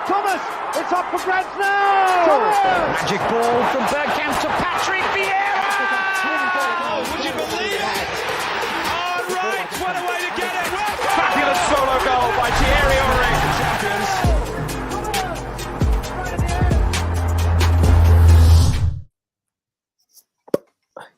Thomas, it's up for grabs now. Thomas! Magic ball from Bergkamp to Patrick Vieira. Oh, would you believe it? Oh, right, what a way to get it. Fabulous solo goal by Thierry Henry. Champions.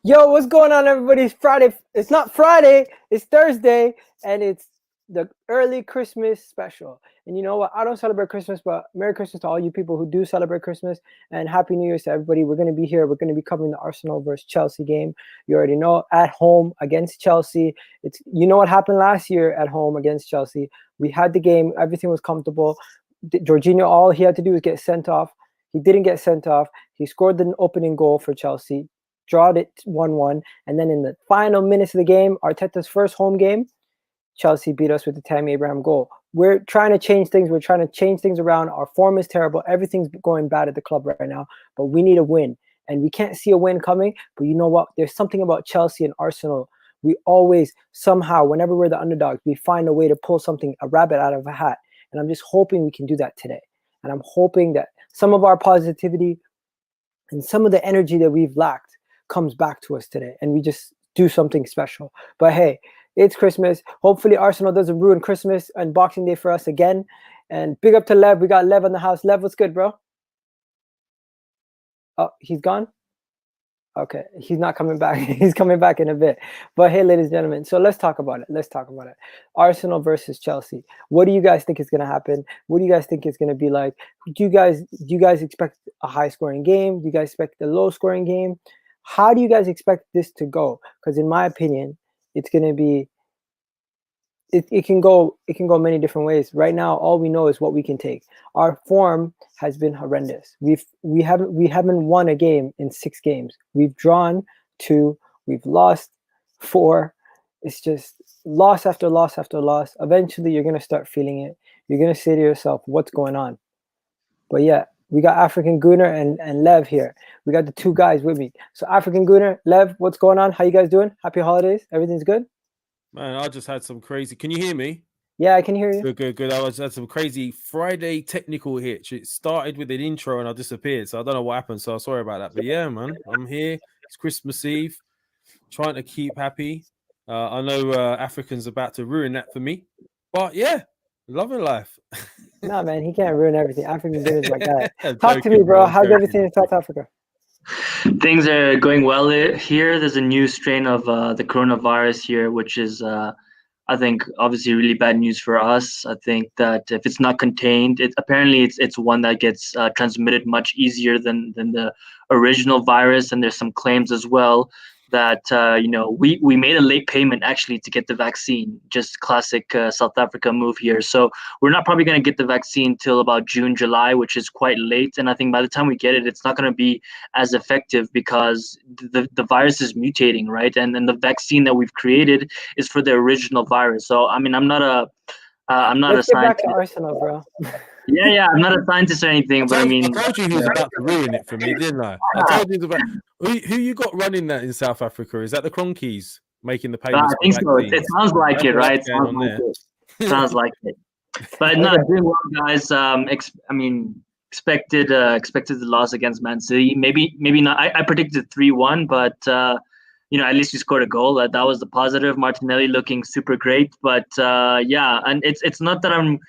Yo, what's going on, everybody? It's Friday. It's not Friday, it's Thursday, and it's the early Christmas special. And you know what? I don't celebrate Christmas, but Merry Christmas to all you people who do celebrate Christmas, and Happy New Year's to everybody. We're going to be here. We're going to be covering the Arsenal versus Chelsea game. You already know, at home against Chelsea. You know what happened last year at home against Chelsea. We had the game. Everything was comfortable. Jorginho, all he had to do was get sent off. He didn't get sent off. He scored the opening goal for Chelsea, drawed it 1-1, and then in the final minutes of the game, Arteta's first home game, Chelsea beat us with the Tammy Abraham goal. We're trying to change things. We're trying to change things around. Our form is terrible. Everything's going bad at the club right now, but we need a win, and we can't see a win coming. But you know what? There's something about Chelsea and Arsenal. We always, somehow, whenever we're the underdogs, we find a way to pull a rabbit out of a hat, and I'm just hoping we can do that today. And I'm hoping that some of our positivity and some of the energy that we've lacked comes back to us today, and we just do something special. But hey, it's Christmas. Hopefully Arsenal doesn't ruin Christmas and Boxing Day for us again. And big up to Lev. We got Lev in the house. Lev, what's good, bro? Oh, he's gone? Okay, he's not coming back. He's coming back in a bit. But hey, ladies and gentlemen, so let's talk about it. Arsenal versus Chelsea. What do you guys think is going to happen? What do you guys think is going to be like? Do you guys expect a high-scoring game? Do you guys expect a low-scoring game? How do you guys expect this to go? Because in my opinion, it's going to be, it can go many different ways. Right now, all we know is what we can take. Our form has been horrendous. We haven't won a game in 6 games. We've drawn 2. We've lost 4. It's just loss after loss after loss. Eventually, you're going to start feeling it. You're going to say to yourself, what's going on? But yeah, we got African Gunnar and Lev here. We got the 2 guys with me. So African Gunnar, Lev, what's going on? How you guys doing? Happy holidays. Everything's good? Man, I just had some crazy... Can you hear me? Yeah, I can hear you. Good. I had some crazy Friday technical hitch. It started with an intro and I disappeared. So I don't know what happened. So I'm sorry about that. But yeah, man, I'm here. It's Christmas Eve. Trying to keep happy. I know African's about to ruin that for me. But yeah, loving life. Nah, man, he can't ruin everything. African Gunnar's my guy. Talk to me, bro. How's everything in South Africa? Things are going well here. There's a new strain of the coronavirus here, which is, I think, obviously really bad news for us. I think that if it's not contained, apparently it's one that gets transmitted much easier than the original virus. And there's some claims as well that, we made a late payment actually to get the vaccine, just classic South Africa move here. So we're not probably going to get the vaccine till about June, July, which is quite late. And I think by the time we get it, it's not going to be as effective because the virus is mutating, right? And then the vaccine that we've created is for the original virus. So, I mean, I'm not a Let's scientist. get back to Arsenal, bro. Yeah, I'm not a scientist or anything, but I mean... I told you he was about to ruin it for me, didn't I? I told you about... Who you got running that in South Africa? Is that the Cronkies making the payments? I think so. It sounds like it, right? Sounds like it. But no, doing well, guys. Expected the loss against Man City. Maybe not. I predicted 3-1, but at least we scored a goal. That was the positive. Martinelli looking super great. But yeah, and it's not that I'm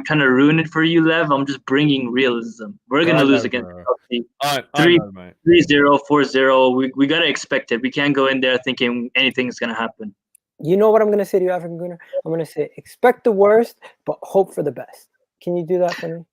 trying to ruin it for you, Lev. I'm just bringing realism. We're gonna lose against Chelsea. 3-0, 4-0. We gotta expect it. We can't go in there thinking anything's gonna happen. You know what I'm gonna say to you, African Gunnar? I'm gonna say expect the worst, but hope for the best. Can you do that for me?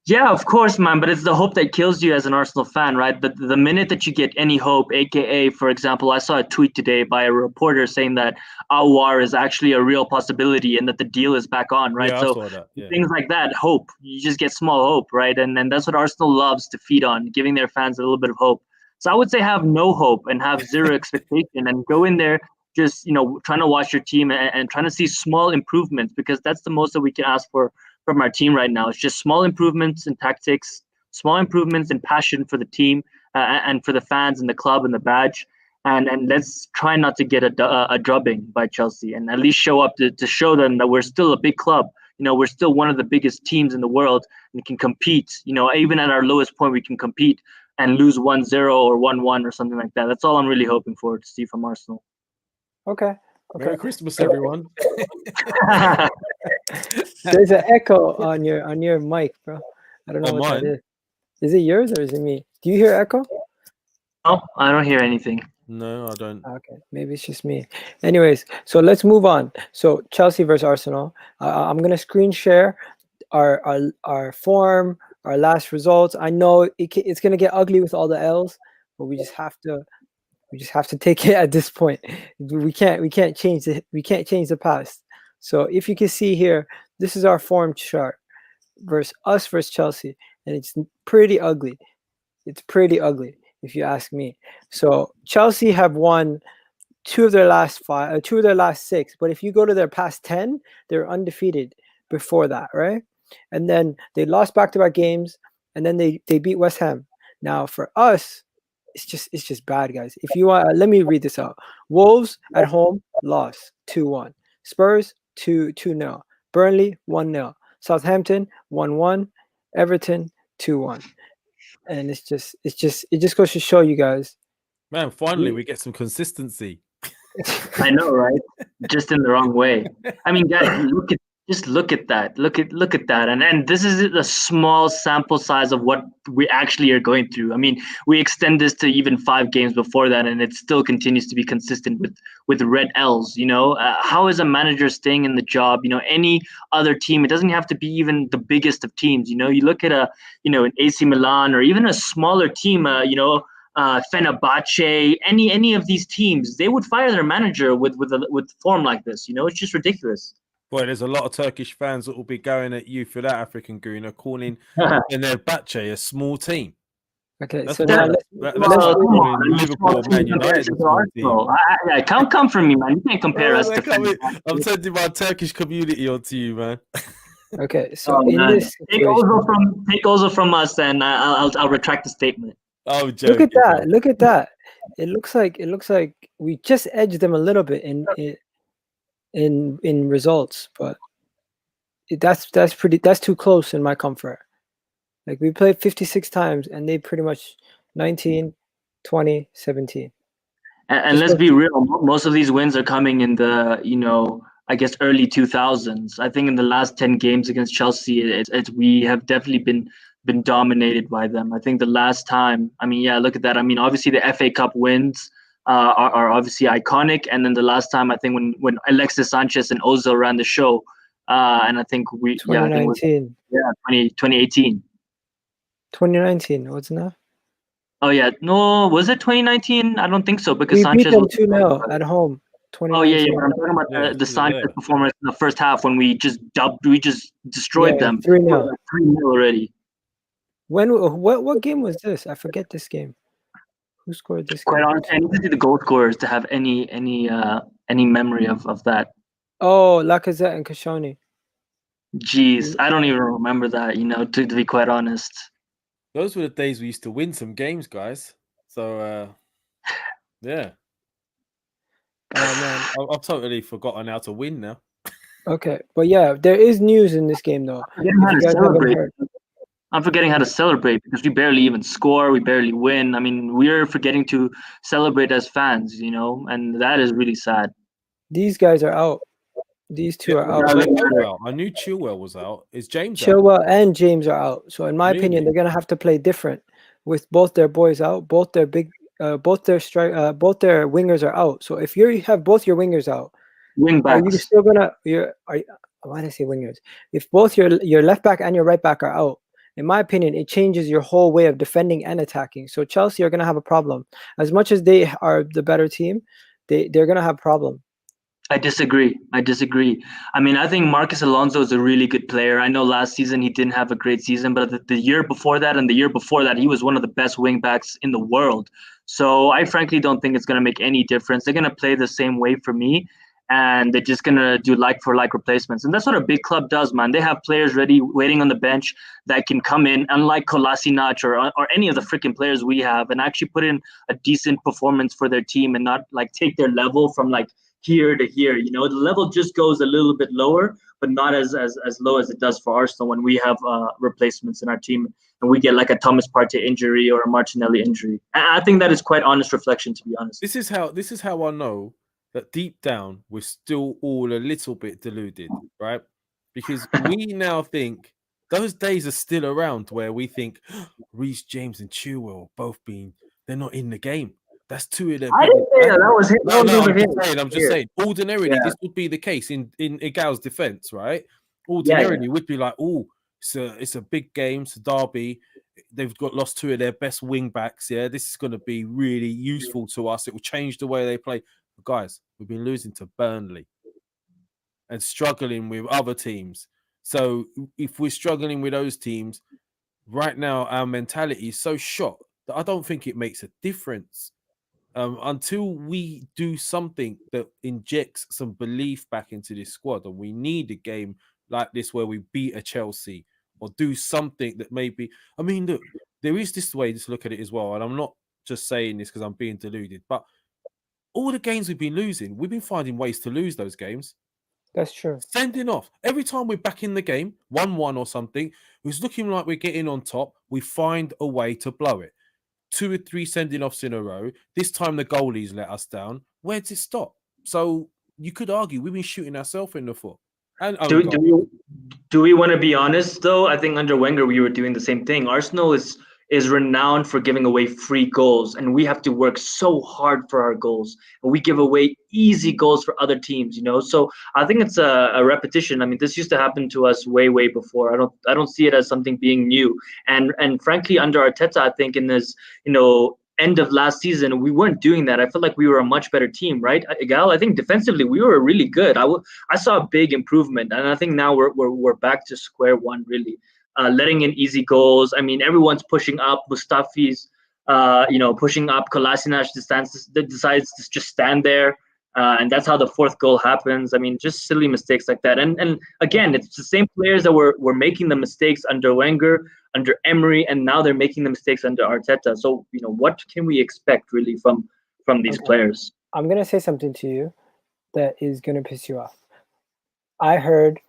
Yeah, of course, man. But it's the hope that kills you as an Arsenal fan, right? But the minute that you get any hope, aka, for example, I saw a tweet today by a reporter saying that Aouar is actually a real possibility and that the deal is back on, right? Yeah, so I saw that. Yeah. Things like that, hope. You just get small hope, right? And that's what Arsenal loves to feed on, giving their fans a little bit of hope. So I would say have no hope and have zero expectation and go in there just, trying to watch your team and trying to see small improvements, because that's the most that we can ask for from our team right now. It's just small improvements in tactics, small improvements in passion for the team and for the fans and the club and the badge. And let's try not to get a drubbing by Chelsea, and at least show up to show them that we're still a big club. we're still one of the biggest teams in the world and can compete. Even at our lowest point, we can compete and lose 1-0 or 1-1 or something like that. That's all I'm really hoping for to see from Arsenal. Okay. Merry Christmas, everyone. There's an echo on your mic, bro. I don't know what that is. Is it yours or is it me? Do you hear echo? No, I don't hear anything. No, I don't. Okay, maybe it's just me. Anyways, so let's move on. So Chelsea versus Arsenal. I'm gonna screen share our form, our last results. I know it's gonna get ugly with all the L's, but we just have to take it at this point. We can't change the past. So if you can see here, this is our form chart versus Chelsea, and it's pretty ugly. It's pretty ugly if you ask me. So Chelsea have won 2 of their last 6, but if you go to their past 10, they're undefeated before that, right? And then they lost back-to-back games, and then they beat West Ham. Now for us, it's just bad, guys. If you want, let me read this out. Wolves at home lost 2-1. Spurs 2-0. Burnley 1-0. Southampton 1-1. Everton 2-1. And it just goes to show you guys. Man, finally we get some consistency. I know, right? Just in the wrong way. I mean, guys, look at that. Look at that. And this is a small sample size of what we actually are going through. I mean, we extend this to even 5 games before that, and it still continues to be consistent with red L's. How is a manager staying in the job? Any other team, it doesn't have to be even the biggest of teams. You look at an AC Milan or even a smaller team. Fenerbahce, any of these teams, they would fire their manager with form like this. It's just ridiculous. Boy, there's a lot of Turkish fans that will be going at you for that, African Gooner, calling Fenerbahce a small team. Okay, that's so now Liverpool, Man United. Come from me, man. You can't compare us to. I'm sending my Turkish community onto you, man. Okay, so this take Ozil from us, and I'll retract the statement. Oh, look at that! Look at that! It looks like we just edged them a little bit in results, but that's too close in my comfort. Like, we played 56 times and they pretty much 19, 20, 17. And let's be real, most of these wins are coming in the I guess early 2000s. I think in the last 10 games against Chelsea, we have definitely been dominated by them. I think the last time, look at that. Obviously the FA Cup wins are obviously iconic, and then the last time, I think when Alexis Sanchez and Ozil ran the show, and I think 2019. 2018. 2019, wasn't that? Oh yeah, no, was it 2019? I don't think so, because we Sanchez beat them 2-0 at home. Oh yeah. But I'm talking about the Sanchez performance in the first half when we just destroyed them 3-0 already. What game was this? I forget this game. Who scored this? Quite honestly, I need to see the goal scorers to have any memory of that. Oh, Lacazette and Koscielny. Jeez, I don't even remember that. To be quite honest. Those were the days we used to win some games, guys. So, yeah. Oh, man. I've totally forgotten how to win now. Okay. But, yeah, there is news in this game, though. I'm forgetting how to celebrate because we barely even score. We barely win. We're forgetting to celebrate as fans, and that is really sad. These guys are out. These two are out. I knew Chilwell was out. Is James out? Chilwell and James are out. So in my opinion, they're gonna have to play different with both their boys out. Both their wingers are out. So if you have both your wingers out, wing backs, are you still gonna? Why did I say wingers? If both your left back and your right back are out, in my opinion, it changes your whole way of defending and attacking. So Chelsea are gonna have a problem. As much as they are the better team, they're gonna have a problem. I disagree. I think Marcus Alonso is a really good player. I know last season he didn't have a great season, but the year before that and the year before that, he was one of the best wing backs in the world. So I frankly don't think it's going to make any difference. They're going to play the same way for me, and they're just going to do like-for-like replacements. And that's what a big club does, man. They have players ready, waiting on the bench that can come in, unlike Kolasinac or any of the freaking players we have, and actually put in a decent performance for their team and not, take their level from, here to here. You know, the level just goes a little bit lower, but not as low as it does for Arsenal when we have replacements in our team and we get like a Thomas Partey injury or a Martinelli injury. And I think that is quite honest reflection, to be honest. This is how I know that deep down we're still all a little bit deluded, right? Because we now think those days are still around where we think Reece James and Chilwell both they're not in the game. That's two of them. I didn't say that. That was him. I'm just saying. Ordinarily, this would be the case in Igal's defense, right? Ordinarily, would be like, oh, it's a big game. It's a derby. They've lost two of their best wing backs. Yeah, this is going to be really useful to us. It will change the way they play. But guys, we've been losing to Burnley and struggling with other teams. So if we're struggling with those teams right now, our mentality is so shot that I don't think it makes a difference. Until we do something that injects some belief back into this squad, and we need a game like this where we beat a Chelsea or do something that maybe, I mean, look, there is this way to look at it as well. And I'm not just saying this because I'm being deluded, but all the games we've been losing, we've been finding ways to lose those games. That's true. Sending off. Every time we're back in the game, 1-1 or something, it's looking like we're getting on top. We find a way to blow it. 2 or 3 sending offs in a row. This time the goalies let us down. Where does it stop? So you could argue we've been shooting ourselves in the foot. And do we want to be honest though? I think under Wenger we were doing the same thing. Arsenal is renowned for giving away free goals, and we have to work so hard for our goals, and we give away easy goals for other teams, you know. So I think it's a repetition. I mean, this used to happen to us way before. I don't see it as something being new. And frankly, under Arteta, I think in this, you know, end of last season, we weren't doing that. I felt like we were a much better team, right? Gal, I think defensively we were really good. I saw a big improvement, and I think now we're back to square one, really. Letting in easy goals. I mean, everyone's pushing up. Mustafi's, pushing up. Kolasinac decides to just stand there, and that's how the fourth goal happens. I mean, just silly mistakes like that. And again, it's the same players that were making the mistakes under Wenger, under Emery, and now they're making the mistakes under Arteta. So, you know, what can we expect really from these players? I'm gonna say something to you that is gonna piss you off. I heard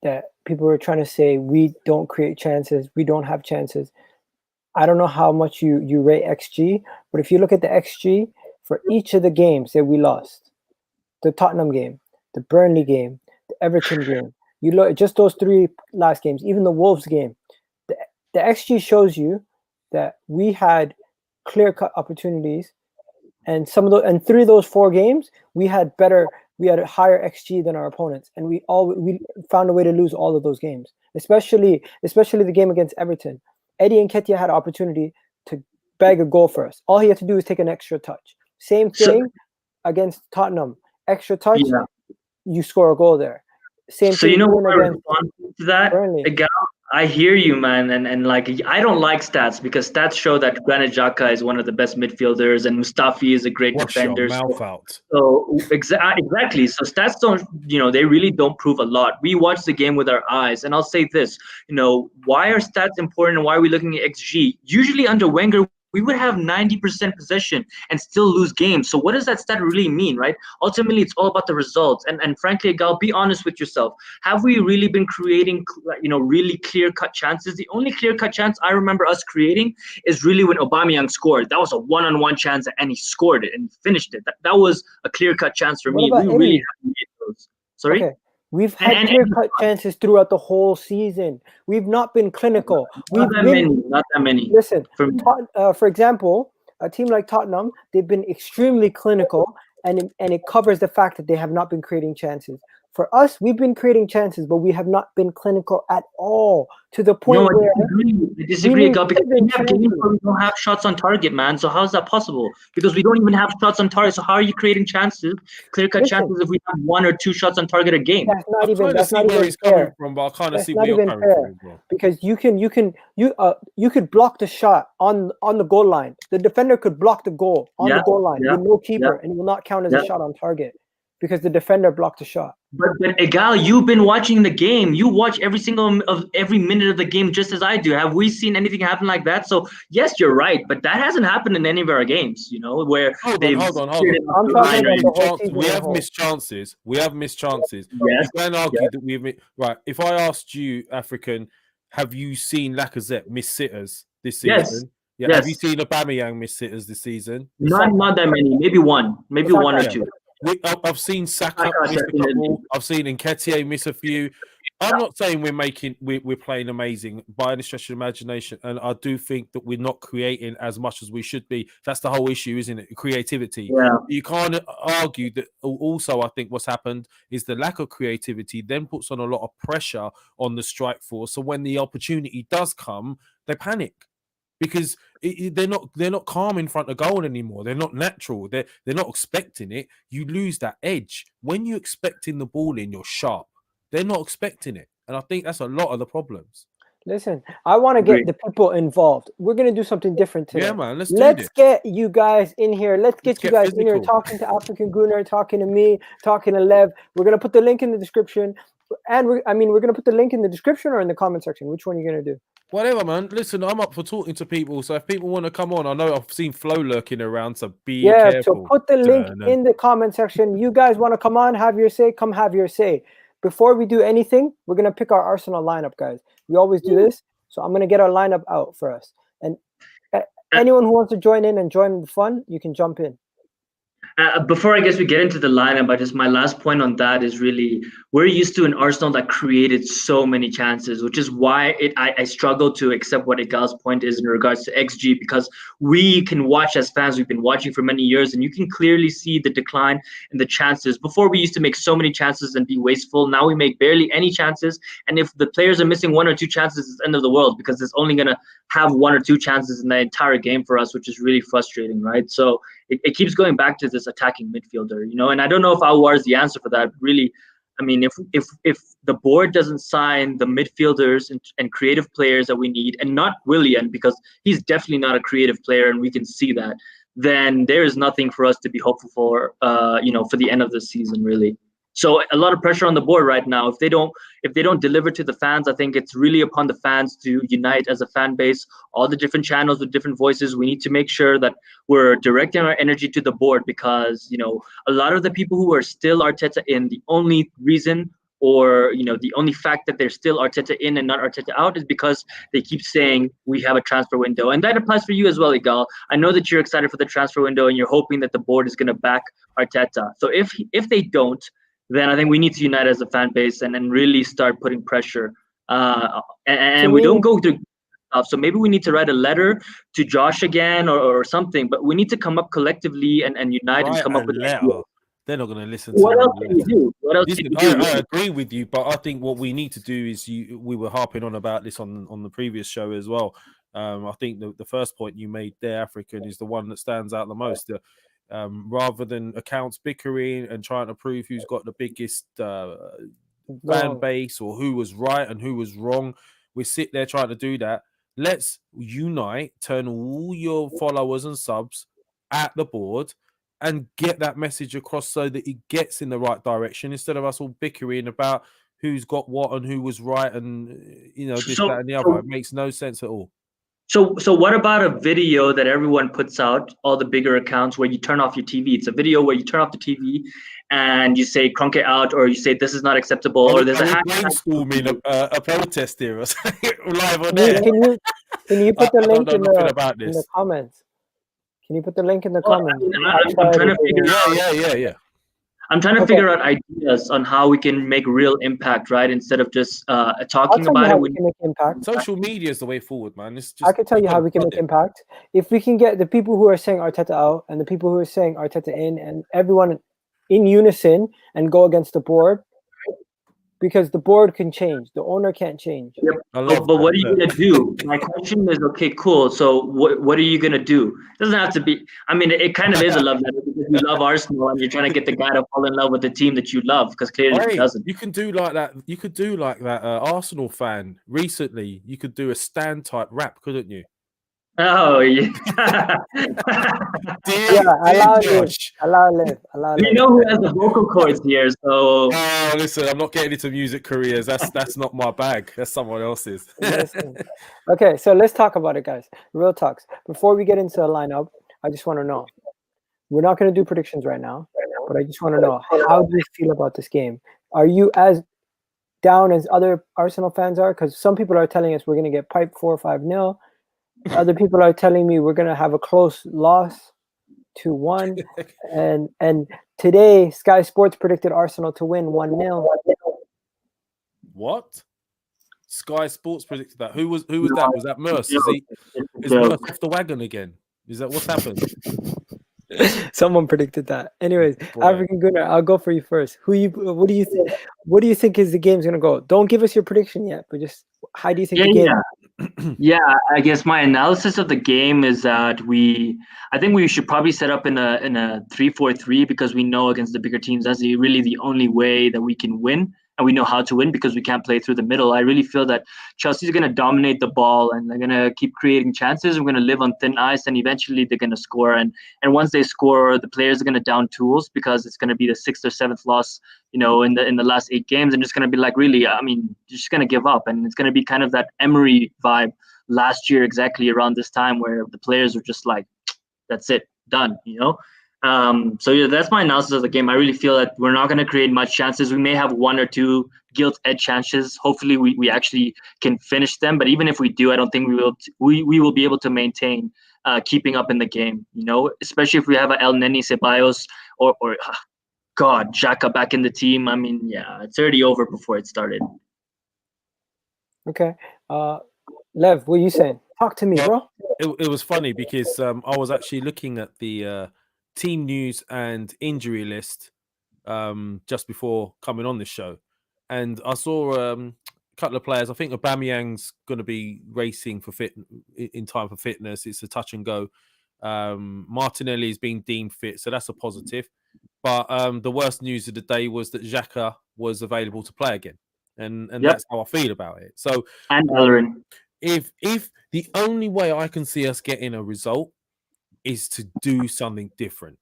that people were trying to say we don't create chances, we don't have chances. I don't know how much you rate XG, but if you look at the XG for each of the games that we lost, the Tottenham game, the Burnley game, the Everton game, you look at just those 3 last games, even the Wolves game, the XG shows you that we had clear-cut opportunities, and 3 of those 4 games we had a higher XG than our opponents, and we found a way to lose all of those games, especially the game against Everton. Eddie Nketiah had an opportunity to bag a goal for us. All he had to do was take an extra touch. Same thing against Tottenham. Extra touch, you score a goal there. Same thing. So you know what I respond to that? Again, I hear you, man, and like I don't like stats because stats show that Granit Xhaka is one of the best midfielders and Mustafi is a great defender. Your mouth out. So exactly. So stats don't, you know, they really don't prove a lot. We watch the game with our eyes, and I'll say this, you know, why are stats important and why are we looking at XG? Usually under Wenger, we would have 90% possession and still lose games. So what does that stat really mean, right? Ultimately, it's all about the results. And frankly, Gal, be honest with yourself. Have we really been creating, you know, really clear-cut chances? The only clear-cut chance I remember us creating is really when Aubameyang scored. That was a one-on-one chance, and he scored it and finished it. That was a clear-cut chance for me. We really haven't made those. Sorry? Okay. We've had clear-cut chances throughout the whole season. We've not been clinical. Not that many. Listen, for example, a team like Tottenham, they've been extremely clinical, and it covers the fact that they have not been creating chances. For us, we've been creating chances, but we have not been clinical at all to the point where I disagree, because we have games where we don't have shots on target, man. So how is that possible? Because we don't even have shots on target. So how are you creating chances, clear-cut chances, if we have 1 or 2 shots on target a game? That's not even fair. From, but I kind of see where you're coming from, bro. Because you could block the shot on the goal line. The defender could block the goal on the goal line with no keeper, and it will not count as a shot on target. because the defender blocked a shot. But Egal, you've been watching the game. You watch every minute of the game just as I do. Have we seen anything happen like that? So yes, you're right, but that hasn't happened in any of our games. Where hold on. I'm talking about the whole season. We have missed chances. Yes. You can argue that we've missed. Right. If I asked you, African, have you seen Lacazette miss sitters this season? Yes. Yeah. Yes. Have you seen Aubameyang miss sitters this season? Not that many. Maybe one or two. I've seen Saka miss a couple. I've seen Nketiah miss a few. I'm not saying we're playing amazing by any stretch of imagination, and I do think that we're not creating as much as we should be. That's the whole issue, isn't it? Creativity. Yeah. You can't argue that. Also, I think what's happened is the lack of creativity then puts on a lot of pressure on the strike force. So when the opportunity does come, they panic. Because they're not calm in front of goal anymore. They're not natural. They're not expecting it. You lose that edge. When you're expecting the ball in, you're sharp. They're not expecting it. And I think that's a lot of the problems. Listen, I want to get the people involved. We're going to do something different today. Yeah, man. Let's get you guys in here. Let's get you guys physical. In here talking to African Gunnar, talking to me, talking to Lev. We're going to put the link in the description. And we're going to put the link in the description or in the comment section. Which one are you going to do? Whatever, man. Listen, I'm up for talking to people. So if people want to come on, I know I've seen Flo lurking around. So be careful. So put the link in the comment section. You guys want to come on, have your say, come have your say. Before we do anything, we're going to pick our Arsenal lineup, guys. We always do this. So I'm going to get our lineup out for us. And anyone who wants to join in and join the fun, you can jump in. Before I guess we get into the lineup, my last point on that is really we're used to an Arsenal that created so many chances, which is why I struggle to accept what Igal's point is in regards to XG, because we can watch as fans, we've been watching for many years, and you can clearly see the decline in the chances. Before we used to make so many chances and be wasteful. Now we make barely any chances, and if the players are missing one or two chances, it's the end of the world, because it's only going to have one or two chances in the entire game for us, which is really frustrating, right? So it keeps going back to this attacking midfielder, and I don't know if Aouar is the answer for that. Really, I mean, if the board doesn't sign the midfielders and creative players that we need, and not Willian, because he's definitely not a creative player, and we can see that, then there is nothing for us to be hopeful for, for the end of the season, really. So a lot of pressure on the board right now. If they don't deliver to the fans, I think it's really upon the fans to unite as a fan base, all the different channels with different voices. We need to make sure that we're directing our energy to the board, because, a lot of the people who are still Arteta in, the only reason or, the only fact that they're still Arteta in and not Arteta out is because they keep saying we have a transfer window. And that applies for you as well, Igal. I know that you're excited for the transfer window and you're hoping that the board is going to back Arteta. So if they don't, then I think we need to unite as a fan base and really start putting pressure. And we don't go through stuff. So maybe we need to write a letter to Josh again or something. But we need to come up collectively and unite and come up with a letter. They're not going to listen to what else can you do? What else Listen, can you do? I agree with you, but I think what we need to do is we were harping on about this on the previous show as well. I think the first point you made there, African, is the one that stands out the most. Rather than accounts bickering and trying to prove who's got the biggest fan base or who was right and who was wrong, we sit there trying to do that. Let's unite, turn all your followers and subs at the board and get that message across so that it gets in the right direction, instead of us all bickering about who's got what and who was right and this, that, and the other. It makes no sense at all. So what about a video that everyone puts out, all the bigger accounts, where you turn off your TV? It's a video where you turn off the TV and you say "Cronke out," or you say "This is not acceptable," or there's a brainstorming a protest here or something live on there. Can you put the link in the comments? Can you put the link in the comments? I'm trying to figure out. Yeah. I'm trying to figure out ideas on how we can make real impact, right? Instead of just talking about it. We can make impact. Social media is the way forward, man. I can tell you how we can make impact. If we can get the people who are saying Arteta out and the people who are saying Arteta in, and everyone in unison, and go against the board, because the board can change. The owner can't change. Yep. But what are you going to do? My question is, okay, cool. So what are you going to do? It doesn't have to be, I mean, it kind of is a love letter, because you love Arsenal and you're trying to get the guy to fall in love with the team that you love, because clearly he doesn't. You can do like that. You could do like that Arsenal fan recently. You could do a stand type rap, couldn't you? Oh yeah. Allow live. We know who has the vocal cords here, so Oh, listen, I'm not getting into music careers. That's not my bag. That's someone else's. Listen. Okay, so let's talk about it, guys. Real talks. Before we get into the lineup, I just want to know. We're not going to do predictions right now, but I just want to know, how do you feel about this game? Are you as down as other Arsenal fans are? Because some people are telling us we're going to get piped 4 or 5-0. Other people are telling me we're going to have a close loss, 2-1. And today, Sky Sports predicted Arsenal to win 1-0. What? Sky Sports predicted that. Who was that? Was that Merce? Is Merce off the wagon again? Is that what's happened? Someone predicted that. Anyways, African Gunnar, I'll go for you first. What do you think? What do you think is the game's gonna go? Don't give us your prediction yet, but just how do you think the game? Yeah, I guess my analysis of the game is that I think we should probably set up in a 3-4-3 because we know against the bigger teams that's really the only way that we can win. And we know how to win because we can't play through the middle. I really feel that Chelsea's going to dominate the ball and they're going to keep creating chances. We're going to live on thin ice and eventually they're going to score. And once they score, the players are going to down tools because it's going to be the 6th or 7th loss, in the last 8 games. And just going to be like, really, I mean, you're just going to give up. And it's going to be kind of that Emery vibe last year, exactly around this time where the players are just like, that's it, done, So yeah, that's my analysis of the game. I really feel that we're not going to create much chances. We may have 1 or 2 gilt-edged chances. Hopefully, we actually can finish them. But even if we do, I don't think we will be able to maintain keeping up in the game. Especially if we have a El Neni Ceballos or God, Xhaka back in the team. I mean, yeah, it's already over before it started. Okay, Lev, what are you saying? Talk to me, bro. It was funny because I was actually looking at the team news and injury list just before coming on this show, and I saw a couple of players. I think Aubameyang's going to be racing for in time for fitness. It's a touch and go. Martinelli is being deemed fit, so that's a positive. But the worst news of the day was that Xhaka was available to play again, and that's how I feel about it. So and Bellerin. If the only way I can see us getting a result is to do something different.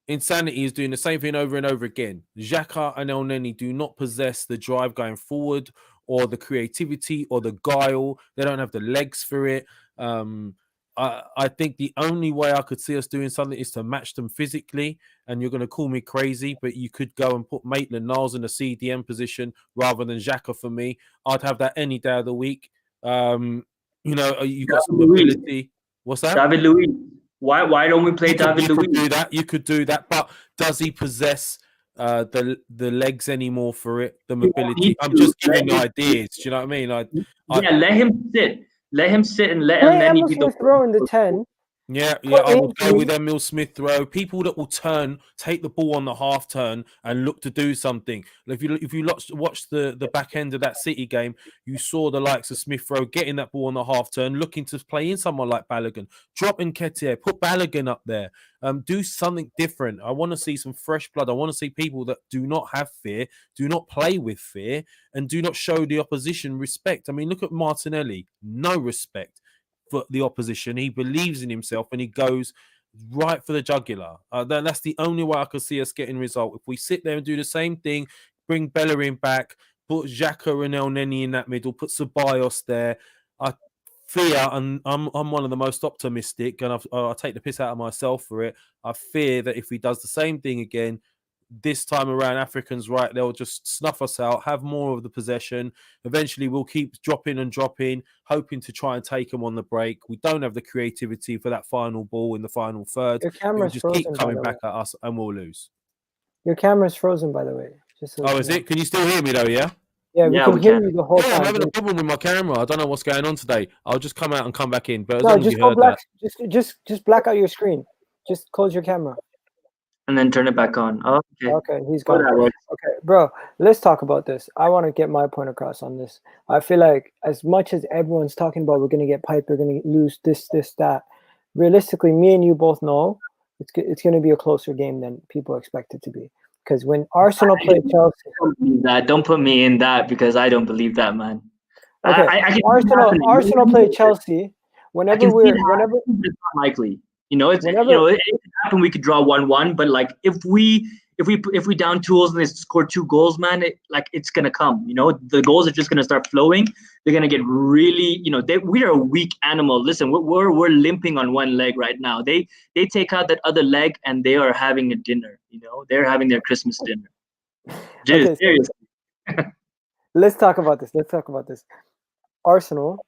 Insanity is doing the same thing over and over again. Xhaka and El Neni do not possess the drive going forward or the creativity or the guile. They don't have the legs for it. I think the only way I could see us doing something is to match them physically. And you're going to call me crazy, but you could go and put Maitland-Niles in a CDM position rather than Xhaka for me. I'd have that any day of the week. You've got some ability. What's that? David Luiz. Why don't we play David Luiz? You could do that, but does he possess the legs anymore for it? The mobility. I'm just giving ideas. Do you know what I mean? Let him sit. Let him sit and let him then be the throw in the 10. Yeah, I would go with Emil Smith Rowe. People that will take the ball on the half turn and look to do something. If you watch the back end of that City game, you saw the likes of Smith Rowe getting that ball on the half turn, looking to play in someone like Balogun, drop Nketiah, put Balogun up there, do something different. I want to see some fresh blood. I want to see people that do not have fear, do not play with fear, and do not show the opposition respect. I mean, look at Martinelli, no respect for the opposition. He believes in himself and he goes right for the jugular. That's the only way I could see us getting result. If we sit there and do the same thing, bring Bellerin back, put Xhaka and El Neni in that middle, put Ceballos there, I fear, and I'm one of the most optimistic, and I take the piss out of myself for it. I fear that if he does the same thing again, this time around, Africans, right, they'll just snuff us out, have more of the possession. Eventually, we'll keep dropping, hoping to try and take them on the break. We don't have the creativity for that final ball in the final third. Your camera's just frozen, keep coming back at us, and we'll lose. Your camera's frozen, by the way. Is it? Can you still hear me, though, yeah? Yeah, we can hear you the whole time. I'm having a problem with my camera. I don't know what's going on today. I'll just come out and come back in. But as no, long as just you go heard black. that. Just black out your screen. Just close your camera. And then turn it back on. Oh, okay, he's gone. Okay, bro, let's talk about this. I want to get my point across on this. I feel like as much as everyone's talking about we're going to get piped, we're going to lose this, that, realistically, me and you both know it's going to be a closer game than people expect it to be. Because when Arsenal played Chelsea... Don't put me in that because I don't believe that, man. Okay, Arsenal played Chelsea. whenever we're whenever it's not likely. You know, it's whenever it could happen. We could draw 1-1, but like if we down 2-0 and they score 2 goals, man, it's gonna come. You know, the goals are just gonna start flowing. They're gonna get really, we are a weak animal. Listen, we're limping on one leg right now. They take out that other leg and they are having a dinner. You know, they're having their Christmas dinner. Okay, Seriously. let's talk about this. Arsenal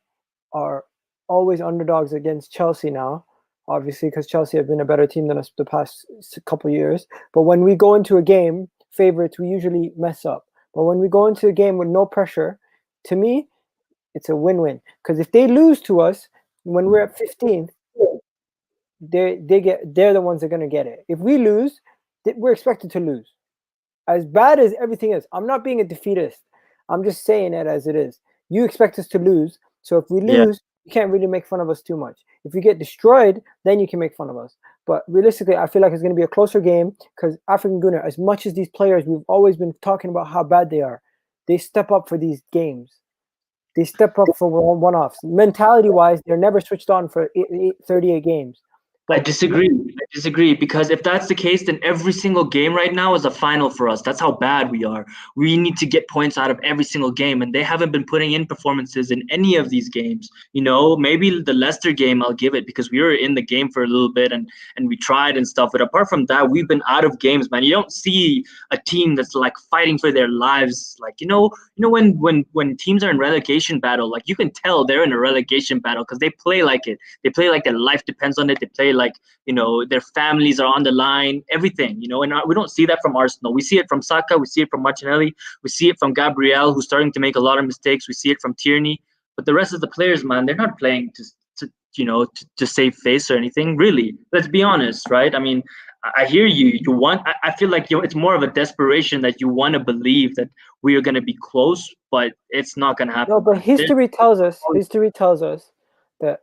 are always underdogs against Chelsea now, obviously, because Chelsea have been a better team than us the past couple of years. But when we go into a game favorites, we usually mess up. But when we go into a game with no pressure, to me, it's a win-win. Because if they lose to us when we're at 15th, they're the ones that are gonna get it. If we lose, we're expected to lose. As bad as everything is, I'm not being a defeatist. I'm just saying it as it is. You expect us to lose, so if we lose, you can't really make fun of us too much. If we get destroyed, then you can make fun of us. But realistically, I feel like it's going to be a closer game because African Gunner, as much as these players, we've always been talking about how bad they are, they step up for these games. They step up for one-offs. Mentality-wise, they're never switched on for 38 games. I disagree because if that's the case, then every single game right now is a final for us. That's how bad we are. We need to get points out of every single game, and they haven't been putting in performances in any of these games. You know, maybe the Leicester game I'll give it because we were in the game for a little bit and we tried and stuff. But apart from that, we've been out of games, man. You don't see a team that's like fighting for their lives. Like, when teams are in relegation battle, like you can tell they're in a relegation battle because they play like it. They play like their life depends on it. They play like, their families are on the line, everything, and we don't see that from Arsenal. We see it from Saka, we see it from Martinelli, we see it from Gabriel, who's starting to make a lot of mistakes. We see it from Tierney, but the rest of the players, man, they're not playing to save face or anything, really. Let's be honest, right? I mean, I hear you. I feel like it's more of a desperation that you want to believe that we are going to be close, but it's not going to happen. No, but history tells us that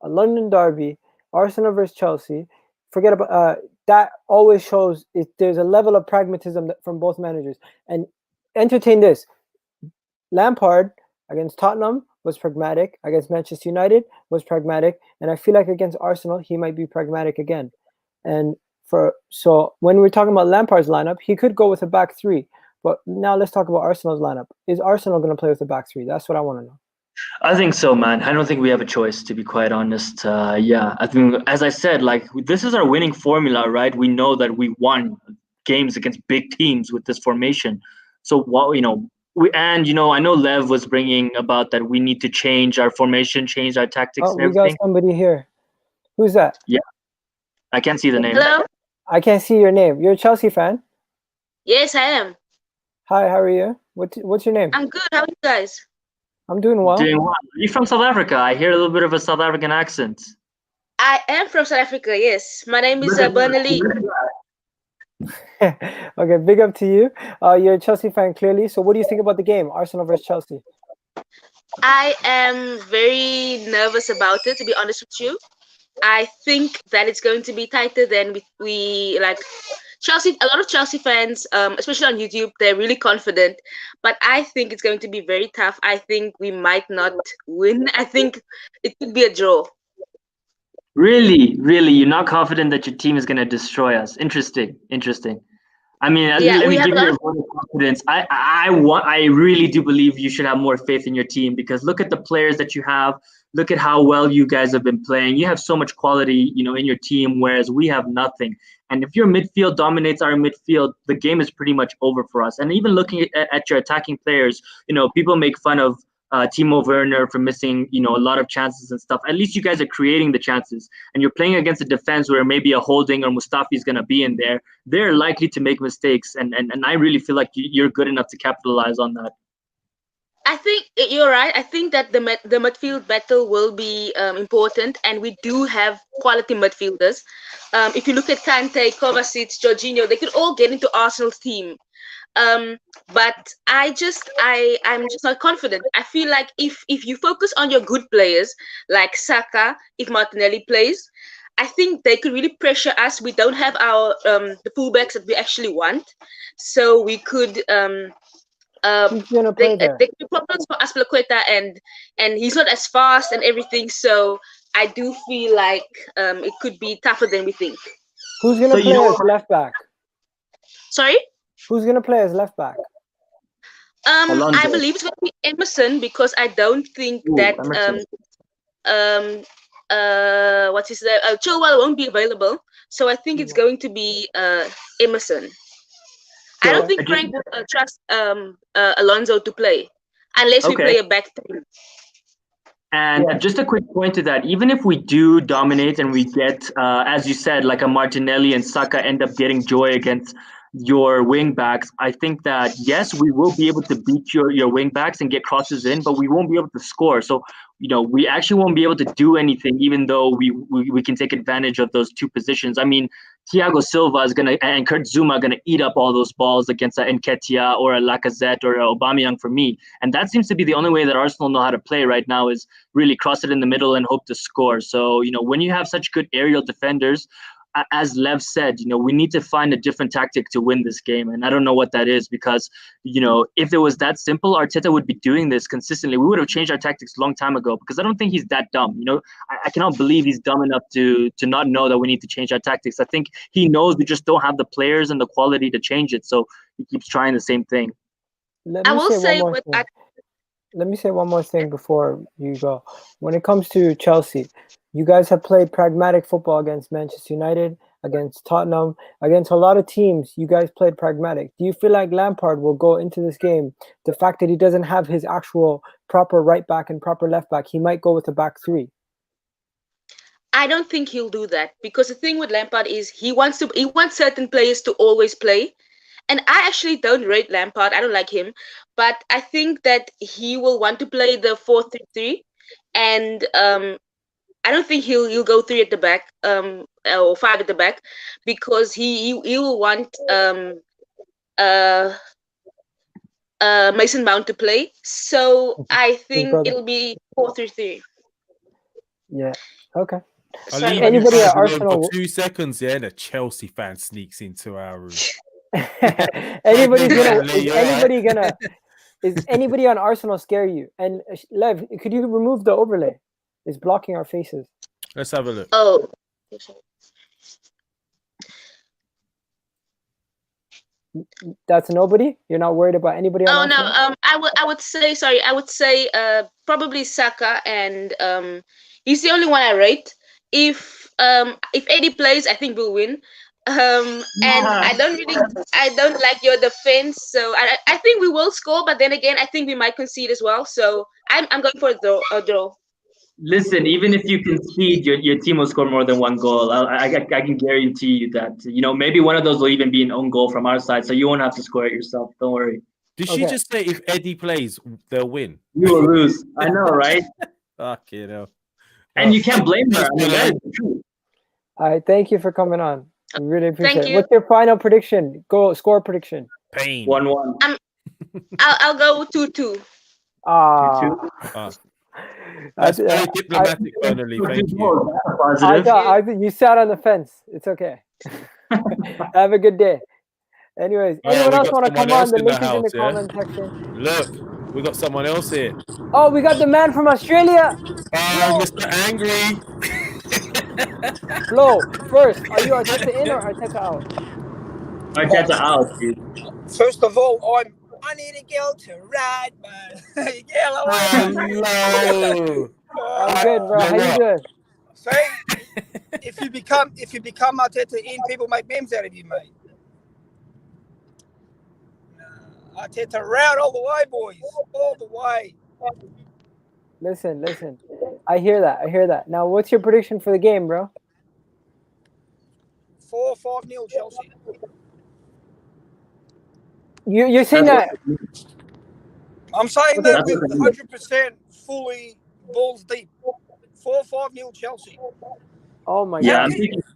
a London derby, Arsenal versus Chelsea, forget about that. Always shows there's a level of pragmatism from both managers. And entertain this: Lampard against Tottenham was pragmatic, against Manchester United was pragmatic, and I feel like against Arsenal he might be pragmatic again. And so when we're talking about Lampard's lineup, he could go with a back three. But now let's talk about Arsenal's lineup. Is Arsenal going to play with a back three? That's what I want to know. I think so, man. I don't think we have a choice, to be quite honest. I think, as I said, like this is our winning formula, right? We know that we won games against big teams with this formation. So, I know Lev was bringing about that we need to change our formation, change our tactics. Oh, we got somebody here. Who's that? Yeah, I can't see the name. Hello. I can't see your name. You're a Chelsea fan? Yes, I am. Hi, how are you? What's your name? I'm good. How are you guys? I'm doing well. Doing well. Are you from South Africa? I hear a little bit of a South African accent. I am from South Africa, yes. My name is Bernali. Okay, big up to you. You're a Chelsea fan, clearly. So what do you think about the game, Arsenal versus Chelsea? I am very nervous about it, to be honest with you. I think that it's going to be tighter than we like. Chelsea, a lot of Chelsea fans, especially on YouTube, they're really confident. But I think it's going to be very tough. I think we might not win. I think it could be a draw. Really? You're not confident that your team is going to destroy us? Interesting. I mean, let me give you a vote of confidence. I really do believe you should have more faith in your team because look at the players that you have. Look at how well you guys have been playing. You have so much quality, in your team, whereas we have nothing. And if your midfield dominates our midfield, the game is pretty much over for us. And even looking at your attacking players, people make fun of Timo Werner for missing, a lot of chances and stuff. At least you guys are creating the chances. And you're playing against a defense where maybe a Holding or Mustafi is going to be in there. They're likely to make mistakes. And I really feel like you're good enough to capitalize on that. I think you're right. I think that the midfield battle will be important, and we do have quality midfielders. If you look at Kante, Kovacic, Jorginho, they could all get into Arsenal's team. But I'm just not confident. I feel like if you focus on your good players like Saka, if Martinelli plays, I think they could really pressure us. We don't have our the fullbacks that we actually want, so we could. Who's gonna play there? There could be problems for Aspilicueta and he's not as fast and everything. So I do feel like it could be tougher than we think. Who's gonna play as left back? Sorry? Who's gonna play as left back? Alonso. I believe it's going to be Emerson because I don't think that what's his name? Chilwell won't be available, so I think it's going to be Emerson. I don't think Frank will trust Alonso to play unless we play a back three. And just a quick point to that, even if we do dominate and we get, as you said, like a Martinelli and Saka end up getting joy against your wing backs, I think that, yes, we will be able to beat your wing backs and get crosses in, but we won't be able to score. So, we actually won't be able to do anything, even though we can take advantage of those two positions. I mean, Thiago Silva is and Kurt Zuma are gonna eat up all those balls against Nketiah or a Lacazette or a Aubameyang for me. And that seems to be the only way that Arsenal know how to play right now, is really cross it in the middle and hope to score. So, when you have such good aerial defenders, as Lev said, we need to find a different tactic to win this game. And I don't know what that is, because, if it was that simple, Arteta would be doing this consistently. We would have changed our tactics a long time ago, because I don't think he's that dumb. I cannot believe he's dumb enough to not know that we need to change our tactics. I think he knows we just don't have the players and the quality to change it. So he keeps trying the same thing. Let me say one more thing before you go. When it comes to Chelsea, you guys have played pragmatic football against Manchester United, against Tottenham, against a lot of teams. You guys played pragmatic. Do you feel like Lampard will go into this game, the fact that he doesn't have his actual proper right back and proper left back, he might go with a back three? I don't think he'll do that, because the thing with Lampard is he wants certain players to always play. And I actually don't rate Lampard. I don't like him. But I think that he will want to play the 4-3-3. And I don't think he'll go 3 at the back or 5 at the back, because he will want Mason Mount to play. So I think it'll be 4-3-3. Yeah. Okay. Sorry, anybody at Arsenal for 2 seconds, and a Chelsea fan sneaks into our room. Is anybody on Arsenal scare you? And Lev, could you remove the overlay? It's blocking our faces. Let's have a look. Oh. That's nobody? You're not worried about anybody on Arsenal? No. I would say probably Saka, and he's the only one I rate. If Eddie plays, I think we'll win. And I don't like your defense, so I think we will score, but then again, I think we might concede as well. So I'm going for a draw. Listen, even if you concede, your team will score more than one goal. I can guarantee you that. Maybe one of those will even be an own goal from our side, so you won't have to score it yourself. Don't worry. Did she just say if Eddie plays, they'll win? You will lose. I know, right? Fuck you know. And you can't blame her. I mean, that is the truth. All right, thank you for coming on. I really appreciate Thank it. you. What's your final prediction? Score prediction. Pain. 1-1. I'll go 2-2. 2-2. That's very diplomatic, finally. Thank you. I think you sat on the fence. It's okay. Have a good day. Anyways, anyone else want to come on? The link is in the comment section. Look, we got someone else here. Oh, we got the man from Australia. Mr. Angry. Flo, first, are you Arteta in or Arteta out? Arteta out, dude. First of all, I need a girl to ride my yellow. I'm good, bro. How you doing? See, if you become Arteta in, people make memes out of you, mate. Arteta round all the way, boys, all the way. Listen. I hear that. Now, what's your prediction for the game, bro? 4-5-0 Chelsea. You're saying that? I'm saying that with 100% fully balls deep. 4-5-0 Chelsea. Oh my Yeah,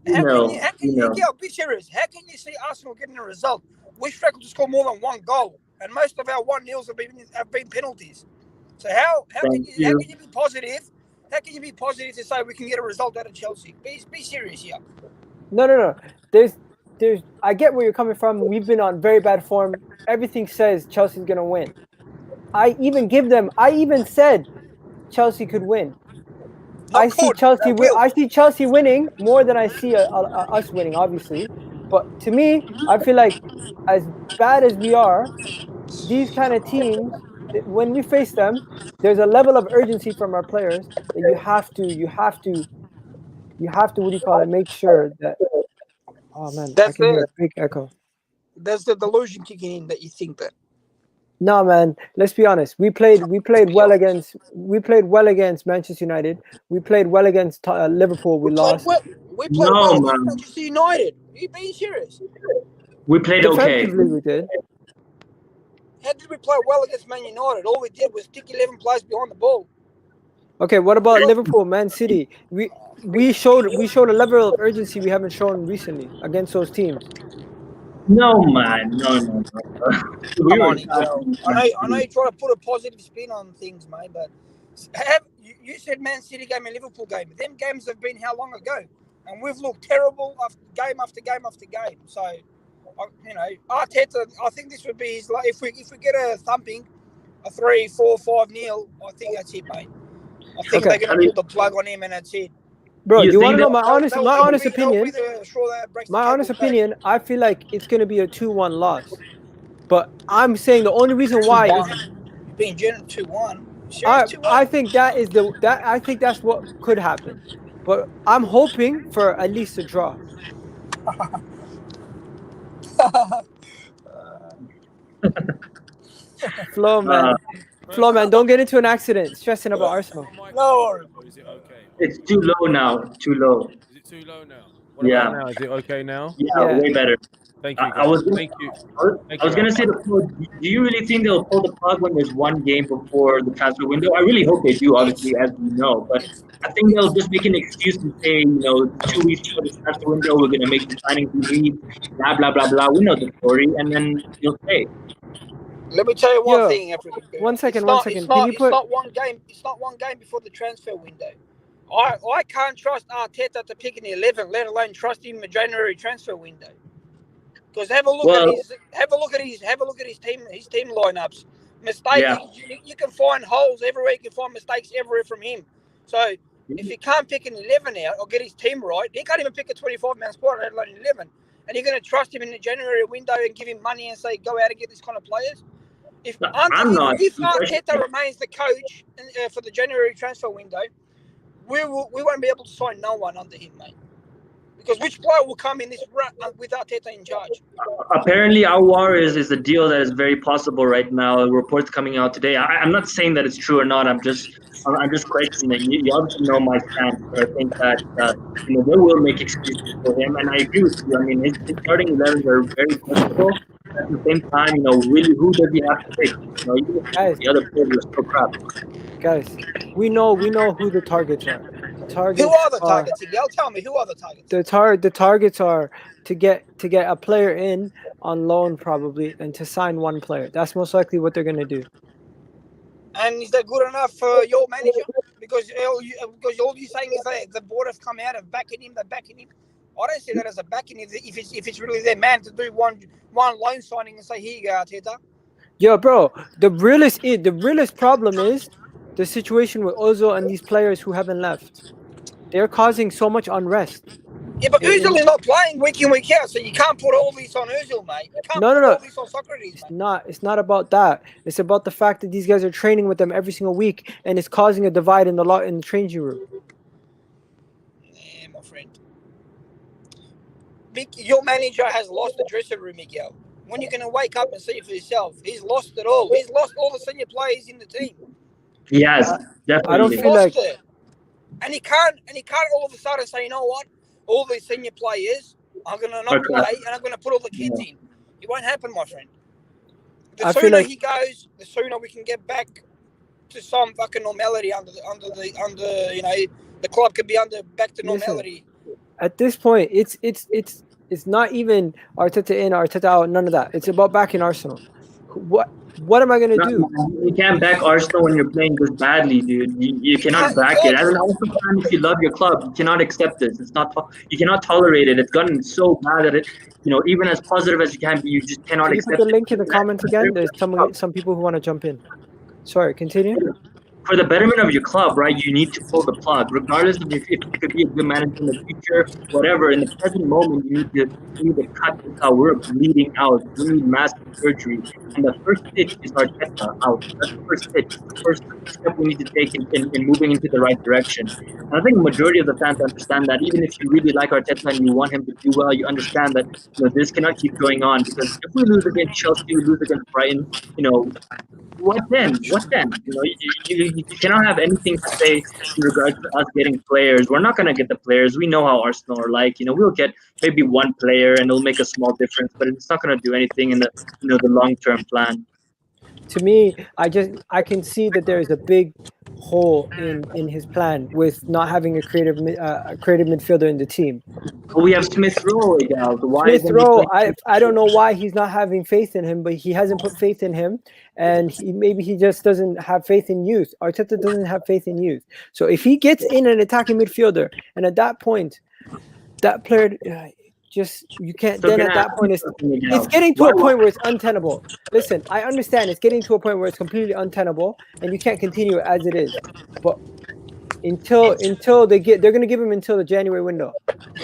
God. How can you be serious? How can you see Arsenal getting a result? We struggle to score more than one goal, and most of our 1-0s have been penalties. So how can you be positive? How can you be positive to say we can get a result out of Chelsea? Be serious here. No. There's. I get where you're coming from. We've been on very bad form. Everything says Chelsea's gonna win. I even said Chelsea could win. I see Chelsea winning more than I see us winning, obviously. But to me, I feel like as bad as we are, these kind of teams, when we face them, there's a level of urgency from our players that you have to, what do you call it? Make sure that. Oh man, I can hear a big echo. There's the delusion kicking in that you think that. No, man. Let's be honest. We played well against Manchester United. We played well against Liverpool. We lost. We played well against Manchester United. Are you being serious? We played okay. Defensively, we did. How did we play well against Man United? All we did was stick 11 players behind the ball. Okay, what about Liverpool, Man City? We showed a level of urgency we haven't shown recently against those teams. No, man. No. Come on, I know you try to put a positive spin on things, mate, but you said Man City game and Liverpool game. Them games have been how long ago? And we've looked terrible game after game after game. So, Arteta, I think this would be his. If we get a thumping, a 3-4-5-0, I think that's it, mate. I think they're going to pull the plug on him, and that's it. Bro, you want to know my honest opinion? My honest opinion, I feel like it's going to be a 2-1 loss. But I'm saying the only reason why is being general 2-1. I think I think that's what could happen. But I'm hoping for at least a draw. Flo, man, don't get into an accident stressing about Arsenal. No. Is it okay? It's too low now. Too low. Is it too low now? What about now? Is it okay now? Yeah, way better. Thank you. I was going to say, do you really think they'll pull the plug when there's one game before the transfer window? I really hope they do, obviously, as we know. But I think they'll just make an excuse and say, 2 weeks before the transfer window, we're going to make the signings we need, blah, blah, blah, blah. We know the story, and then you'll say. Let me tell you one thing, African. One second. It's not one game. It's not one game before the transfer window. I can't trust Arteta to pick an 11, let alone trust him in the January transfer window. Because have a look at his team lineups. Mistakes. You can find holes everywhere. You can find mistakes everywhere from him. So if he can't pick an 11 out or get his team right, he can't even pick a 25-man squad, let alone 11. And you're going to trust him in the January window and give him money and say, go out and get this kind of players? If Arteta remains the coach for the January transfer window, we won't be able to sign no one under him, mate. Because which player will come in this run with Arteta in charge? Apparently, Aouar is a deal that is very possible right now. Reports coming out today. I'm not saying that it's true or not. I'm just questioning it. You obviously know my stance. I think that they will make excuses for him, and I agree with you. I mean, his starting 11s are very questionable. At the same time, really, who does he have to pick? Guys, the other players are so crap. Guys, we know who the targets are. Who are the targets? Miguel, tell me, who are the targets? The targets are to get a player in on loan probably, and to sign one player. That's most likely what they're going to do. And is that good enough for your manager? Because all you're saying is that the board have come out and backing him. They're backing him. I don't see that as a backing if it's really their man to do one loan signing and say, here you go, Arteta. Yo, bro, the realest problem is the situation with Ozil and these players who haven't left. They're causing so much unrest. Yeah, but Ozil is not playing week in, week out, so you can't put all this on Ozil, mate. You can't put all this on Socrates, mate. It's not about that. It's about the fact that these guys are training with them every single week, and it's causing a divide in the changing room. Yeah, my friend. Your manager has lost the dressing room, Miguel. When you're going to wake up and see it for yourself, he's lost it all. He's lost all the senior players in the team. Yes, definitely. I don't feel like it. And he can't all of a sudden say, you know what? All these senior players are going to not play, and I'm going to put all the kids in. It won't happen, my friend. The sooner he goes, the sooner we can get back to some fucking normality under the club can be back to normality. Listen, at this point, it's not even Arteta in, Arteta out, none of that. It's about backing Arsenal. What am I going to do? You can't back Arsenal when you're playing this badly, dude. You cannot back it. As an Arsenal fan, if you love your club, you cannot accept this. It's not. You cannot tolerate it. It's gotten so bad that it, even as positive as you can be, you just cannot accept it. Can you put the link in the comments again? There's some people who want to jump in. Sorry, continue. for the betterment of your club, right, you need to pull the plug, regardless of if you could be a good manager in the future, whatever. In the present moment, you need to cut this out. We're bleeding out. We need massive surgery, and the first stitch is Arteta out. That's the first stitch. The first step we need to take in moving into the right direction. And I think the majority of the fans understand that. Even if you really like Arteta and you want him to do well, you understand that this cannot keep going on, because if we lose against Chelsea, we lose against Brighton, what then? What then? You cannot have anything to say in regards to us getting players. We're not going to get the players. We know how Arsenal are like. We'll get maybe one player and it'll make a small difference, but it's not going to do anything in the the long-term plan. To me, I can see that there is a big hole in his plan with not having a creative midfielder in the team. But we have Smith Rowe. Smith Rowe, I don't know why he's not having faith in him, but he hasn't put faith in him, and maybe he just doesn't have faith in youth. Arteta doesn't have faith in youth. So if he gets in an attacking midfielder, and at that point, that player you can't. Then at that point, it's getting to a point where it's untenable. Listen, I understand it's getting to a point where it's completely untenable, and you can't continue as it is. But until they're going to give him until the January window.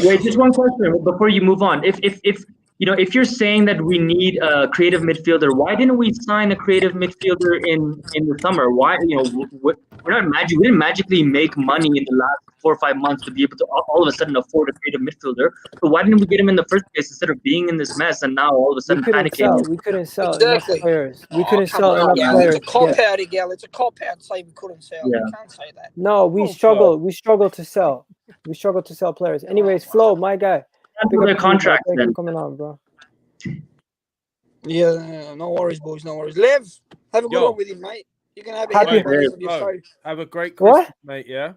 Wait, just one question before you move on. If you're saying that we need a creative midfielder, why didn't we sign a creative midfielder in the summer? Why we're not magic? We didn't magically make money in the last 4 or 5 months to be able to all of a sudden afford a creative midfielder. So why didn't we get him in the first place instead of being in this mess and now all of a sudden panicking? We couldn't sell enough players. We couldn't sell enough players. It's a cop out, Miguel. It's a cop out to say we couldn't sell. Yeah. You can't say that. No, we struggle. We struggle to sell. We struggle to sell players. Anyways, Flo, my guy. Their contract then. Coming on, bro. Yeah, no worries, boys. No worries. Lev, have a good one with him, mate. You can have a Happy Have a great Christmas, What? mate. Yeah.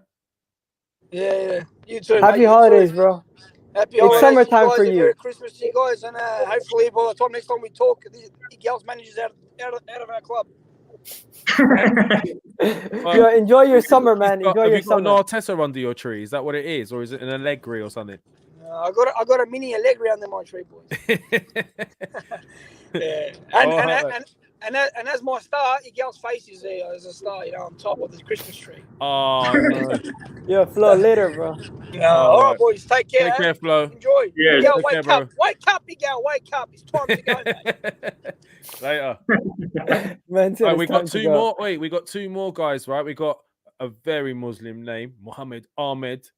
Yeah. You too. Happy mate. holidays, bro. Happy It's holidays. summertime for you. Merry Christmas to you guys, and hopefully by the time next time we talk, Miguel's managers out of our club. Enjoy your summer, man. Enjoy your have you got an summer. Arteta under your tree? Is that what it is, or is it an Allegri or something? I got a mini Allegri under my tree, boys. Yeah. And as my star, Miguel's face is there as a star, on top of the Christmas tree. Oh, no. Yeah, Flo, later, bro. All right, boys. Take care. Take care, Flo. Enjoy. Yeah, Miguel, take wake care, up. Wake up, Miguel. Wake up. It's time to go, mate. Later. Man, Right, we got two more. Wait, we got two more guys, right? We got a very Muslim name, Mohammed Ahmed,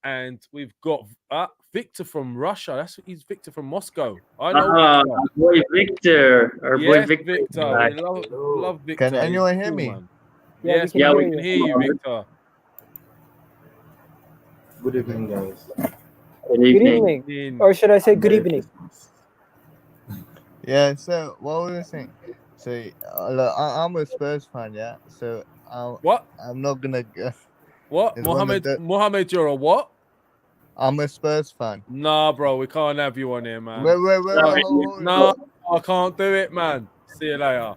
and we've got Victor from Russia. He's Victor from Moscow. I know. Boy Victor, boy Victor. We love Victor. Can anyone hear me? Man. Yeah, Yes, we can hear you, Victor. Good evening, guys. Good Good evening. evening. Or should I say good evening? Yeah, so what were we saying? So look, I'm a Spurs fan, yeah. So What? I'm not gonna. What? It's one of Mohammed, you're a what? I'm a Spurs fan. Nah, bro, we can't have you on here, man. Wait, hold on. No, I can't do it, man. See you later.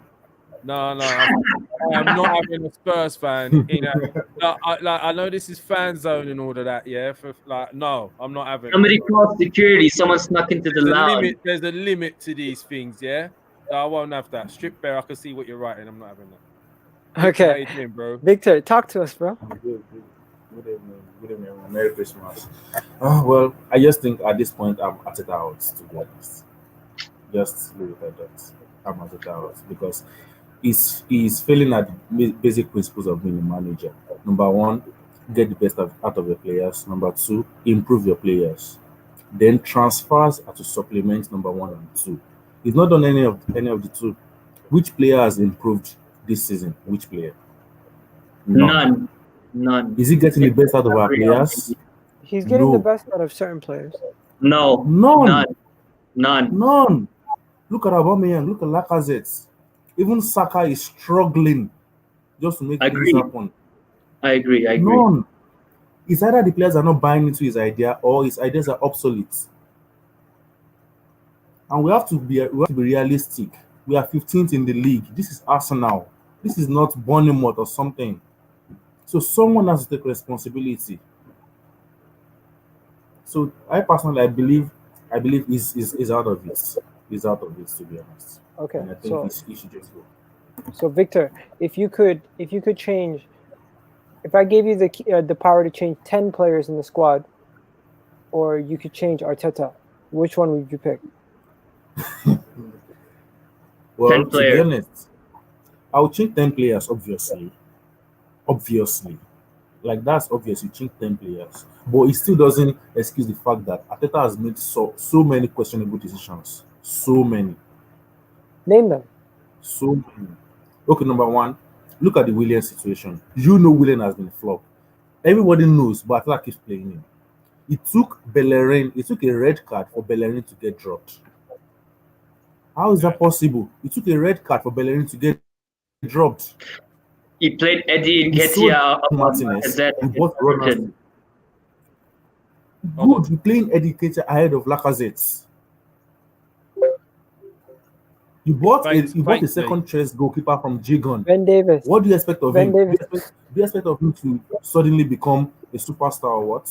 No, I'm not having a Spurs fan. I know this is fan zone and all of that, yeah. No, I'm not having. Somebody called security. Someone snuck into the lounge. There's a limit to these things, yeah. I won't have that. Strip bare, I can see what you're writing. I'm not having that. Okay. How you doing, bro? Victor, talk to us, bro. Good evening. Merry Christmas. Well, I just think at this point I'm Arteta out, to be honest. Just leave it at that. I'm Arteta out because he's failing at the basic principles of being a manager. Number one, get the best out of your players. Number two, improve your players. Then transfers are to supplement number one and two. He's not done any of the two. Which player has improved this season? Which player? None. Is he getting the best out of our players? He's getting No. the best out of certain players. No. None. None. Look at Aubameyang. Look at Lacazette. Even Saka is struggling just to make things happen. I agree. None. It's either the players are not buying into his idea or his ideas are obsolete. And we have to be realistic. We are 15th in the league. This is Arsenal. This is not Bournemouth or something. So someone has to take responsibility. So I personally, I believe he's out of this. He's out of this, to be honest. Okay. And I think he should just go. So Victor, if you could change If I gave you the power to change 10 players in the squad, or you could change Arteta, which one would you pick? Well, 10 to be players. honest, I would change 10 players, obviously. Obviously. Like, that's obvious. You change 10 players. But it still doesn't excuse the fact that Arteta has made so many questionable decisions. So many. Name them. So many. Okay, number one, look at the Willian situation. You know Willian has been flopped. Everybody knows, but Arteta keeps playing him. It took a red card for Bellerin to get dropped. How is that possible? It took a red card for Bellerin to get dropped. He played Eddie We sold Nketiah Martinez. Lacazette, We bought Everton. Ronaldo. Good, we playing Eddie Nketiah ahead of Lacazette. You bought a second choice goalkeeper from Jigon. Ben Davis. What do you expect of Ben him? Davis. Do you expect of him to suddenly become a superstar or what?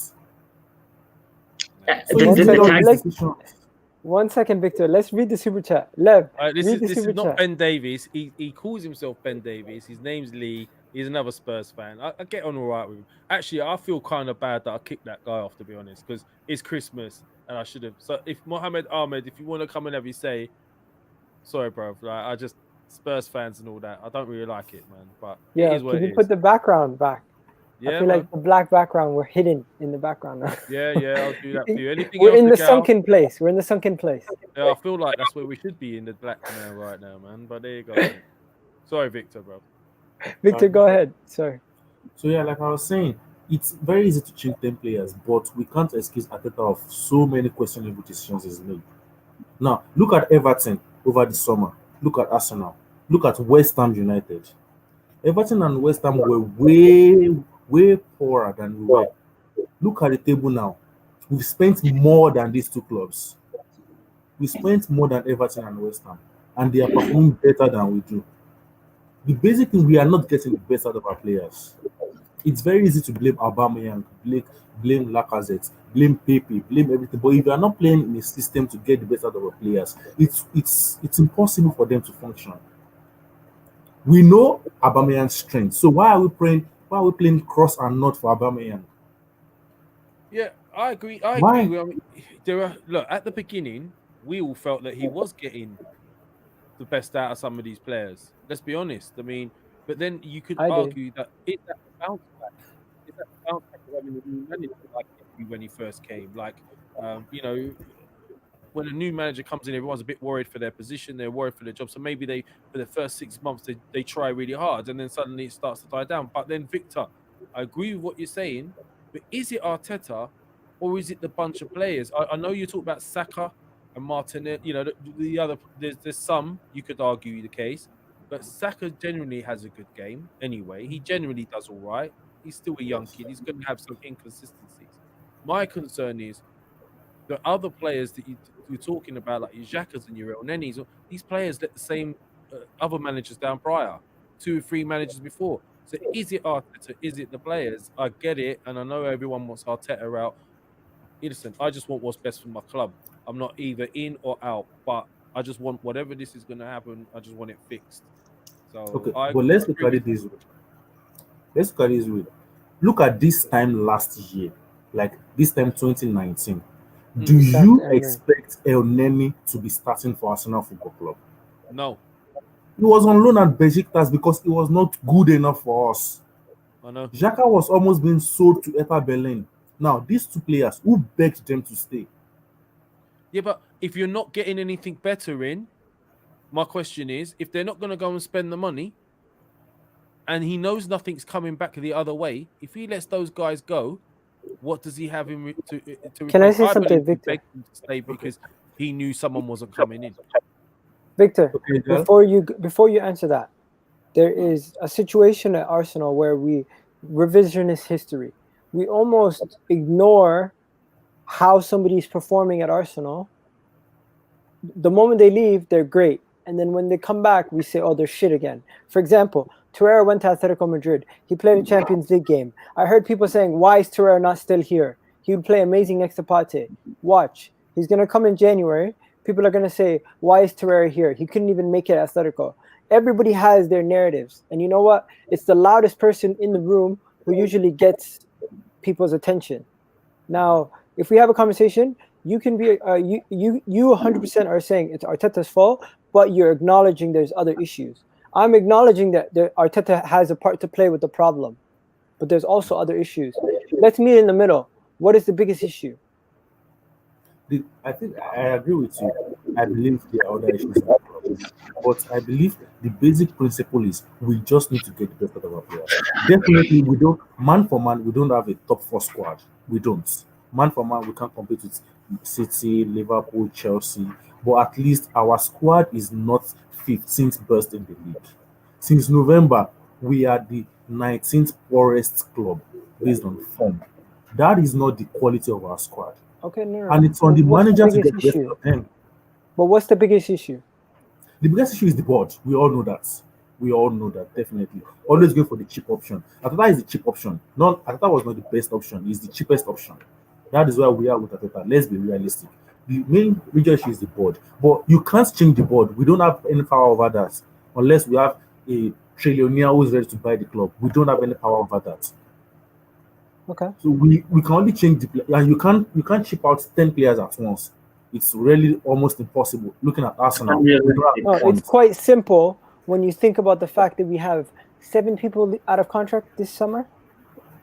One second, Victor. Let's read the super chat. Lev, this read the is super not chat. Ben Davies. He calls himself Ben Davies. His name's Lee. He's another Spurs fan. I get on all right with him. Actually, I feel kind of bad that I kicked that guy off, to be honest, because it's Christmas and I should have. So if Mohamed Ahmed, if you want to come and have your say, sorry, bro. Like, I just Spurs fans and all that. I don't really like it, man. But Yeah, it is what can it you is. put the background back? Yeah, I feel like the black background, we're hidden in the background now. Yeah, I'll do that for you. Anything We're else, in the Miguel? sunken place. We're in the sunken place. Yeah, I feel like that's where we should be in the black now, right now, man. But there you go. Man. Sorry, Victor, bro. Victor, go ahead. Sorry. So yeah, like I was saying, it's very easy to change 10 players, but we can't excuse Arteta of so many questionable decisions he's made. Now, look at Everton over the summer. Look at Arsenal. Look at West Ham United. Everton and West Ham were way poorer than we were. Look at the table now. We've spent more than these two clubs. We spent more than Everton and West Ham, and they are performing better than we do. The basic thing, we are not getting the best out of our players. It's very easy to blame Aubameyang, blame Lacazette, blame Pepe, blame everything. But if you are not playing in a system to get the best out of our players, it's impossible for them to function. We know Aubameyang's strength, so why are we playing cross and not for Aubameyang? Yeah, I agree. Look, at the beginning, we all felt that he was getting the best out of some of these players. Let's be honest. I mean, but then you could argue that it's that bounce back. It's that bounce back of having a new manager like when he first came. Like, when a new manager comes in, everyone's a bit worried for their position. They're worried for their job. So maybe for the first 6 months, they try really hard, and then suddenly it starts to die down. But then, Victor, I agree with what you're saying. But is it Arteta, or is it the bunch of players? I know you talk about Saka and Martinez. The other. There's some you could argue the case, but Saka generally has a good game anyway. He generally does all right. He's still a young kid. He's going to have some inconsistencies. My concern is the other players that you're talking about, like your Xhakas and your El Nenis. These players let the same other managers down prior, 2 or 3 managers before. So is it Arteta? Is it the players? I get it, and I know everyone wants Arteta out. Listen, I just want what's best for my club. I'm not either in or out, but I just want whatever this is going to happen. I just want it fixed. So okay, but let's look at it this way. Look at this time last year, like this time 2019. Do you expect El Neni to be starting for Arsenal Football Club? No. He was on loan at Besiktas because it was not good enough for us. I know. Xhaka was almost being sold to Hertha Berlin. Now, these 2 players, who begged them to stay? Yeah, but if you're not getting anything better in, my question is, if they're not going to go and spend the money, and he knows nothing's coming back the other way, if he lets those guys go, what does he have to Can I say something, Victor? He begged them to stay because he knew someone wasn't coming in. Victor, before you answer that, there is a situation at Arsenal where we revisionist history. We almost ignore how somebody's performing at Arsenal. The moment they leave, they're great. And then when they come back, we say, oh, they're shit again. For example, Torreira went to Atletico Madrid. He played a Champions League game. I heard people saying, why is Torreira not still here? He would play amazing next to Partey. Watch. He's going to come in January. People are going to say, why is Torreira here? He couldn't even make it at Atletico. Everybody has their narratives. And you know what? It's the loudest person in the room who usually gets people's attention. Now, if we have a conversation, you can be you 100% are saying it's Arteta's fault, but you're acknowledging there's other issues. I'm acknowledging that Arteta has a part to play with the problem, but there's also other issues. Let's meet in the middle. What is the biggest issue? I think I agree with you. I believe there are other issues, but I believe the basic principle is we just need to get the best out of our players. Definitely, we don't man for man. We don't have a top 4 squad. We don't. Man for man, we can't compete with City, Liverpool, Chelsea. But at least our squad is not 15th best in the league. Since November, we are the 19th poorest club based on form. That is not the quality of our squad. Okay, no. And it's on the manager to get the best of them. But what's the biggest issue? The biggest issue is the board. We all know that. We all know that, definitely. Always going for the cheap option. Arteta is the cheap option. Arteta was not the best option. It's the cheapest option. That is where we are with Arteta. Let's be realistic. The main major issue is the board. But you can't change the board. We don't have any power over that. Unless we have a trillionaire who is ready to buy the club. We don't have any power over that. Okay. So we can only change the player, and you can't ship out 10 players at once. It's really almost impossible. Looking at Arsenal, it's quite simple when you think about the fact that we have 7 people out of contract this summer.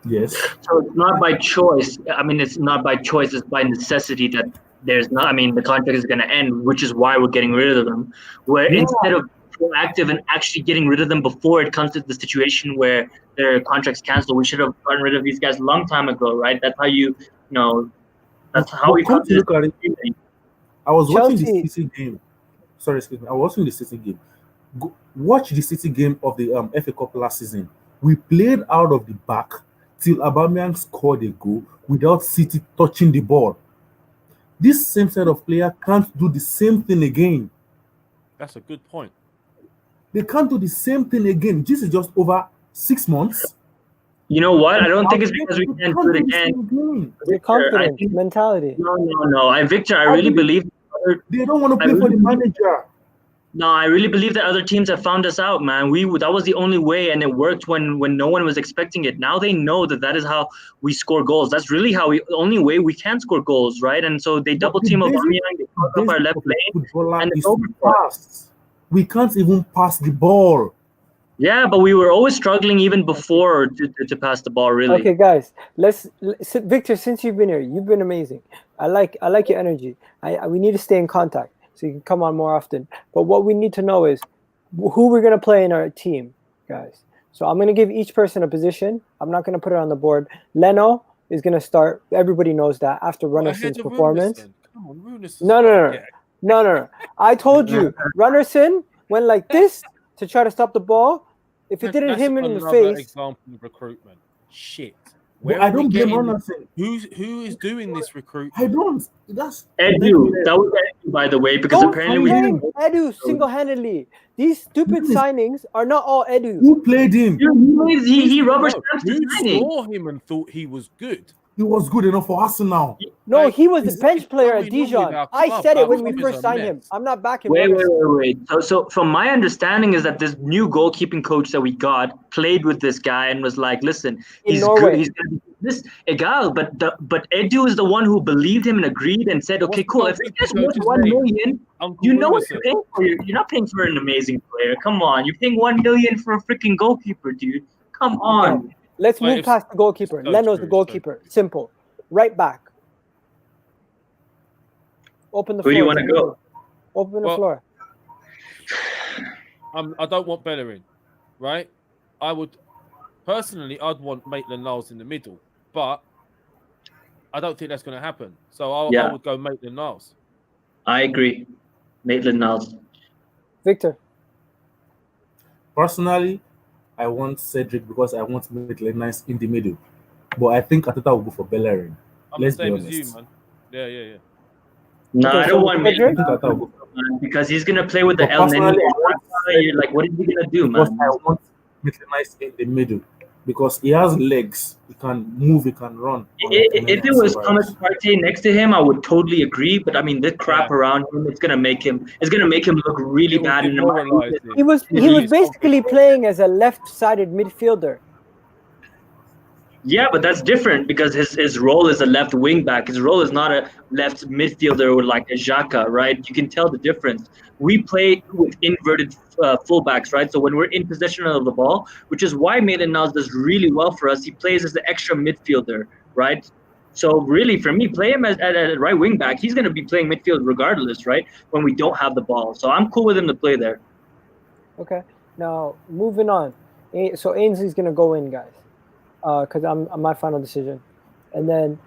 Yes. So it's not by choice. I mean, it's not by choice. It's by necessity that there's not. I mean, the contract is going to end, which is why we're getting rid of them. Where instead of proactive and actually getting rid of them before it comes to the situation where their contracts cancel, we should have gotten rid of these guys a long time ago, right? That's how that's how we come to look at it. I was watching the City game. Sorry, excuse me. I was watching the City game. Watch the City game of the FA Cup last season. We played out of the back till Aubameyang scored a goal without City touching the ball. This same set of player can't do the same thing again. That's a good point. They can't do the same thing again. This is just over 6 months. You know what? I don't think it's because we can't do it again. The confidence, mentality. No. Victor, I really believe they don't want to play for the manager. No, I really believe that other teams have found us out, man. That was the only way, and it worked when no one was expecting it. Now they know that is how we score goals. That's really the only way we can score goals, right? And so they double team Aubameyang, they fuck up our left lane, and it's over. We can't even pass the ball. Yeah, but we were always struggling even before to pass the ball, really. Okay, guys, Victor, since you've been here, you've been amazing. I like your energy. We need to stay in contact so you can come on more often. But what we need to know is who we're going to play in our team, guys. So I'm going to give each person a position. I'm not going to put it on the board. Leno is going to start. Everybody knows that after Runnerson's performance. Come on, Runerson. No. I told you, Runnerson went like this to try to stop the ball. If it didn't hit him in the face. Example of recruitment. Shit. I don't blame Runnerson. Who is doing this recruitment? I don't. That's Edu. That was Edu, by the way, because apparently Edu single-handedly. These stupid signings are not all Edu. Who played him? He rubber stamped the signing. Who saw him and thought he was good? He was good enough for Arsenal. No, he was the bench player at Dijon. I said it when we first signed him. I'm not backing. Wait. So from my understanding is that this new goalkeeping coach that we got played with this guy and was like, listen, he's good. He's gonna be this egal. But Edu is the one who believed him and agreed and said, okay, cool. If you guys want 1 million, you know what you're paying for. You're not paying for an amazing player. Come on, you're paying 1 million for a freaking goalkeeper, dude. Come on. Okay. Let's move past the goalkeeper. Leno's the goalkeeper. Simple. Right back. Open the floor. Where do you want to go? Open the floor. I don't want Bellerin, right? I'd want Maitland-Niles in the middle, but I don't think that's going to happen. So I would go Maitland-Niles. I agree. Maitland-Niles. Victor. Personally, I want Cedric because I want Maitland-Niles in the middle. But I think Arteta will go for Bellerin. Let's be honest. You, man. Yeah. No, I don't want Maitland because he's going to play with the El Nene. Like, what is he going to do, man? I want Maitland-Niles in the middle because he has legs. He can move. He can run. If it was Thomas Partey next to him, I would totally agree. But I mean, the crap around him, it's gonna make him look really bad. He was basically playing as a left-sided midfielder. Yeah, but that's different because his role is a left wing back. His role is not a left midfielder or like a Xhaka, right? You can tell the difference. We play with inverted fullbacks, right? So when we're in possession of the ball, which is why Maitland-Niles does really well for us, he plays as the extra midfielder, right? So really, for me, play him as at a right wing back. He's going to be playing midfield regardless, right? When we don't have the ball, so I'm cool with him to play there. Okay. Now moving on. So Ainsley's gonna go in, guys, because I'm my final decision, and then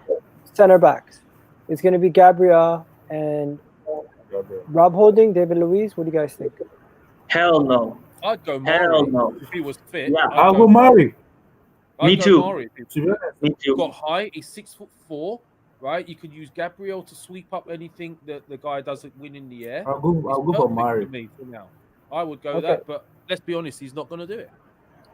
center backs. It's gonna be Gabriel and Rob Holding, David Luiz. What do you guys think? Hell no. I'd go Hell Mari no. if he was fit. Yeah, I'll go Mari. Me too. Mari. Me He's too. got height. He's 6'4", right? You could use Gabriel to sweep up anything that the guy doesn't win in the air. I'll go for Mari. Me for now. I would go Okay. that, but let's be honest, he's not going to do it.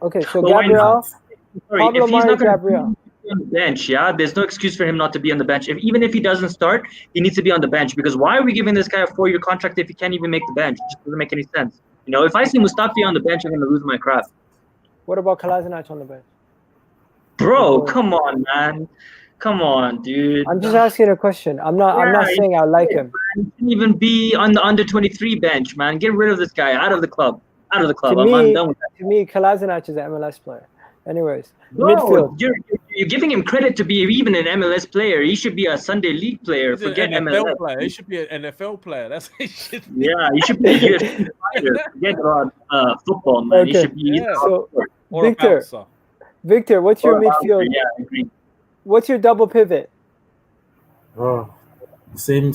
Okay, so But why Gabriel, not? Sorry, Pablo if he's Mari, not going Gabriel. to be on the bench, yeah, there's no excuse for him not to be on the bench. Even if he doesn't start, he needs to be on the bench because why are we giving this guy a 4-year contract if he can't even make the bench? It just doesn't make any sense. You know, if I see Mustafi on the bench, I'm going to lose my crap. What about Kolasinac on the bench? Bro, come on, man. Come on, dude. I'm just asking a question. I'm not saying I like him. He shouldn't even be on the under 23 bench, man. Get rid of this guy. Out of the club. Out of the club. I'm done with that. To me, Kolasinac is an MLS player. Anyways, Bro, midfield. you're giving him credit to be even an MLS player. He should be a Sunday League player. He's Forget an NFL MLS. player. He should be an NFL player. That's what he should be. Yeah, he should be a UFC fighter. Forget about football, man. He Okay. should be. So, Or a Victor, bouncer. Victor, what's your midfield? Yeah, I agree. What's your double pivot? Oh, same.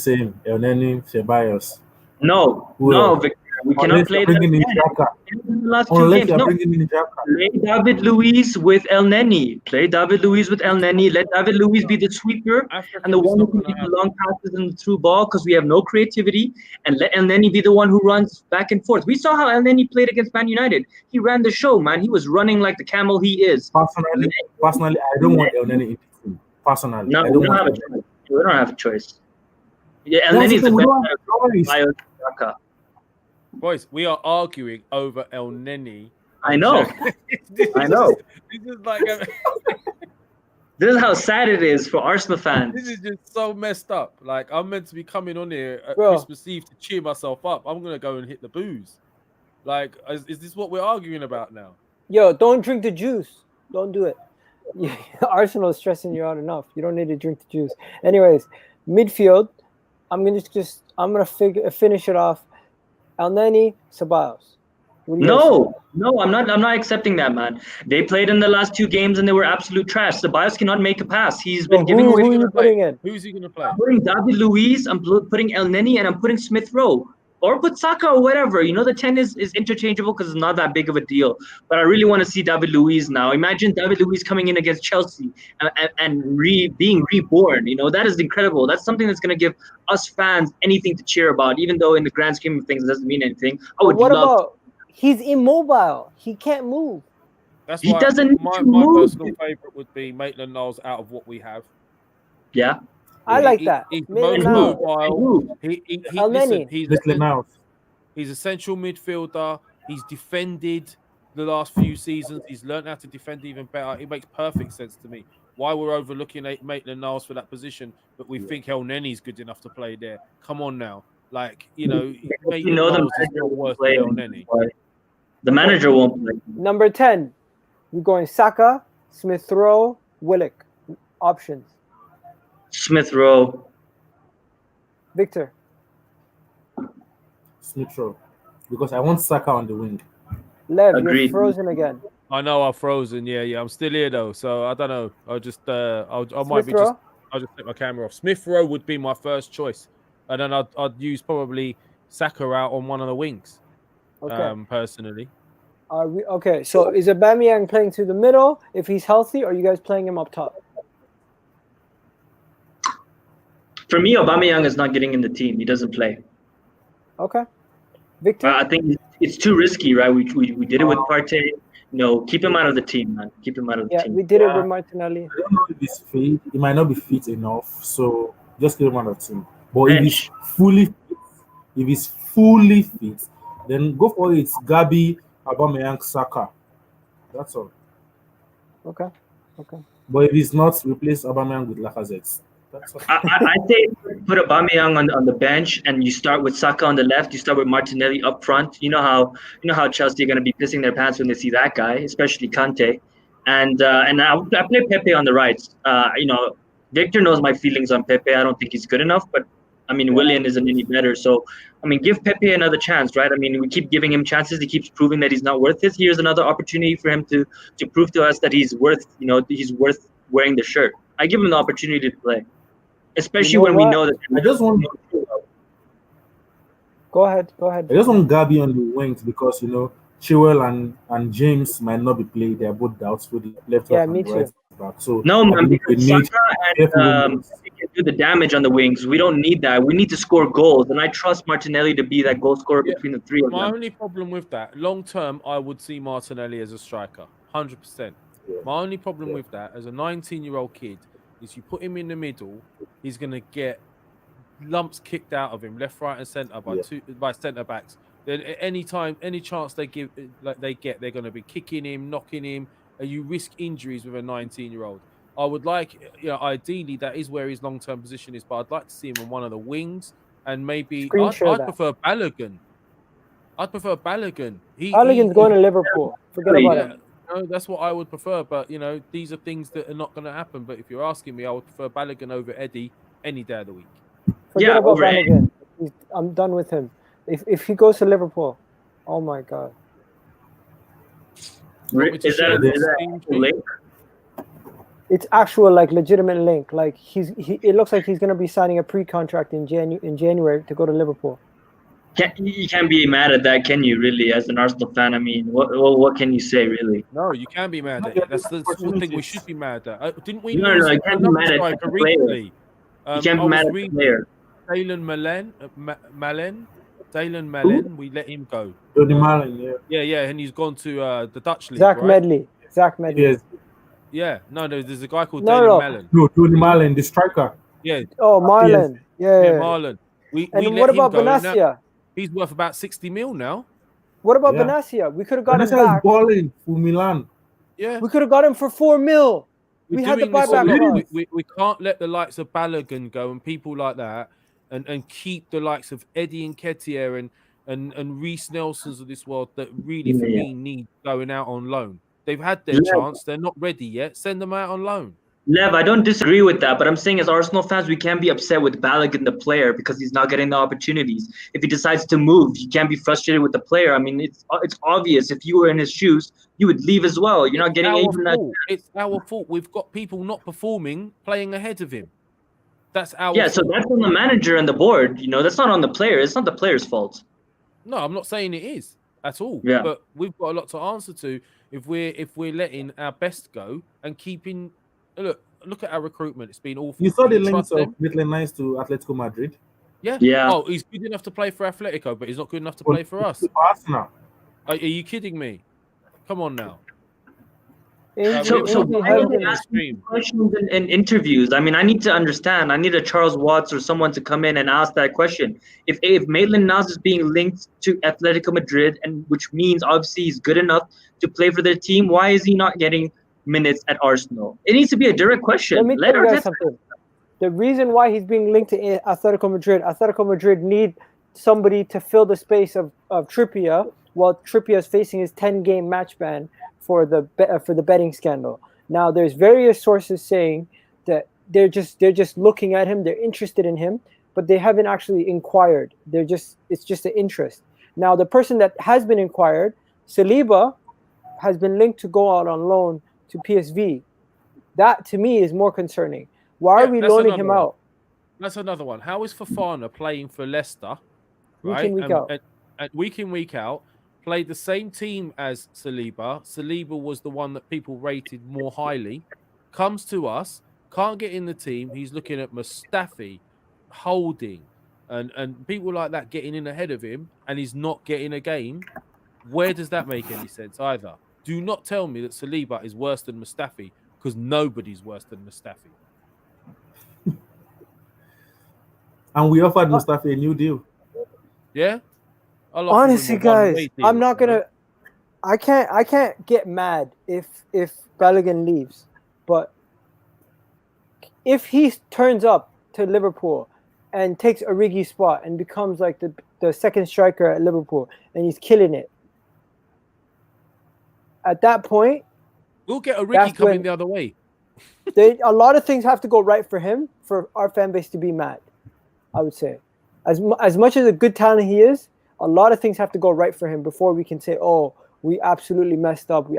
El Neni, Ceballos. No, Well, Victor. We cannot Unless play you're that bringing in again. Xhaka. In the last two Unless games. you're No. bringing in Xhaka. Play David Luiz with El Neni. Play David Luiz with El Neni. Let David Luiz be the sweeper and the one who can give the long passes and the through ball because we have no creativity. And let El Neni be the one who runs back and forth. We saw how El Neni played against Man United. He ran the show, man. He was running like the camel he is. Personally, I don't want El Neni in the team. Personally, No, I we don't don't want have a El Neni. choice. We don't have a choice. Yeah, El That's Neni is the the thing, best we don't have a choice. Xhaka. Boys, we are arguing over El Neni. I know. I know. This is like This is how sad it is for Arsenal fans. this is just so messed up. Like I'm meant to be coming on here at Bro. Christmas Eve to cheer myself up. I'm gonna go and hit the booze. Like, is this what we're arguing about now? Yo, don't drink the juice. Don't do it. Arsenal is stressing you out enough. You don't need to drink the juice. Anyways, midfield. I'm gonna finish it off. El Neni, Ceballos. No, I'm not accepting that, man. They played in the last 2 games and they were absolute trash. Ceballos cannot make a pass. He's been giving away. Who are you putting in? Who's he gonna play? I'm putting David Luiz, I'm putting El Neni, and I'm putting Smith Rowe. Or put Saka or whatever. You know, the 10 is interchangeable because it's not that big of a deal. But I really want to see David Luiz now. Imagine David Luiz coming in against Chelsea and being reborn. You know, that is incredible. That's something that's going to give us fans anything to cheer about, even though in the grand scheme of things it doesn't mean anything. I would What love about he's immobile. He can't move. That's He why doesn't need my to move. personal favorite would be Maitland-Niles out of what we have. Yeah. I like that. He's Maitland most Niles. mobile. El Neni. He's a central midfielder. He's defended the last few seasons. He's learned how to defend even better. It makes perfect sense to me. Why we're overlooking Maitland-Niles for that position, but we think El Neni's good enough to play there. Come on now. Like, you know, Maitland-Niles is not worse than El Neni. The manager won't play. Number 10. We're going Saka, Smith Rowe, Willock. Options. Smith Rowe. Victor. Smith Rowe. Because I want Saka on the wing. Lev, Agreed. you're frozen again. I know I'm frozen. Yeah. I'm still here though, so I don't know. I'll just I'll just take my camera off. Smith Rowe would be my first choice, and then I'd use probably Saka out on one of the wings. Okay. Personally. Okay, so is Aubameyang playing through the middle if he's healthy, or are you guys playing him up top? For me, Aubameyang is not getting in the team. He doesn't play. Okay. Victor? I think it's too risky, right? We did it with Partey. No, keep him out of the team, man. Keep him out of the team. We did it with Martinelli. I don't know if he's fit. He might not be fit enough, so just keep him out of the team. But if he's fully fit, then go for it. Gabi, Aubameyang, Saka. That's all. Okay. But if he's not, replace Aubameyang with Lacazette. That's all. I say put Aubameyang on the bench, and you start with Saka on the left. You start with Martinelli up front. You know how Chelsea are going to be pissing their pants when they see that guy, especially Kante. And I play Pepe on the right. Victor knows my feelings on Pepe. I don't think he's good enough, but I mean Willian isn't any better. So I mean, give Pepe another chance, right? I mean, we keep giving him chances. He keeps proving that he's not worth it. Here's another opportunity for him to prove to us that he's worth wearing the shirt. I give him the opportunity to play. Especially when we know that. I just want. Go ahead. I just want Gabi on the wings because Chilwell and James might not be played. They are both doubtful. Left back and right back. So no, man, because Saka and he can do the damage on the wings. We don't need that. We need to score goals, and I trust Martinelli to be that goal scorer between the three of them. My only problem with that, long term, I would see Martinelli as a striker, 100%. My only problem with that, as a 19-year-old kid, is you put him in the middle, he's going to get lumps kicked out of him, left, right, and centre by centre backs. Then any chance they get, they're going to be kicking him, knocking him, and you risk injuries with a 19-year-old. I would like, ideally that is where his long-term position is, but I'd like to see him on one of the wings, and maybe I'd prefer Balogun. Balogun's going to Liverpool. Forget about it. No, that's what I would prefer, but these are things that are not going to happen. But if you're asking me, I would prefer Balogun over Eddie any day of the week. Forget about Balogun. I'm done with him. If he goes to Liverpool, oh my god. Is that a link? It's actual legitimate link. It looks like he's going to be signing a pre-contract in January to go to Liverpool. You can't be mad at that, can you? Really, as an Arsenal fan, I mean, what can you say, really? No, you can be mad at it. That's the thing we should be mad at. Didn't we? No, you can't be mad at the player. You can't be mad at the player. Dalen Malen, we let him go. Tony Malen, yeah, and he's gone to the Dutch league. Zach Medley. Yes. Yeah, no, there's a guy called Dalen Malen. No, Tony Malen, the striker. Yeah. Oh, Marlon. Yes. Yeah, Marlon. And what about Benassia? He's worth about 60 mil now. What about Benassia? We could have got him back. Balling for Milan. Yeah. We could have got him for 4 mil. We had the buyback. We can't let the likes of Balogun go and people like that and keep the likes of Eddie Nketiah and Reece Nelsons of this world that really, for me, need going out on loan. They've had their chance. They're not ready yet. Send them out on loan. Lev, I don't disagree with that, but I'm saying as Arsenal fans, we can't be upset with Balogun, the player, because he's not getting the opportunities. If he decides to move, you can't be frustrated with the player. I mean, it's obvious. If you were in his shoes, you would leave as well. You're not getting even that. It's our fault. We've got people not performing, playing ahead of him. That's our fault. So that's on the manager and the board. That's not on the player. It's not the player's fault. No, I'm not saying it is at all. Yeah. But we've got a lot to answer to if we're letting our best go and keeping. Look at our recruitment. It's been awful. You saw the links of Maitland-Niles to Atletico Madrid? Yeah. Oh, he's good enough to play for Atletico, but he's not good enough to play for us. Arsenal. Are you kidding me? Come on now. So why are they asking questions in interviews? I mean, I need to understand. I need a Charles Watts or someone to come in and ask that question. If Maitland-Niles is being linked to Atletico Madrid, and which means obviously he's good enough to play for their team, why is he not getting minutes at Arsenal? It needs to be a direct question. Let me tell you guys something. The reason why he's being linked to Atletico Madrid need somebody to fill the space of Trippier while Trippier is facing his 10-game match ban for the betting scandal. Now, there's various sources saying that they're just looking at him, they're interested in him, but they haven't actually inquired. It's just an interest. Now, the person that has been inquired, Saliba, has been linked to go out on loan to PSV. That to me is more concerning. Why are we loaning him out? That's another one. How is Fofana playing for Leicester, right? Week in, week out, played the same team as Saliba. Saliba was the one that people rated more highly. Comes to us, can't get in the team. He's looking at Mustafi, Holding, and people like that getting in ahead of him, and he's not getting a game. Where does that make any sense either? Do not tell me that Saliba is worse than Mustafi, because nobody's worse than Mustafi. And we offered Mustafi a new deal. Yeah? Honestly, guys, I'm not gonna. I can't get mad if Balogun leaves, but if he turns up to Liverpool and takes Origi's spot and becomes like the second striker at Liverpool and he's killing it, at that point, we'll get Origi coming the other way. A lot of things have to go right for him for our fan base to be mad. I would say, as much as a good talent he is, a lot of things have to go right for him before we can say, "Oh, we absolutely messed up."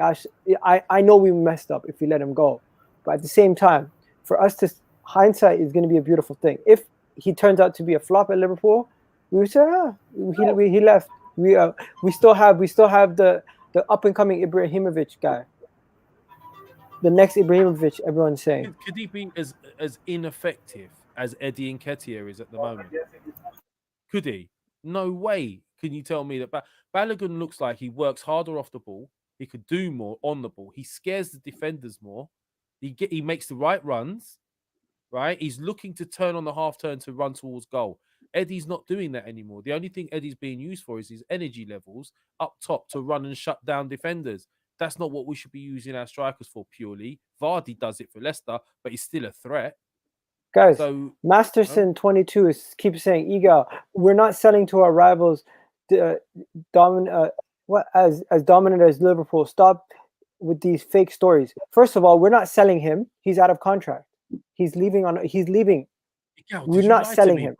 I know we messed up if we let him go, but at the same time, for us to hindsight is going to be a beautiful thing. If he turns out to be a flop at Liverpool, we would say, he left. We still have the up and coming Ibrahimovic guy. The next Ibrahimovic, everyone's saying. Could he be as ineffective as Eddie Nketiah is at the moment? Could he? No way. Can you tell me that Balogun looks like he works harder off the ball? He could do more on the ball. He scares the defenders more. He makes the right runs, right? He's looking to turn on the half turn to run towards goal. Eddie's not doing that anymore. The only thing Eddie's being used for is his energy levels up top to run and shut down defenders. That's not what we should be using our strikers for purely. Vardy does it for Leicester, but he's still a threat. Guys, Masterson 22 keeps saying, Iga, we're not selling to our rivals as dominant as Liverpool. Stop with these fake stories. First of all, we're not selling him. He's out of contract. He's leaving. He's leaving. We're not selling him.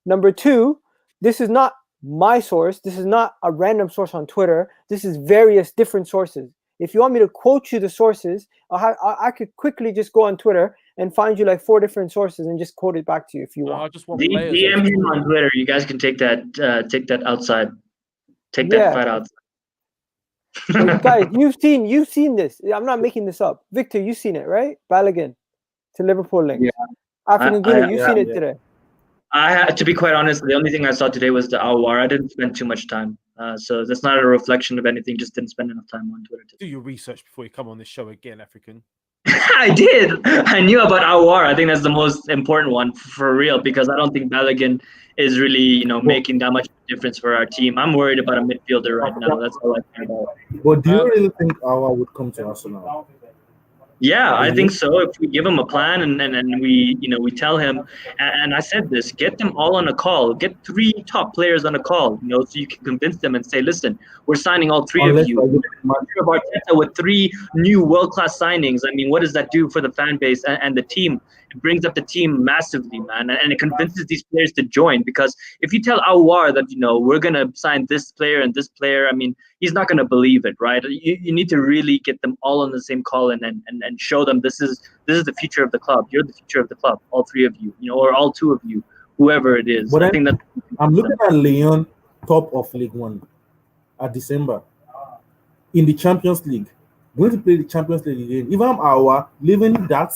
Number two, this is not my source. This is not a random source on Twitter. This is various different sources. If you want me to quote you the sources, I could quickly just go on Twitter and find you like 4 different sources and just quote it back to you if you want. I just want DM him on Twitter. You guys can take that outside. Take that fight outside. Guys, you've seen this. I'm not making this up. Victor, you've seen it, right? Balogun to Liverpool link. Yeah. African Guinea, you've seen it today. To be quite honest, the only thing I saw today was the Awar. I didn't spend too much time. So that's not a reflection of anything. Just didn't spend enough time on Twitter. Do your research before you come on this show again, African. I did. I knew about Awar. I think that's the most important one for real, because I don't think Balogun is really, making that much difference for our team. I'm worried about a midfielder right now. That's all I care about. But do you really think Awar would come to Arsenal? Yeah, I think so. If we give him a plan and we tell him, and I said this, get them all on a call. Get 3 top players on a call, so you can convince them and say, listen, we're signing all 3 of you. Of Arteta with 3 new world-class signings. I mean, what does that do for the fan base and the team? It brings up the team massively, man, and it convinces these players to join. Because if you tell Awar that we're gonna sign this player and this player, I mean, he's not gonna believe it, right? You need to really get them all on the same call and show them this is the future of the club. You're the future of the club, all 3 of you, or all 2 of you, whoever it is. But I think that I'm looking at Lyon top of League One at December in the Champions League. Going to play the Champions League again. If I'm Awar leaving that,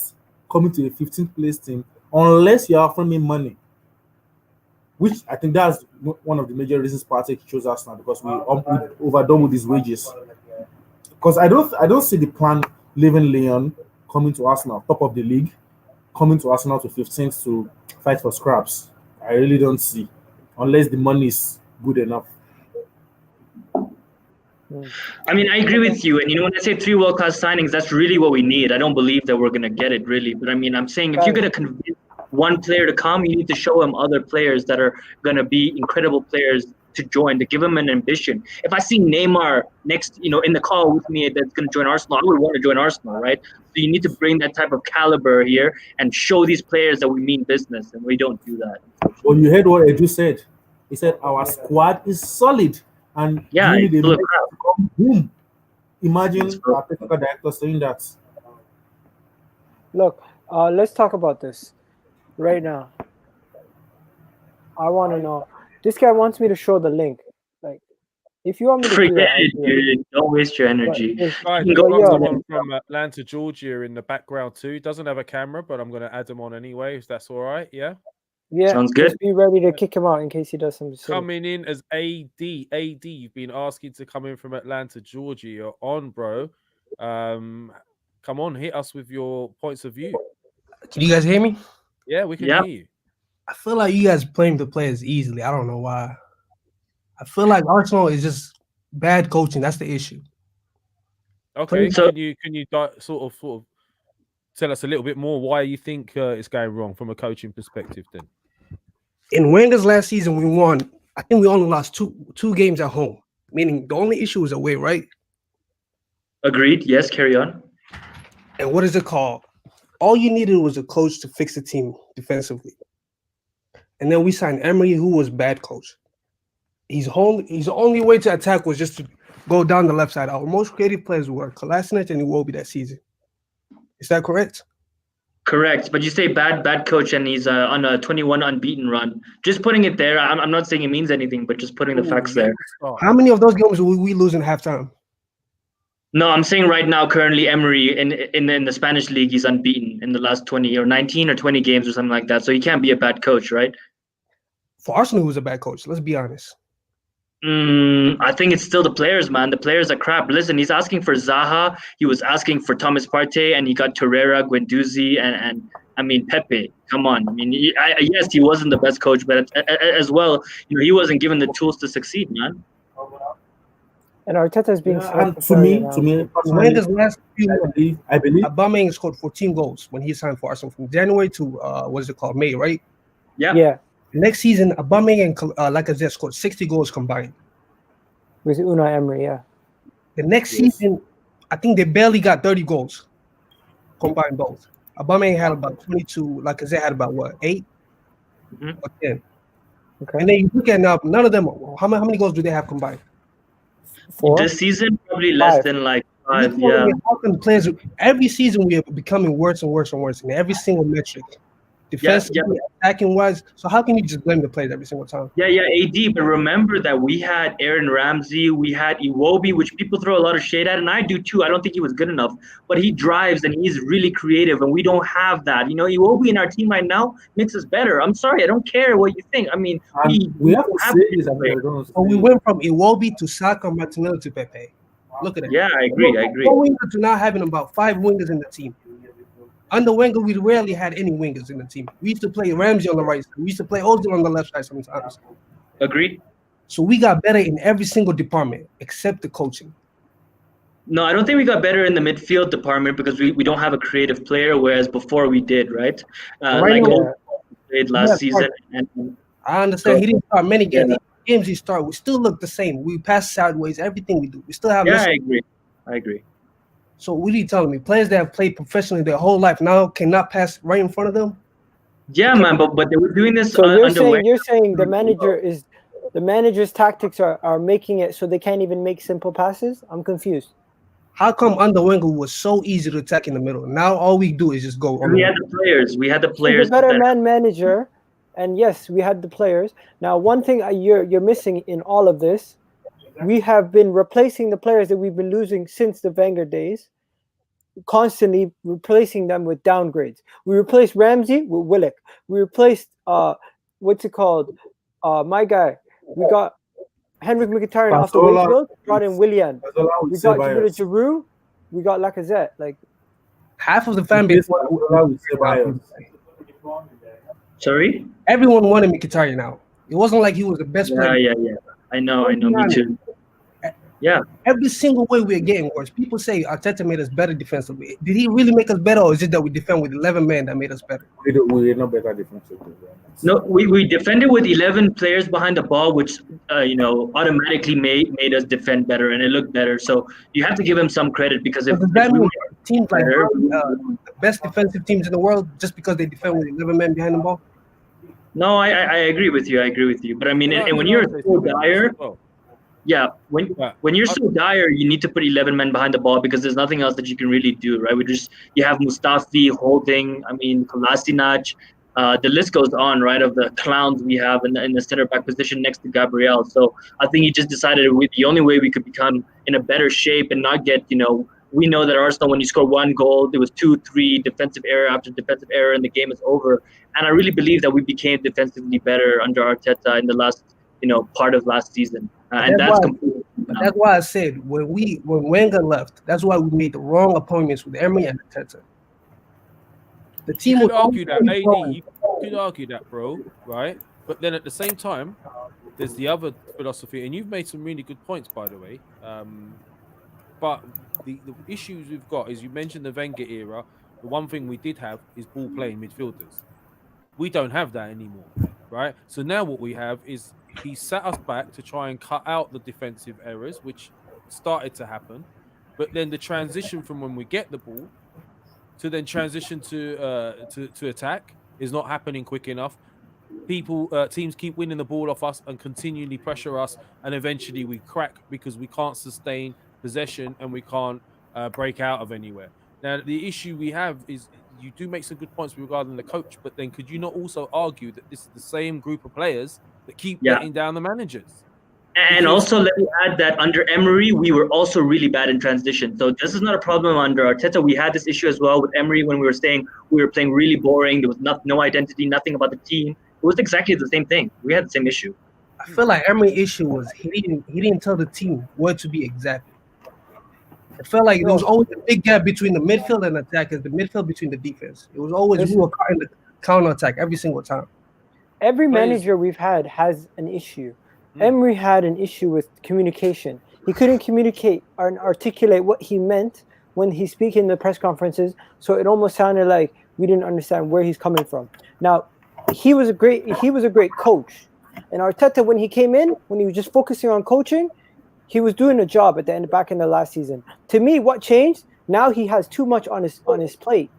coming to a 15th place team, unless you're offering me money, which I think that's one of the major reasons Partey chose Arsenal, because we overdone with his wages. Because I don't see the plan leaving Lyon, coming to Arsenal, top of the league, coming to Arsenal to 15th to fight for scraps. I really don't see, unless the money is good enough. I mean, I agree with you. And when I say 3 world-class signings, that's really what we need. I don't believe that we're going to get it, really. But I mean, I'm saying if you're going to convince one player to come, you need to show him other players that are going to be incredible players to join, to give him an ambition. If I see Neymar next, in the call with me that's going to join Arsenal, I would want to join Arsenal, right? So you need to bring that type of caliber here and show these players that we mean business, and we don't do that. Well, you heard what Edu said. He said our squad is solid. And really boom. Imagine our technical director saying that. Look, let's talk about this right now. I want to know. This guy wants me to show the link. Like, if you want me to forget it, dude. Don't waste your energy. Guys, someone from Atlanta, Georgia, in the background too. Doesn't have a camera, but I'm going to add him on anyway. If that's all right, yeah. Yeah, sounds good. Just be ready to kick him out in case he does something silly. Coming in as AD. You've been asking to come in from Atlanta, Georgia. You're on, bro. Come on, hit us with your points of view. Can you guys hear me? Yeah, we can hear you. I feel like you guys playing the players easily. I don't know why. I feel like Arsenal is just bad coaching. That's the issue. Okay, so, can you sort of tell us a little bit more why you think it's going wrong from a coaching perspective then. In Wenger's last season, we won. I think we only lost two games at home, meaning the only issue was away, right? Agreed. Yes, carry on. And what is it called? All you needed was a coach to fix the team defensively. And then we signed Emery, who was a bad coach. His only way to attack was just to go down the left side. Our most creative players were Kolasinac and Iwobi that season. Is that correct? Correct, but you say bad coach, and he's on a 21 unbeaten run. Just putting it there. I'm not saying it means anything, but just putting the facts there. How many of those games will we lose in halftime? No, I'm saying right now, currently Emery in the Spanish league, he's unbeaten in the last 20 or 19 or 20 games or something like that. So he can't be a bad coach, right? For Arsenal, he was a bad coach. Let's be honest. I think it's still the players, man. The players are crap. Listen, he's asking for Zaha. He was asking for Thomas Partey, and he got Torreira, Guendouzi, and I mean Pepe. Come on. I mean, yes, he wasn't the best coach, but as well, he wasn't given the tools to succeed, man. And Arteta's being to me, Wenger's last few I believe Aubameyang scored 14 goals when he signed for Arsenal from January to May, right? Yeah. Next season, Aubameyang and Lacazette scored 60 goals combined. With Unai Emery, yeah. The next season, I think they barely got 30 goals combined both. Aubameyang had about 22. Lacazette had about 8 or 10. Okay. And then you look at now, none of them. How many goals do they have combined? 4. This season, probably less than like 5. Yeah. How can players? Every season we are becoming worse and worse and worse in every single metric. Defensively, attacking wise. So how can you just blame the players every single time? Yeah, AD. But remember that we had Aaron Ramsey, we had Iwobi, which people throw a lot of shade at, and I do too. I don't think he was good enough, but he drives and he's really creative, and we don't have that. Iwobi in our team right now makes us better. I'm sorry, I don't care what you think. I mean, we have to say this. So we went from Iwobi to Saka, Martinelli to Pepe. Look at that. Yeah, I agree. To now having about 5 wingers in the team. Under Wenger, we rarely had any wingers in the team. We used to play Ramsey on the right side. We used to play Ozil on the left side sometimes. Agreed. So we got better in every single department except the coaching. No, I don't think we got better in the midfield department because we don't have a creative player, whereas before we did, right? Played last season. And I understand he didn't start many games. Games he started, we still look the same. We pass sideways, everything we do. We still have. I agree. So what are you telling me? Players that have played professionally their whole life now cannot pass right in front of them? Yeah, man, but they were doing this. So you're saying the manager's tactics are making it so they can't even make simple passes? I'm confused. How come under Wenger was so easy to attack in the middle? Now all we do is just go. We had the players. He's a better manager, and yes, we had the players. Now, one thing you're missing in all of this. We have been replacing the players that we've been losing since the Wenger days, constantly replacing them with downgrades. We replaced Ramsey with Willock. We replaced my guy. We got Henrik Mkhitaryan off the midfield, brought in Willian. We got rid of Giroud. We got Lacazette. Like half of the fan base. Sorry? Everyone wanted Mkhitaryan now. It wasn't like he was the best player. Yeah. I know, me too. Yeah. Every single way we're getting worse. People say Arteta made us better defensively. Did he really make us better, or is it that we defend with 11 men that made us better? We're not better defensively. No, we defended with 11 players behind the ball, which automatically made us defend better, and it looked better. So you have to give him some credit because if teams like the best defensive teams in the world just because they defend with 11 men behind the ball. No, I agree with you. But I mean, and when you're so dire, when you're so dire, you need to put 11 men behind the ball because there's nothing else that you can really do, right? You have Mustafi, Holding, Kolasinac, the list goes on, right, of the clowns we have in the center back position next to Gabriel. So I think he just decided the only way we could become in a better shape and not get, we know that Arsenal, when you score 1 goal, there was 2-3 defensive error after defensive error, and the game is over. And I really believe that we became defensively better under Arteta in the last, part of last season. And that's completely. That's why I said when Wenger left, that's why we made the wrong appointments with Emery and Arteta. The team you could argue that, AD. You could argue that, bro, right? But then at the same time, there's the other philosophy, and you've made some really good points, by the way. But the issues we've got is you mentioned the Wenger era. the one thing we did have is ball playing midfielders. We don't have that anymore, right? So now what we have is he sat us back to try and cut out the defensive errors, which started to happen. But then the transition from when we get the ball to then transition to attack is not happening quick enough. Teams keep winning the ball off us and continually pressure us, and eventually we crack because we can't sustain possession and we can't break out of anywhere. Now, the issue we have is you do make some good points regarding the coach, but then could you not also argue that this is the same group of players that keep letting down the managers? And also, let me add that under Emery, we were also really bad in transition. So this is not a problem under Arteta. We had this issue as well with Emery when we were saying we were playing really boring. There was no identity, nothing about the team. It was exactly the same thing. We had the same issue. I feel like Emery's issue was he didn't tell the team where to be exactly. It felt like there was always a big gap between the midfield and attackers, the midfield between the defense. It was always who were caught in the counter attack every single time. Every manager we've had has an issue. Emery had an issue with communication. He couldn't communicate or articulate what he meant when he's speaking in the press conferences, so it almost sounded like we didn't understand where he's coming from. Now, he was a great coach. And Arteta, when he came in, when he was just focusing on coaching, he was doing a job at the end, back in the last season. To me, what changed? Now he has too much on his plate.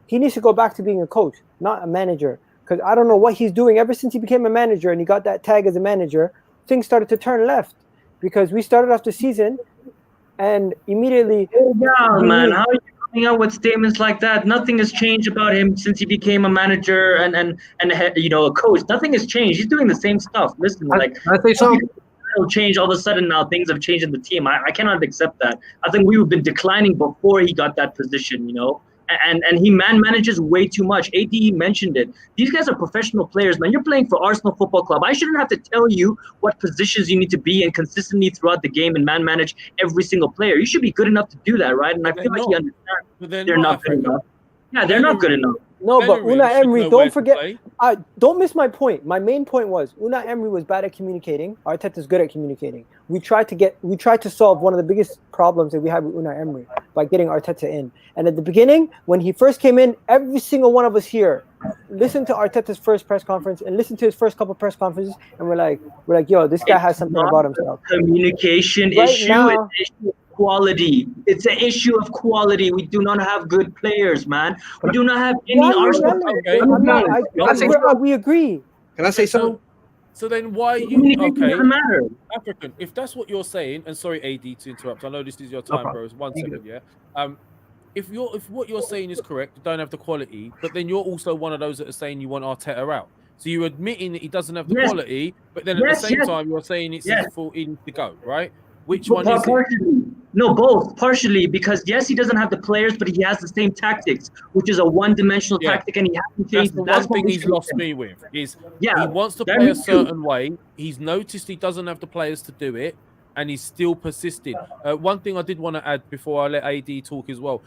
He needs to go back to being a coach, not a manager. Because I don't know what he's doing. Ever since he became a manager and he got that tag as a manager, things started to turn left. Because we started off the season and immediately... man, how are you coming out with statements like that? Nothing has changed about him since he became a manager and a coach. Nothing has changed. He's doing the same stuff. Listen, I say something. Change all of a sudden now things have changed in the team. I cannot accept that. I think we've been declining before he got that position, and he manages way too much. AD mentioned it. These guys are professional players, man. You're playing for Arsenal Football Club. I shouldn't have to tell you what positions you need to be in consistently throughout the game and manage every single player. You should be good enough to do that, right? And I feel like he understands they're not good enough. Yeah, they're not good enough. No, but Unai Emery, don't forget. Don't miss my point. My main point was Unai Emery was bad at communicating. Arteta's good at communicating. We tried to solve one of the biggest problems that we had with Unai Emery by getting Arteta in. And at the beginning, when he first came in, every single one of us here listened to Arteta's first press conference and listened to his first couple press conferences, and we're like, yo, this guy has something about himself. Communication issue. Now, it's an issue of quality. It's an issue of quality. We do not have good players, man. We do not have any Arsenal. We agree. Can I say something? So then why are you doesn't matter. African? If that's what you're saying, and sorry, AD, to interrupt. I know this is your time, bros. 1 second, yeah. If what you're saying is correct, you don't have the quality, but then you're also one of those that are saying you want Arteta out. So you're admitting that he doesn't have the quality, but then at the same time you're saying it's his fault he needs to go, right? Which one is it? No, both. Partially, because yes, he doesn't have the players, but he has the same tactics, which is a one-dimensional tactic, and he hasn't changed. That's the one thing he's lost me with is he wants to play a certain way. He's noticed he doesn't have the players to do it, and he's still persisting. One thing I did want to add before I let AD talk as well.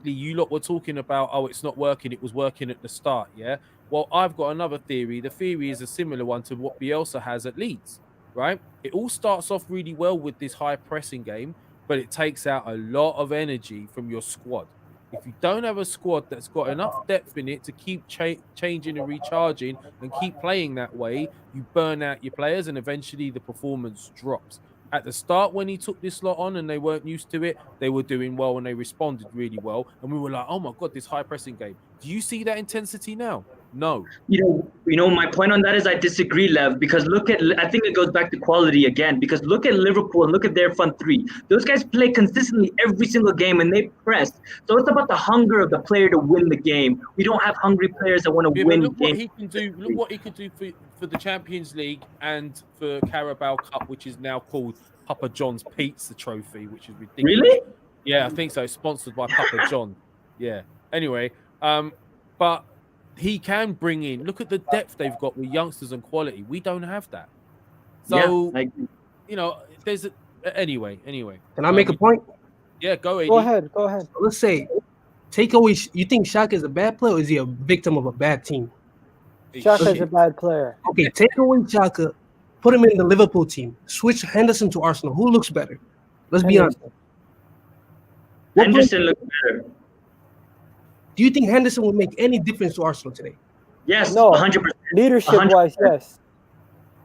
You lot were talking about, it's not working. It was working at the start, yeah? Well, I've got another theory. The theory is a similar one to what Bielsa has at Leeds. Right? It all starts off really well with this high pressing game, but it takes out a lot of energy from your squad. If you don't have a squad that's got enough depth in it to keep changing and recharging and keep playing that way, you burn out your players and eventually the performance drops. At the start, when he took this lot on and they weren't used to it, they were doing well and they responded really well. And we were like, oh my God, this high pressing game. Do you see that intensity now? No. My point on that is I disagree, Lev, because I think it goes back to quality again, because look at Liverpool and look at their front three. Those guys play consistently every single game and they press. So it's about the hunger of the player to win the game. We don't have hungry players that want to win the game. Look what he can do for the Champions League and for Carabao Cup, which is now called Papa John's Pizza Trophy, which is ridiculous. Really? Yeah, I think so. It's sponsored by Papa John. Yeah. Anyway, but he can bring in. Look at the depth they've got with youngsters and quality. We don't have that. So, there's anyway. Can I make a point? Yeah, go AD. Go ahead. Let's say, take away. You think Shaq is a bad player, or is he a victim of a bad team? Shaq is a bad player. Okay, take away Xhaka, put him in the Liverpool team. Switch Henderson to Arsenal. Who looks better? Let's be honest. Henderson looks better. Do you think Henderson will make any difference to Arsenal today? Yes, No. 100%. Leadership-wise, 100%. yes.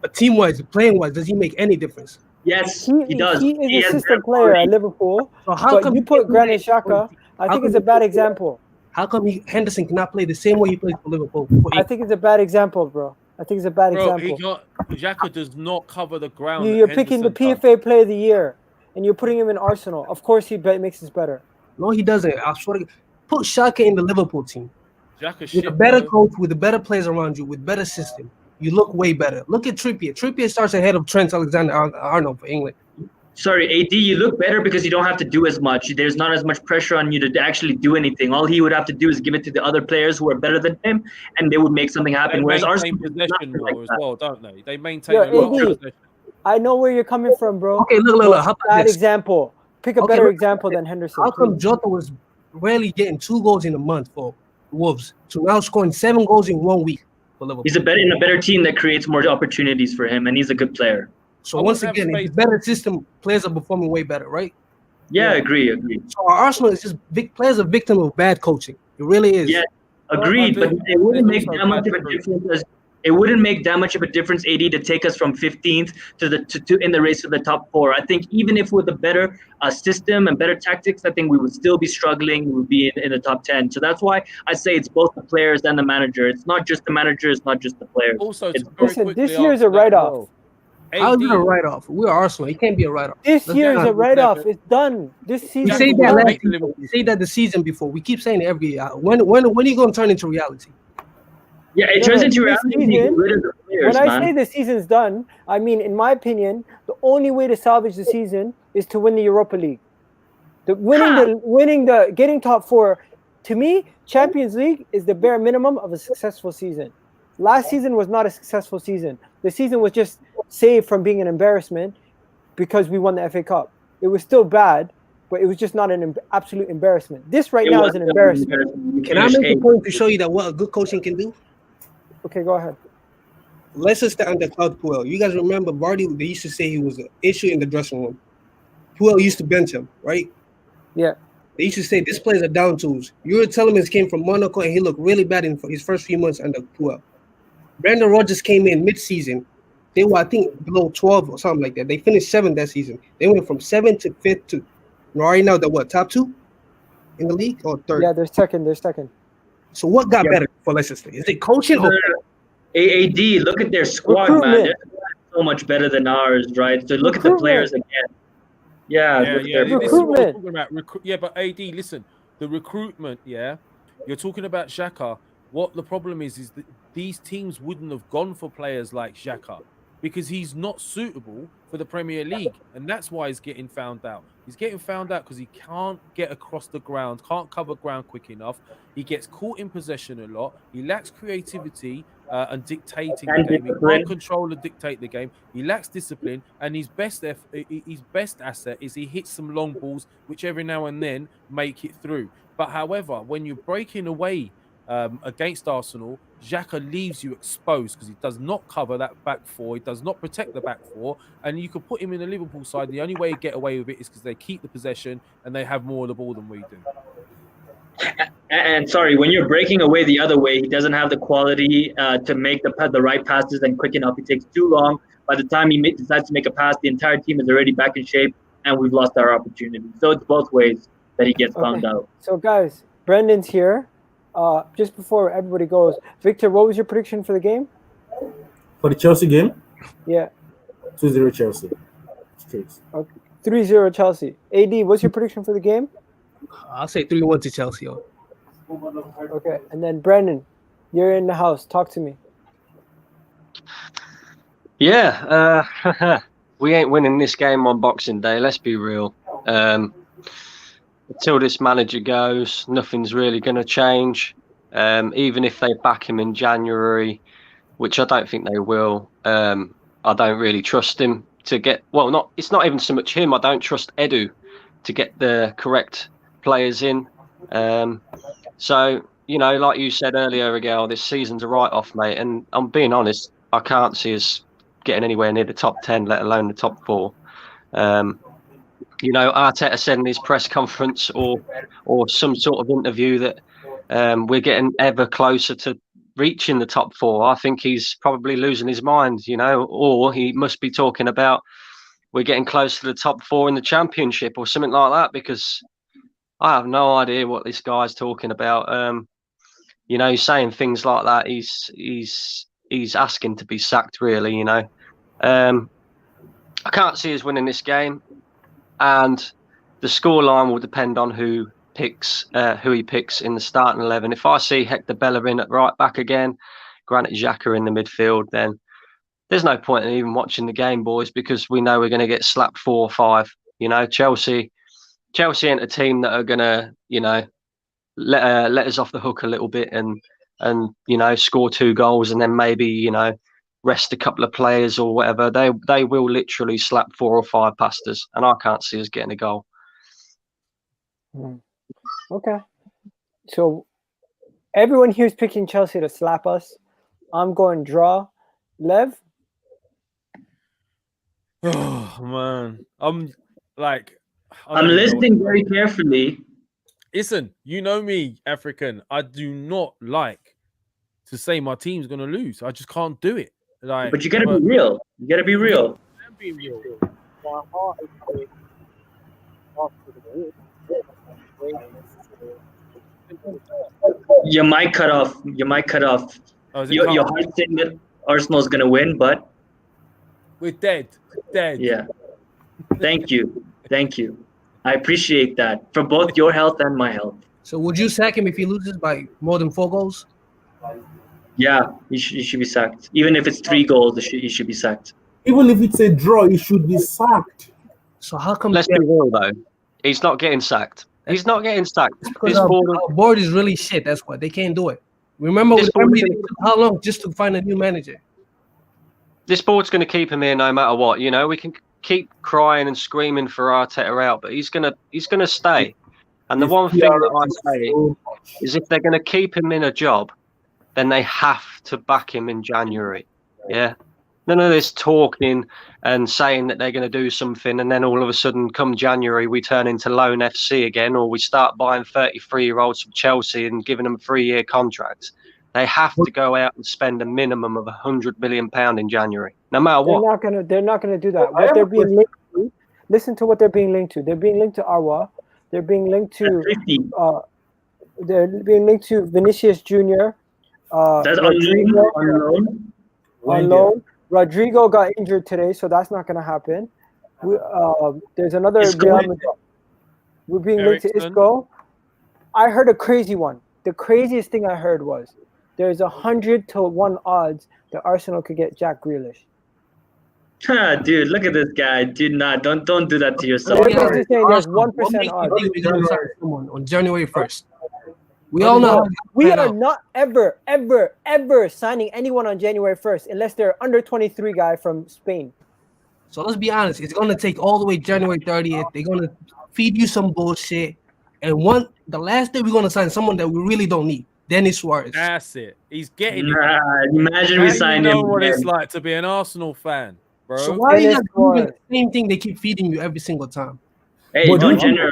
But team-wise, playing-wise, does he make any difference? Yes, he does. He is a has system that player quality. at Liverpool. So how But come you he put can't Granit play- Xhaka, I how think come it's a he bad can't play- example. How come Henderson cannot play the same way he plays for Liverpool? I think it's a bad example, bro. I think it's a bad Bro, example. Xhaka does not cover the ground. You're that picking the Henderson does. PFA Player of the Year, and you're putting him in Arsenal. Of course, makes us better. No, he doesn't. I swear to God. Put Xhaka in the Liverpool team. Xhaka With shit, a better bro. coach, with the better players around you, with better system, you look way better. Look at Trippier. Trippier starts ahead of Trent Alexander-Arnold for England. Sorry, AD, you look better because you don't have to do as much. There's not as much pressure on you to actually do anything. All he would have to do is give it to the other players who are better than him, and they would make something happen. They Whereas maintain Arsenal possession like more as that. well, don't they? They maintain Yo, a lot AD, of possession. I know where you're coming from, bro. Okay, look. How about Bad this? example. Pick a Okay, better look, example than Henderson. How come please. Jota was rarely getting 2 goals in a month for Wolves to now scoring 7 goals in 1 week for Liverpool? He's in a better team that creates more opportunities for him, and he's a good player. So I once wouldn't have again, space. it's a better system. Players are performing way better, right? Yeah, Yeah. agree. So our Arsenal is just players are victim of bad coaching. It really is. Yeah, agreed. Well, But it wouldn't there's make also that much of bad a fruit. difference. It wouldn't make that much of a difference, AD, to take us from 15th to in the race to the top 4. I think even if with a better system and better tactics, I think we would still be struggling. We would be in the top 10. So that's why I say it's both the players and the manager. It's not just the manager. It's not just the players. Also, It's very Listen, quickly this year is after a that write-off. as well, How is it a AD, write-off? We're Arsenal. It can't be a write-off. This Let's year is be a honest. write-off. It's done. This We season. say is that done. last Make the season. Liverpool We say that the season before. We keep saying it every year. When are you going to turn into reality? Yeah, it No, turns no, into this reality when you get season- rid of the players, When I man. say the season's done, I mean, in my opinion, the only way to salvage the season is to win the Europa League. Getting top 4, to me, Champions League is the bare minimum of a successful season. Last season was not a successful season. The season was just saved from being an embarrassment because we won the FA Cup. It was still bad, but it was just not an absolute embarrassment. This right now is an embarrassment. Can I make a point to show you that what a good coaching can do? Okay, go ahead. Let's just stay under Claude Puel. You guys remember Vardy? They used to say he was an issue in the dressing room. Puel used to bench him, right? Yeah. They used to say this player's a down tools. Yuri Telemans came from Monaco and he looked really bad in his first few months under Puel. Brandon Rodgers came in mid-season. They were, I think, below 12 or something like that. They finished 7th that season. They went from 7th to 5th to right now. They're what, top 2 in the league or 3rd? Yeah, they're second. So what got better for Leicester? Is it coaching or AD, look at their squad, man. Recruitment. They're so much better than ours, right? So look at the players again. Yeah, look at their This is what we're Recruitment. talking about. Yeah, but AD, listen, the recruitment. Yeah, you're talking about Xhaka. What the problem is that these teams wouldn't have gone for players like Xhaka because he's not suitable for the Premier League, and that's why he's getting found out. He's getting found out because he can't get across the ground, can't cover ground quick enough. He gets caught in possession a lot. He lacks creativity and dictating the game. He can't control and dictate the game. He lacks discipline, and his best asset is he hits some long balls, which every now and then make it through. But however, when you're breaking away against Arsenal, Xhaka leaves you exposed because he does not cover that back 4. He does not protect the back 4, and you could put him in the Liverpool side. The only way you get away with it is because they keep the possession and they have more of the ball than we do. And sorry, when you're breaking away the other way, he doesn't have the quality to make the right passes and quick enough. It takes too long. By the time he decides to make a pass, the entire team is already back in shape, and we've lost our opportunity. So it's both ways that he gets found out. So guys, Brendan's here. Just before everybody goes, Victor, what was your prediction for the game? For the Chelsea game? Yeah. 2-0 Chelsea. Straight. Okay. 3-0 Chelsea. AD, what's your prediction for the game? I'll say 3-1 to Chelsea. Okay. And then Brendan, you're in the house. Talk to me. Yeah, we ain't winning this game on Boxing Day. Let's be real. Until this manager goes, nothing's really going to change. Even if they back him in January, which I don't think they will, I don't really trust him to get. Well, it's not even so much him. I don't trust Edu to get the correct players in. So, you know, like you said earlier, Miguel, this season's a write-off, mate. And I'm being honest, I can't see us getting anywhere near the top 10, let alone the top 4. You know, Arteta said in his press conference or some sort of interview that we're getting ever closer to reaching the top 4. I think he's probably losing his mind, you know, or he must be talking about we're getting close to the top 4 in the championship or something like that, because I have no idea what this guy's talking about. You know, he's saying things like that. He's asking to be sacked, really, you know. I can't see us winning this game, and the scoreline will depend on who he picks in the starting 11. If I see Hector Bellerin at right back again, Granit Xhaka in the midfield, then there's no point in even watching the game, boys, because we know we're going to get slapped 4 or 5. You know, Chelsea ain't a team that are going to, you know, let us off the hook a little bit and you know, score 2 goals and then maybe, you know, rest a couple of players or whatever. They will literally slap 4 or 5 past us, and I can't see us getting a goal. Okay. So everyone here is picking Chelsea to slap us. I'm going draw. Lev? Oh, man. I'm listening very carefully. Listen, you know me, African. I do not like to say my team's going to lose. I just can't do it. But you got to be real. You got to be real. I'm being real. You might cut off. Oh, your heart saying that Arsenal's going to win, but we're dead. Yeah. Thank you. I appreciate that for both your health and my health. So would you sack him if he loses by more than 4 goals? Yeah, he should be sacked. Even if it's 3 goals, he should be sacked. Even if it's a draw, he should be sacked. So how come? Let's be real though. He's not getting sacked. He's not getting sacked. Because our board is really shit. That's why they can't do it. Remember, how long just to find a new manager? This board's going to keep him here no matter what. You know, we can keep crying and screaming for Arteta out, but he's gonna stay. And the one thing that I say is, if they're going to keep him in a job, then they have to back him in January. Yeah. None of this talking and saying that they're going to do something, and then all of a sudden, come January, we turn into loan FC again, or we start buying 33-year-olds from Chelsea and giving them 3-year contracts. They have to go out and spend a minimum of £100 million in January, no matter what. They're not gonna do that. What they're being linked to, listen to what they're being linked to. They're being linked to Arwa. They're being linked to Vinicius Jr. That's Rodrigo, on loan. Rodrigo got injured today, so that's not going to happen. There's another. We're being linked to Isco. I heard a crazy one. The craziest thing I heard was there's 100-1 odds that Arsenal could get Jack Grealish. Dude, look at this guy. Don't do that to yourself. There's 1% odds. We're going to sign someone on January 1st. We all know we are not ever signing anyone on January 1st unless they're under 23 guy from Spain. So let's be honest, it's gonna take all the way January 30th. They're gonna feed you some bullshit, and the last day we're gonna sign someone that we really don't need. Dennis Suarez. That's it. He's getting it. Imagine we sign him. You know what it's like to be an Arsenal fan, bro. So why are you not doing the same thing they keep feeding you every single time? Hey, on January.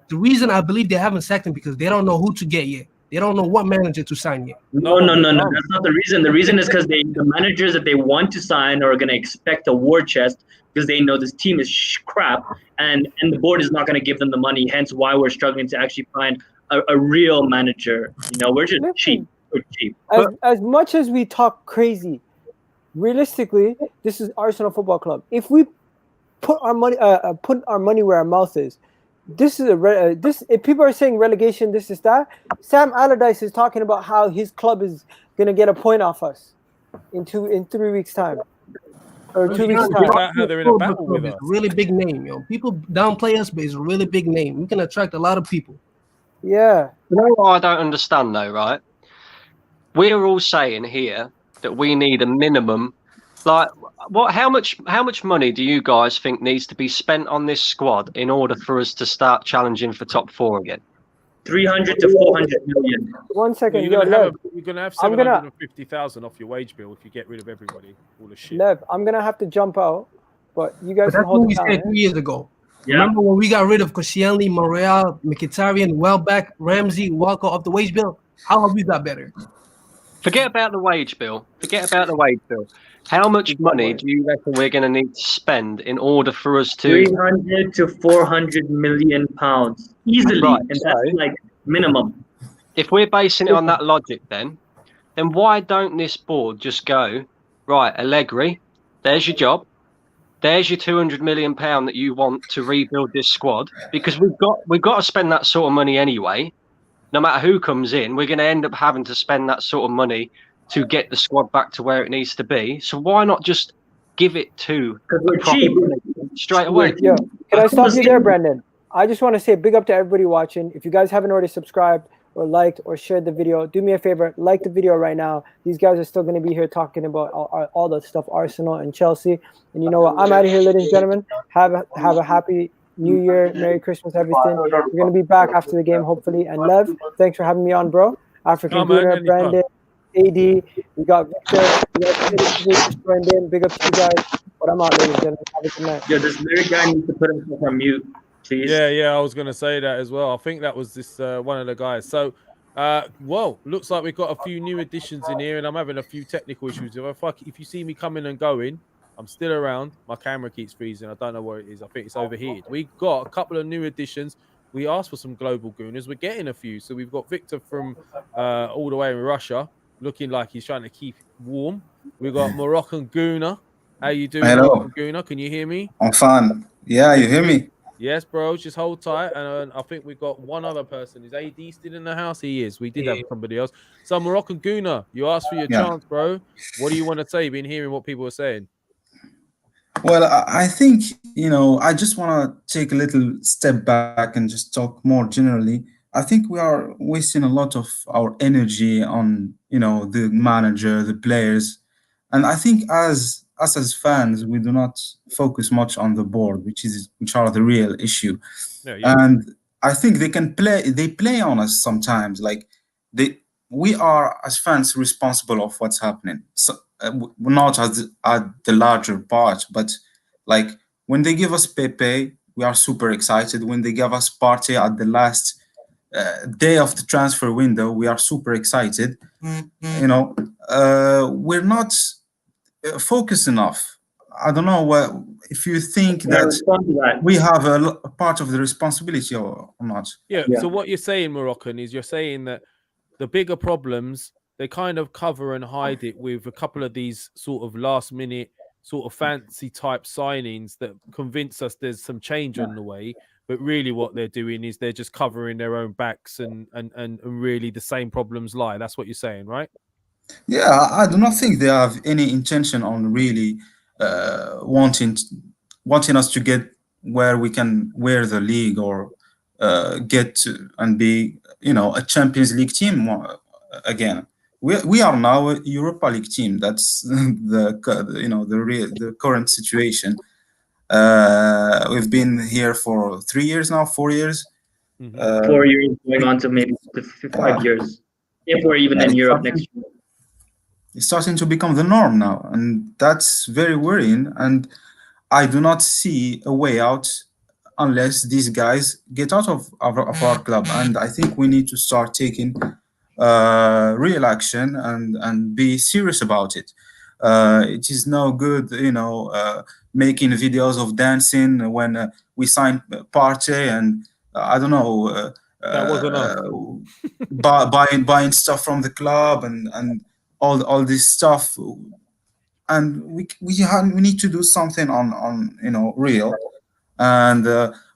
The reason I believe they haven't sacked him because they don't know who to get yet. They don't know what manager to sign yet. No. That's not the reason. The reason is because the managers that they want to sign are going to expect a war chest because they know this team is crap, and the board is not going to give them the money. Hence, why we're struggling to actually find a real manager. You know, we're just cheap. We're cheap. As much as we talk crazy, realistically, this is Arsenal Football Club. If we put our money where our mouth is. This is if people are saying relegation, this is that. Sam Allardyce is talking about how his club is gonna get a point off us in 3 weeks time, or 2 weeks time. About how they're in a battle with us. Really big name, yo. People downplay us, but it's a really big name. We can attract a lot of people. Yeah. You know what I don't understand though, right? We're all saying here that we need a minimum. Like, what? How much money do you guys think needs to be spent on this squad in order for us to start challenging for top 4 again? 300 to 400 million. 1 second, you're gonna have 750,000 off your wage bill if you get rid of everybody. All the shit. Lev, I'm gonna have to jump out, but you guys can hold what we it down. said 3 years ago. Remember when we got rid of Koscielny, Morel, Mkhitaryan, Welbeck, Ramsey, Walker off the wage bill? How have we got better? Forget about the wage bill. How much money do you reckon we're going to need to spend in order for us to 300 to 400 million pounds easily, Right, and that's like minimum. If we're basing it on that logic, then why don't this board just go, right, Allegri, there's your job, there's your 200 million pound that you want to rebuild this squad, because we've got to spend that sort of money anyway. No matter who comes in, we're going to end up having to spend that sort of money to get the squad back to where it needs to be. So why not just give it to we're cheap straight away? Yeah. Can I stop you there, Brandon? I just want to say big up to everybody watching. If you guys haven't already subscribed or liked or shared the video, do me a favor, like the video right now. These guys are still going to be here talking about all the stuff Arsenal and Chelsea. And you know what? I'm out of here, ladies and gentlemen. Have a happy New Year, Merry Christmas, everything. We're going to be back after the game, hopefully. And Lev, thanks for having me on, bro. African Gunner, Brandon, AD, we got Victor, we got joined in. Big up to you guys. But I'm out, ladies and gentlemen. Have a good night. Yeah, this lyric guy needs to put himself on mute, please. Yeah, I was going to say that as well. I think that was this one of the guys. So, well, looks like we've got a few new additions in here, and I'm having a few technical issues. If you see me coming and going, I'm still around. My camera keeps freezing. I don't know where it is. I think it's overheated. We've got a couple of new additions. We asked for some global gooners. We're getting a few. So we've got Victor from all the way in Russia, looking like he's trying to keep warm. We've got Moroccan Gooner. How you doing, Hello. Moroccan Gooner? Can you hear me? I'm fine. Yeah, you hear me? Yes, bro. Just hold tight. And I think we've got one other person. Is AD still in the house? He is. We did have somebody else. So Moroccan Gooner, you asked for your chance, bro. What do you want to say? You've been hearing what people are saying. Well, I think, I just want to take a little step back and just talk more generally. I think we are wasting a lot of our energy on, the manager, the players. And I think us as fans, we do not focus much on the board, which are the real issue. Yeah. And I think they play on us sometimes. Like we are as fans responsible of what's happening. So not at the larger part, but like when they give us Pepe, we are super excited. When they give us Partey at the last day of the transfer window, we are super excited. We're not focused enough. I don't know if you think that we have a part of the responsibility or not. Yeah. So what you're saying, Moroccan, is you're saying that the bigger problems, they kind of cover and hide it with a couple of these sort of last minute sort of fancy type signings that convince us there's some change on the way. But really what they're doing is they're just covering their own backs and really the same problems lie. That's what you're saying, right? Yeah, I do not think they have any intention on really wanting us to get where we can wear the league or get to and be, a Champions League team again. We are now a Europa League team. That's the current situation. We've been here for 3 years now, 4 years. 4 years going on to maybe 5 years, if we're even in Europe next year. It's starting to become the norm now, and that's very worrying. And I do not see a way out unless these guys get out of our club. And I think we need to start taking real action and be serious about it. It is no good, making videos of dancing when we signed Partey and I don't know, that wasn't buying stuff from the club and all this stuff. And we need to do something on real. And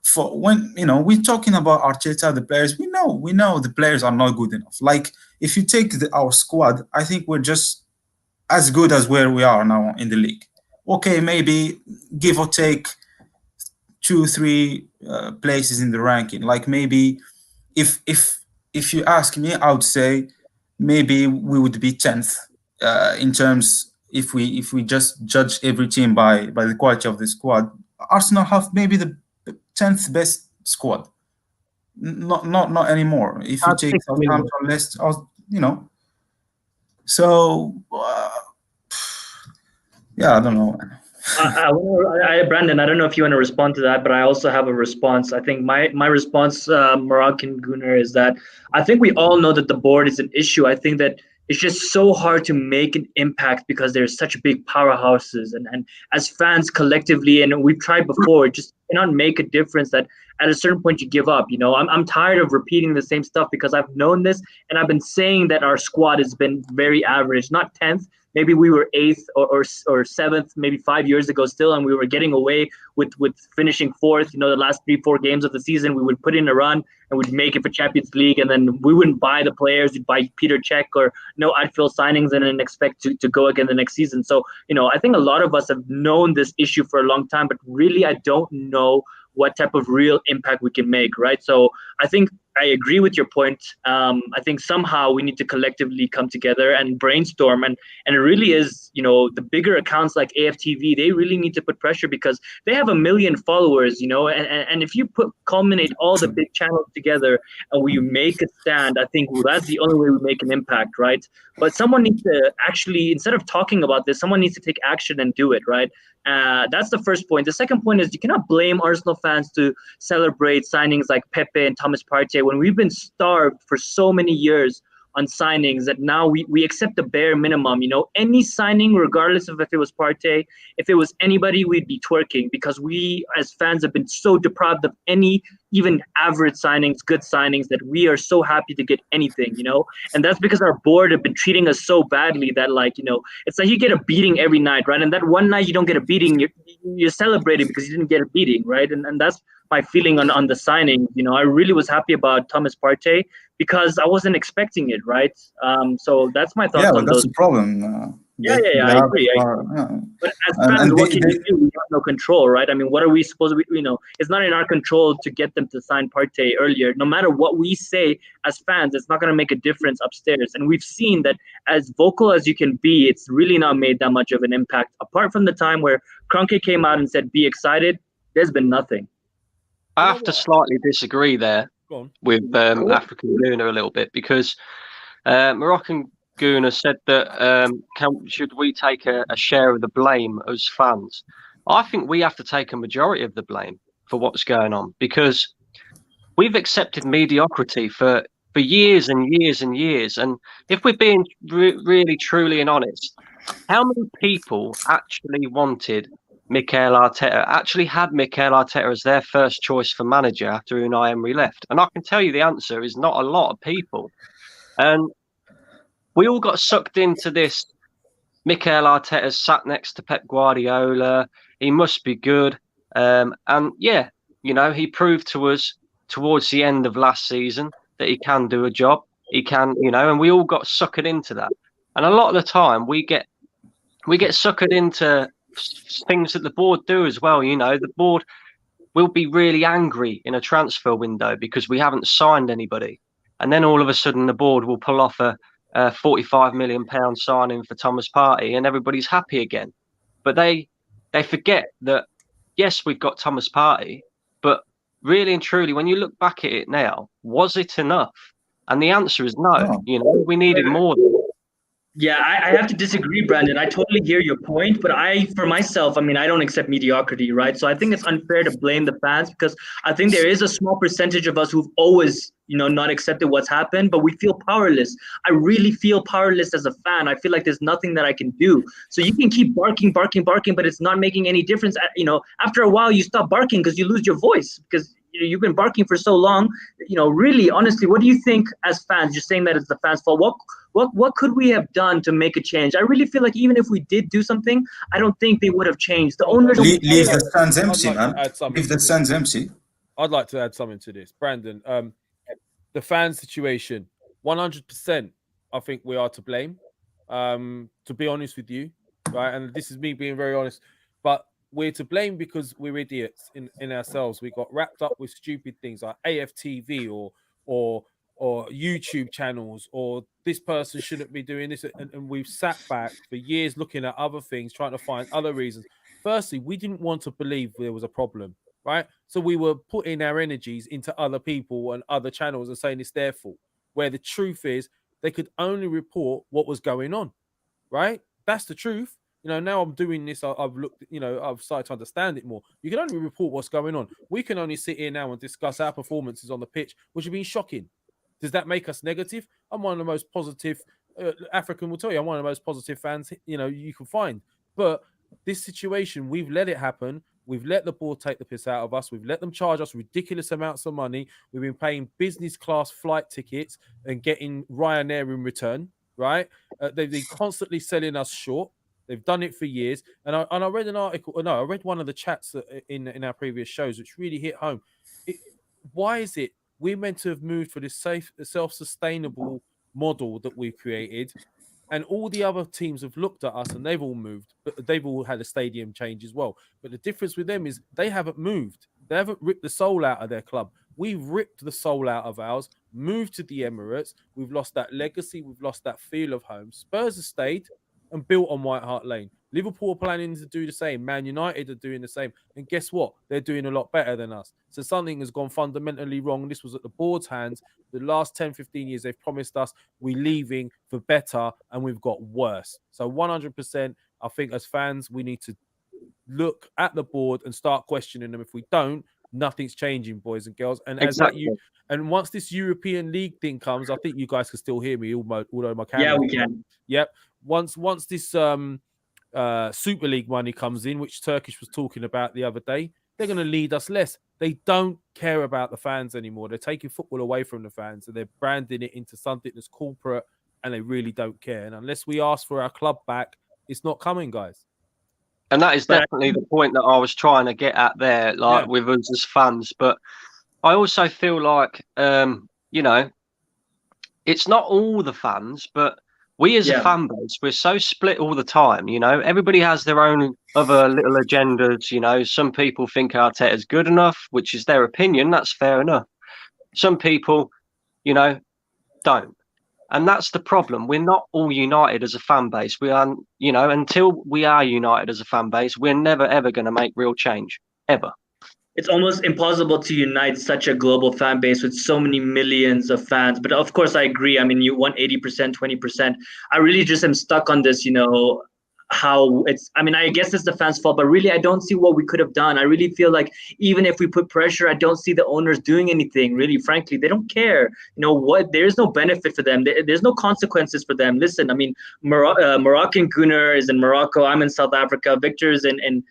for when we're talking about Arteta, the players, we know the players are not good enough. Like if you take our squad, I think we're just as good as where we are now in the league. Okay, maybe give or take 2-3 places in the ranking. Like maybe if you ask me, I would say maybe we would be 10th in terms if we just judge every team by the quality of the squad. Arsenal have maybe the 10th best squad. Not anymore. If you take Southampton list, So yeah, I don't know. Brandon, I don't know if you want to respond to that, but I also have a response. I think my response, Moroccan Gunnar, is that I think we all know that the board is an issue. I think that it's just so hard to make an impact because there's such big powerhouses, and as fans collectively, and we've tried before, it just cannot make a difference. That at a certain point you give up. I'm tired of repeating the same stuff because I've known this, and I've been saying that our squad has been very average, not 10th. Maybe we were 8th or 7th, maybe 5 years ago still, and we were getting away with finishing 4th. The last 3-4 games of the season, we would put in a run and we'd make it for Champions League, and then we wouldn't buy the players. We'd buy Peter Cech or no outfield signings and then expect to go again the next season. So, I think a lot of us have known this issue for a long time, but really I don't know what type of real impact we can make, right? So I think I agree with your point. I think somehow we need to collectively come together and brainstorm, and it really is, the bigger accounts like AFTV, they really need to put pressure because they have 1 million followers, and if you culminate all the big channels together and we make a stand, I think that's the only way we make an impact, right? But someone needs to actually, instead of talking about this, someone needs to take action and do it, right? That's the first point. The second point is you cannot blame Arsenal fans to celebrate signings like Pepe and Thomas Partey when we've been starved for so many years on signings that now we accept the bare minimum. Any signing, regardless of if it was Partey, if it was anybody, we'd be twerking because we as fans have been so deprived of any even average signings, good signings, that we are so happy to get anything, and that's because our board have been treating us so badly that it's like you get a beating every night, right? And that one night you don't get a beating, you're celebrating because you didn't get a beating, right? And that's my feeling on the signing. I really was happy about Thomas Partey because I wasn't expecting it, right? So that's my thoughts Yeah, on but that's those. the problem. Yeah, I agree. But as fans, what can you do? We have no control, right? I mean, what are we supposed to be, it's not in our control to get them to sign Partey earlier. No matter what we say as fans, it's not going to make a difference upstairs. And we've seen that as vocal as you can be, it's really not made that much of an impact. Apart from the time where Kroenke came out and said, be excited, there's been nothing. I have to slightly disagree there with African Guna a little bit because Moroccan Guna said that should we take a share of the blame as fans? I think we have to take a majority of the blame for what's going on because we've accepted mediocrity for years and years and years. And if we're being really, truly and honest, how many people actually wanted Mikel Arteta, actually had Mikel Arteta as their first choice for manager after Unai Emery left? And I can tell you the answer is not a lot of people. And we all got sucked into this. Mikel Arteta's sat next to Pep Guardiola. He must be good. And yeah, he proved to us towards the end of last season that he can do a job. He can, and we all got suckered into that. And a lot of the time we get suckered into things that the board do as well. The board will be really angry in a transfer window because we haven't signed anybody. And then all of a sudden the board will pull off a £45 million signing for Thomas Partey and everybody's happy again. But they forget that, yes, we've got Thomas Partey, but really and truly, when you look back at it now, was it enough? And the answer is no. We needed more than that. Yeah, I have to disagree, Brandon. I totally hear your point, but for myself, I don't accept mediocrity, right? So I think it's unfair to blame the fans because I think there is a small percentage of us who've always, not accepted what's happened, but we feel powerless. I really feel powerless as a fan. I feel like there's nothing that I can do. So you can keep barking, but it's not making any difference. After a while, you stop barking because you lose your voice because you've been barking for so long. Really, honestly, what do you think as fans? You're saying that it's the fans' fault. What could we have done to make a change? I really feel like even if we did do something, I don't think they would have changed. The owners leave the stands empty, man. Leave the stands empty. I'd like to add something to this, Brandon. The fan situation, 100%. I think we are to blame. To be honest with you, right? And this is me being very honest, but we're to blame because we're idiots in ourselves. We got wrapped up with stupid things like AFTV or YouTube channels, or this person shouldn't be doing this. And we've sat back for years looking at other things, trying to find other reasons. Firstly, we didn't want to believe there was a problem, right? So we were putting our energies into other people and other channels and saying it's their fault, where the truth is they could only report what was going on, right? That's the truth. You know, now I'm doing this. I've looked. You know, I've started to understand it more. You can only report what's going on. We can only sit here now and discuss our performances on the pitch, which have been shocking. Does that make us negative? I'm one of the most positive. African will tell you, I'm one of the most positive fans. You know, you can find. But this situation, we've let it happen. We've let the board take the piss out of us. We've let them charge us ridiculous amounts of money. We've been paying business class flight tickets and getting Ryanair in return, right? They've been constantly selling us short. They've done it for years. And I read an article. No, I read one of the chats in our previous shows, which really hit home. Why is it we're meant to have moved for this safe, self-sustainable model that we've created? And all the other teams have looked at us and they've all moved, but they've all had a stadium change as well. But the difference with them is they haven't moved. They haven't ripped the soul out of their club. We've ripped the soul out of ours, moved to the Emirates. We've lost that legacy. We've lost that feel of home. Spurs have stayed and built on White Hart Lane. Liverpool are planning to do the same. Man United are doing the same. And guess what? They're doing a lot better than us. So something has gone fundamentally wrong. This was at the board's hands. The last 10, 15 years, they've promised us we're leaving for better, and we've got worse. So 100%, I think as fans, we need to look at the board and start questioning them. If we don't, nothing's changing, boys and girls. And Exactly. and once this European League thing comes, I think you guys can still hear me, although my camera. Yeah, we can. Yep. Once this Super League money comes in, which Turkish was talking about the other day, they're going to lead us less. They don't care about the fans anymore. They're taking football away from the fans and they're branding it into something that's corporate, and they really don't care. And unless we ask for our club back, it's not coming, guys. And that is definitely the point that I was trying to get at there, like with us as fans. But I also feel like, you know, it's not all the fans, but we as a fan base, we're so split all the time, you know. Everybody has their own other little agendas, you know. Some people think Arteta's good enough, which is their opinion. That's fair enough. Some people, you know, don't. And that's the problem. We're not all united as a fan base. We are, you know, until we are united as a fan base, we're never, ever going to make real change, ever. It's almost impossible to unite such a global fan base with so many millions of fans. But of course, I agree. I mean, you want 80%, 20%. I really just am stuck on this, you know, how it's, I mean, I guess it's the fans' fault, but really, I don't see what we could have done. I really feel like even if we put pressure, I don't see the owners doing anything, really, frankly. They don't care. You know what? There's no benefit for them. There's no consequences for them. Listen, I mean, Moroccan Gunnar is in Morocco. I'm in South Africa. Victor's in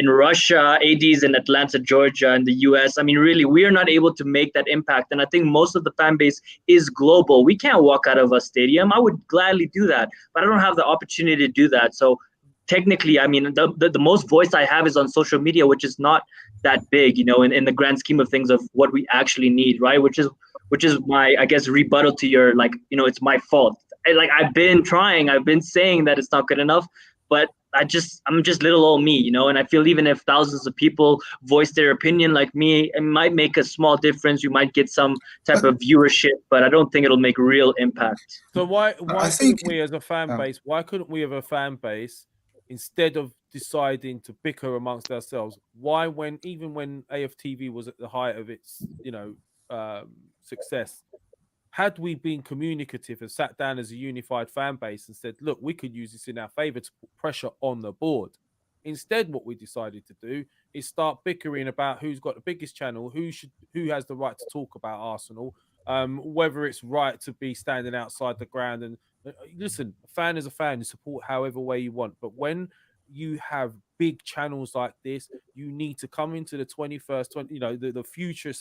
Russia, AD's in Atlanta, Georgia, and the US. I mean, really, we are not able to make that impact. And I think most of the fan base is global. We can't walk out of a stadium. I would gladly do that, but I don't have the opportunity to do that. So technically, I mean, the most voice I have is on social media, which is not that big, you know, in the grand scheme of things of what we actually need, right? Which is my, I guess, rebuttal to your, like, you know, it's my fault. I've been saying that it's not good enough, but I'm just little old me, you know, and I feel even if thousands of people voice their opinion like me, it might make a small difference. You might get some type of viewership, but I don't think it'll make real impact. So why couldn't we as a fan base, instead of deciding to bicker amongst ourselves, even when AFTV was at the height of its, you know, success, had we been communicative and sat down as a unified fan base and said, look, we could use this in our favor to put pressure on the board. Instead, what we decided to do is start bickering about who's got the biggest channel, who has the right to talk about Arsenal, whether it's right to be standing outside the ground. And listen, a fan is a fan, you support however way you want. But when you have big channels like this, you need to come into the 21st, you know, the future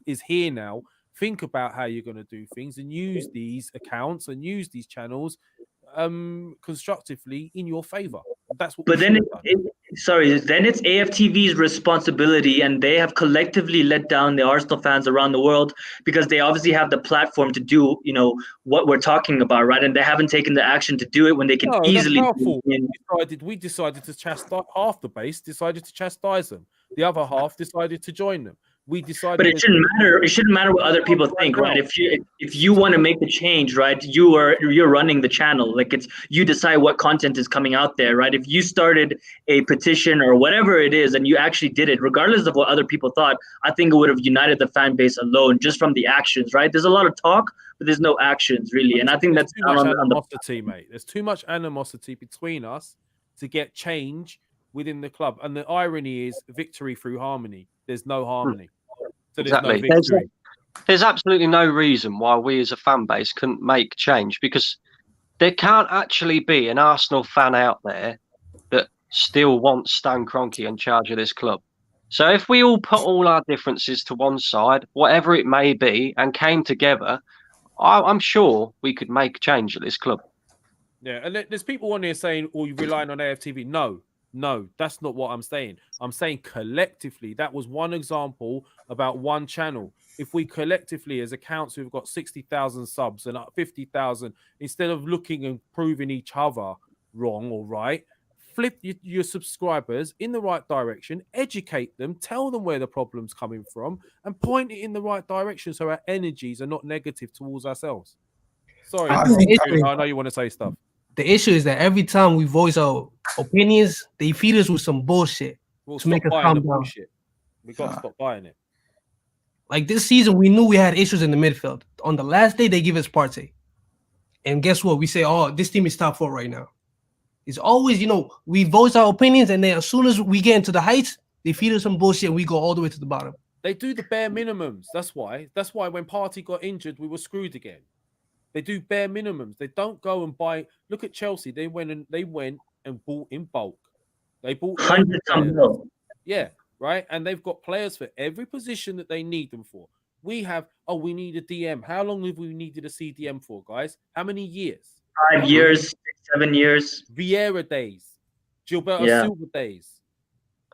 is here now. Think about how you're going to do things and use these accounts and use these channels constructively in your favor. That's what. But then, then it's AFTV's responsibility, and they have collectively let down the Arsenal fans around the world because they obviously have the platform to do, you know, what we're talking about, right? And they haven't taken the action to do it when they can easily. We decided to chastise half the base. Decided to chastise them. The other half decided to join them. We decided, but it shouldn't matter. It shouldn't matter what other people think, right? If you want to make the change, right, you're running the channel. Like, it's you decide what content is coming out there, right? If you started a petition or whatever it is, and you actually did it, regardless of what other people thought, I think it would have united the fan base alone, just from the actions, right? There's a lot of talk, but there's no actions really, and I think that's too much animosity, mate. There's too much animosity between us to get change within the club. And the irony is victory through harmony. There's no harmony. So there's Exactly. no victory. There's absolutely no reason why we as a fan base couldn't make change, because there can't actually be an Arsenal fan out there that still wants Stan Kroenke in charge of this club. So if we all put all our differences to one side, whatever it may be, and came together, I'm sure we could make change at this club. Yeah, and there's people on here saying, "Oh, you're relying on AFTV." No, that's not what I'm saying. I'm saying collectively. That was one example about one channel. If we collectively, as a council, we've got 60,000 subs and 50,000, instead of looking and proving each other wrong or right, flip your subscribers in the right direction, educate them, tell them where the problem's coming from, and point it in the right direction so our energies are not negative towards ourselves. Sorry, I know you want to say stuff. The issue is that every time we voice our opinions, they feed us with some bullshit to make us calm down. Bullshit. We got to stop buying it. Like this season, we knew we had issues in the midfield. On the last day, they give us Partey. And guess what? We say, oh, this team is top 4 right now. It's always, we voice our opinions, and then as soon as we get into the heights, they feed us some bullshit and we go all the way to the bottom. They do the bare minimums. That's why when Partey got injured, we were screwed again. They do bare minimums. They don't go and buy. Look at Chelsea. They went and bought in bulk. They bought hundreds of mil. Yeah, right. And they've got players for every position that they need them for. We we need a DM. How long have we needed a CDM for, guys? How many years? 5 years, 6, 7 years. Vieira days, Gilberto Silva days.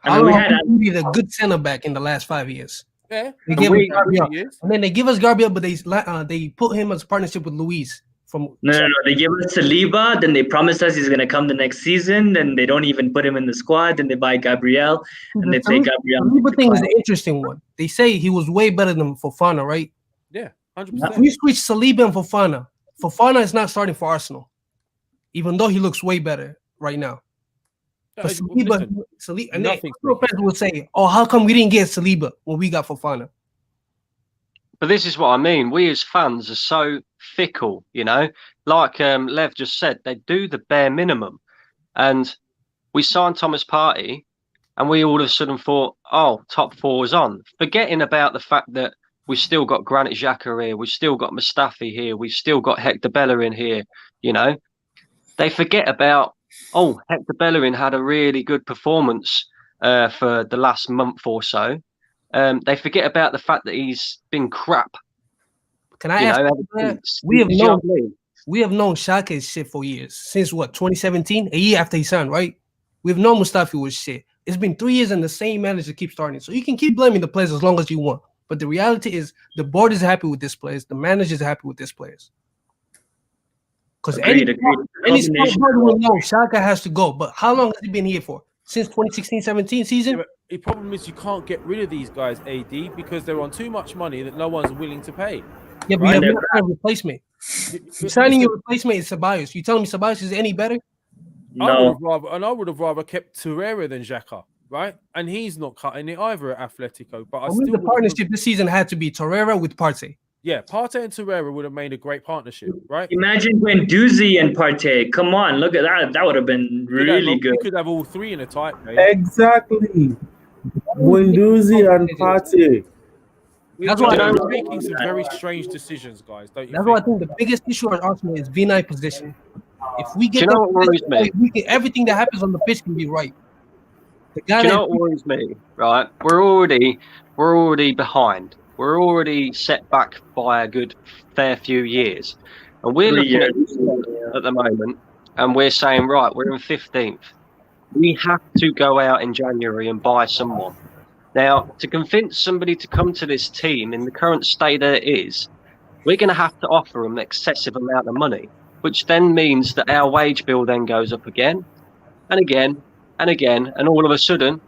I mean, we needed a good center back in the last 5 years. Yeah, they give us Gabriel, and then they give us Gabriel, but they put him as a partnership with Luis. No. They give us Saliba, then they promise us he's going to come the next season, then they don't even put him in the squad. Then they buy Gabriel, and they say Gabriel. The Saliba thing is the interesting one. They say he was way better than Fofana, right? Yeah, 100%. If we switch Saliba and Fofana is not starting for Arsenal, even though he looks way better right now. But Saliba, and then fans will say, "Oh, how come we didn't get Saliba when we got Fofana?" But this is what I mean. We as fans are so fickle, Like Lev just said, they do the bare minimum. And we signed Thomas Partey, and we all of a sudden thought, "Oh, top 4 is on," forgetting about the fact that we've still got Granit Xhaka here, we've still got Mustafi here, we've still got Hector Bellerin here. They forget about. Oh, Hector Bellerin had a really good performance for the last month or so. They forget about the fact that he's been crap. Can I ask? We have known Xhaka is shit for years. Since what, 2017? A year after he signed, right? We've known Mustafi was shit. It's been 3 years and the same manager keeps starting. So you can keep blaming the players as long as you want. But the reality is the board is happy with this players. The manager is happy with this players. Because any smart board will know Xhaka has to go. But how long has he been here for? Since 2016-17 season? Yeah, the problem is you can't get rid of these guys, AD, because they're on too much money that no one's willing to pay. Yeah, but you're not a replacement. You're signing your replacement is Ceballos. You telling me Ceballos is any better? No. I would have rather kept Torreira than Xhaka, right? And he's not cutting it either at Atletico. But the partnership this season had to be Torreira with Partey. Yeah, Partey and Torreira would have made a great partnership, right? Imagine Guendouzi and Partey. Come on, look at that. That would have been really good. We could have all three in a tight race. Exactly. Guendouzi and Partey. That's why we're making some very strange decisions, guys. Don't you? That's why I think the biggest issue at Arsenal is V9 position. If we get everything that happens on the pitch can be right. Do you know what worries me? Right, we're already behind. We're already set back by a good fair few years, and we're looking at the moment, and we're saying, right, we're in 15th. We have to go out in January and buy someone. Now, to convince somebody to come to this team in the current state that it is, we're going to have to offer them an excessive amount of money, which then means that our wage bill then goes up again and again and again, and all of a sudden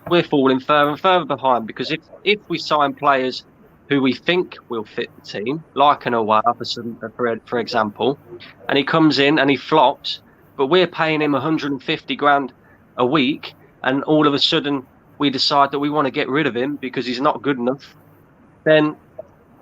we're falling further and further behind, because if we sign players who we think will fit the team, like an Awar, for example, and he comes in and he flops, but we're paying him 150 grand a week, and all of a sudden we decide that we want to get rid of him because he's not good enough, then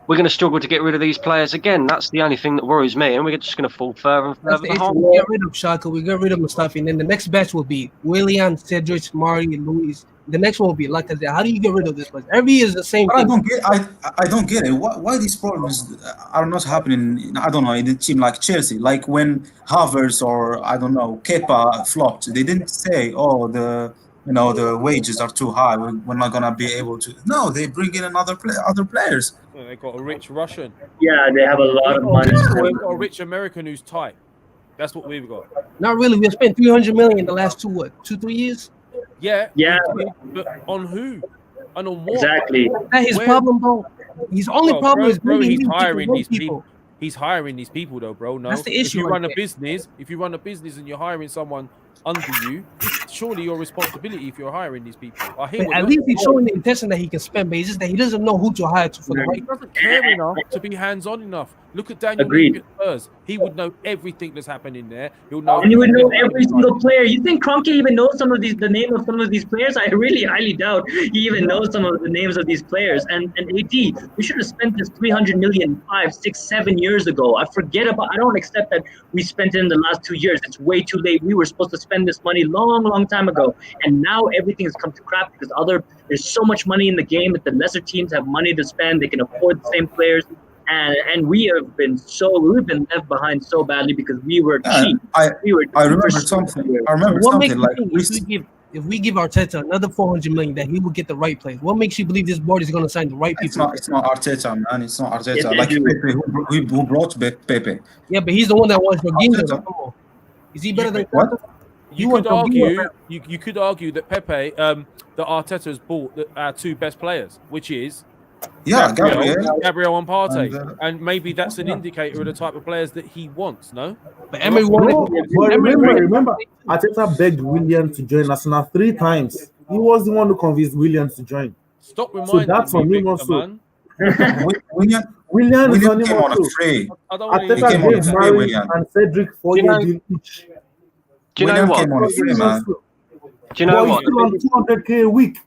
we're going to struggle to get rid of these players again. That's the only thing that worries me, and we're just going to fall further and That's further the issue. behind. We get rid of Shaka, we get rid of Mustafi, and then the next batch will be Willian, Cedric, Mari, and Luis. The next one will be Lacazette. How do you get rid of this place? Every year is the same But thing. I don't get it. Why these problems are not happening? I don't know, in a team like Chelsea, like when Havertz or I don't know Kepa flopped, they didn't say, "Oh, the wages are too high. We're not gonna be able to." No, they bring in other players. Well, they got a rich Russian. Yeah, they have a lot of money. We've got a rich American who's tight. That's what we've got. Not really. We spent 300 million in the last 2-3 years. Yeah. Yeah. But on who? And on what? Exactly. That's his problem, bro. His only problem is bro, bringing he's new hiring these people. He's hiring these people, though, bro. No, That's the issue If you right run a there. business, and you're hiring someone under you, it's surely your responsibility if you're hiring these people. I hear But what at you're least he's saying. showing the intention that he can spend, but it's just that he doesn't know who to hire for the He right. doesn't care enough to be hands-on enough. Look at Daniel Agreed. Levy at Spurs. He would know everything that's happening there. He'll know. And you would know every single player. You think Kroenke even knows the name of some of these players? I really highly doubt he even knows some of the names of these players. And AD, we should have spent this 300 million 5, 6, 7 years ago. I don't accept that we spent it in the last 2 years. It's way too late. We were supposed to spend this money long time ago. And now everything has come to crap because there's so much money in the game that the lesser teams have money to spend. They can afford the same players. And we've been left behind so badly because we were cheap. I remember something. I remember What makes something you like think if we give Arteta another 400 million, that he will get the right players? What makes you believe this board is going to sign the right people? It's not Arteta, man. It's not Arteta. Yes, Like they do. Pepe, who brought Pepe. Yeah, but he's the one that wants Jorginho. Come on. Is he better than What? You could argue that Pepe, that Arteta has bought our two best players, which is Gabriel and Partey, and maybe that's an indicator of the type of players that he wants. No, but Emery remember, Arteta begged Willian to join Arsenal 3 times. He was the one who convinced Willian to join. Stop reminding that's me, on him Victor, also. man. Willian is on him came on a also. free. Arteta gave Mari and Cedric 4-year deal each. Do you know Willian what? came on a free, man. Do you know Boy, what? he's still on 200k a week.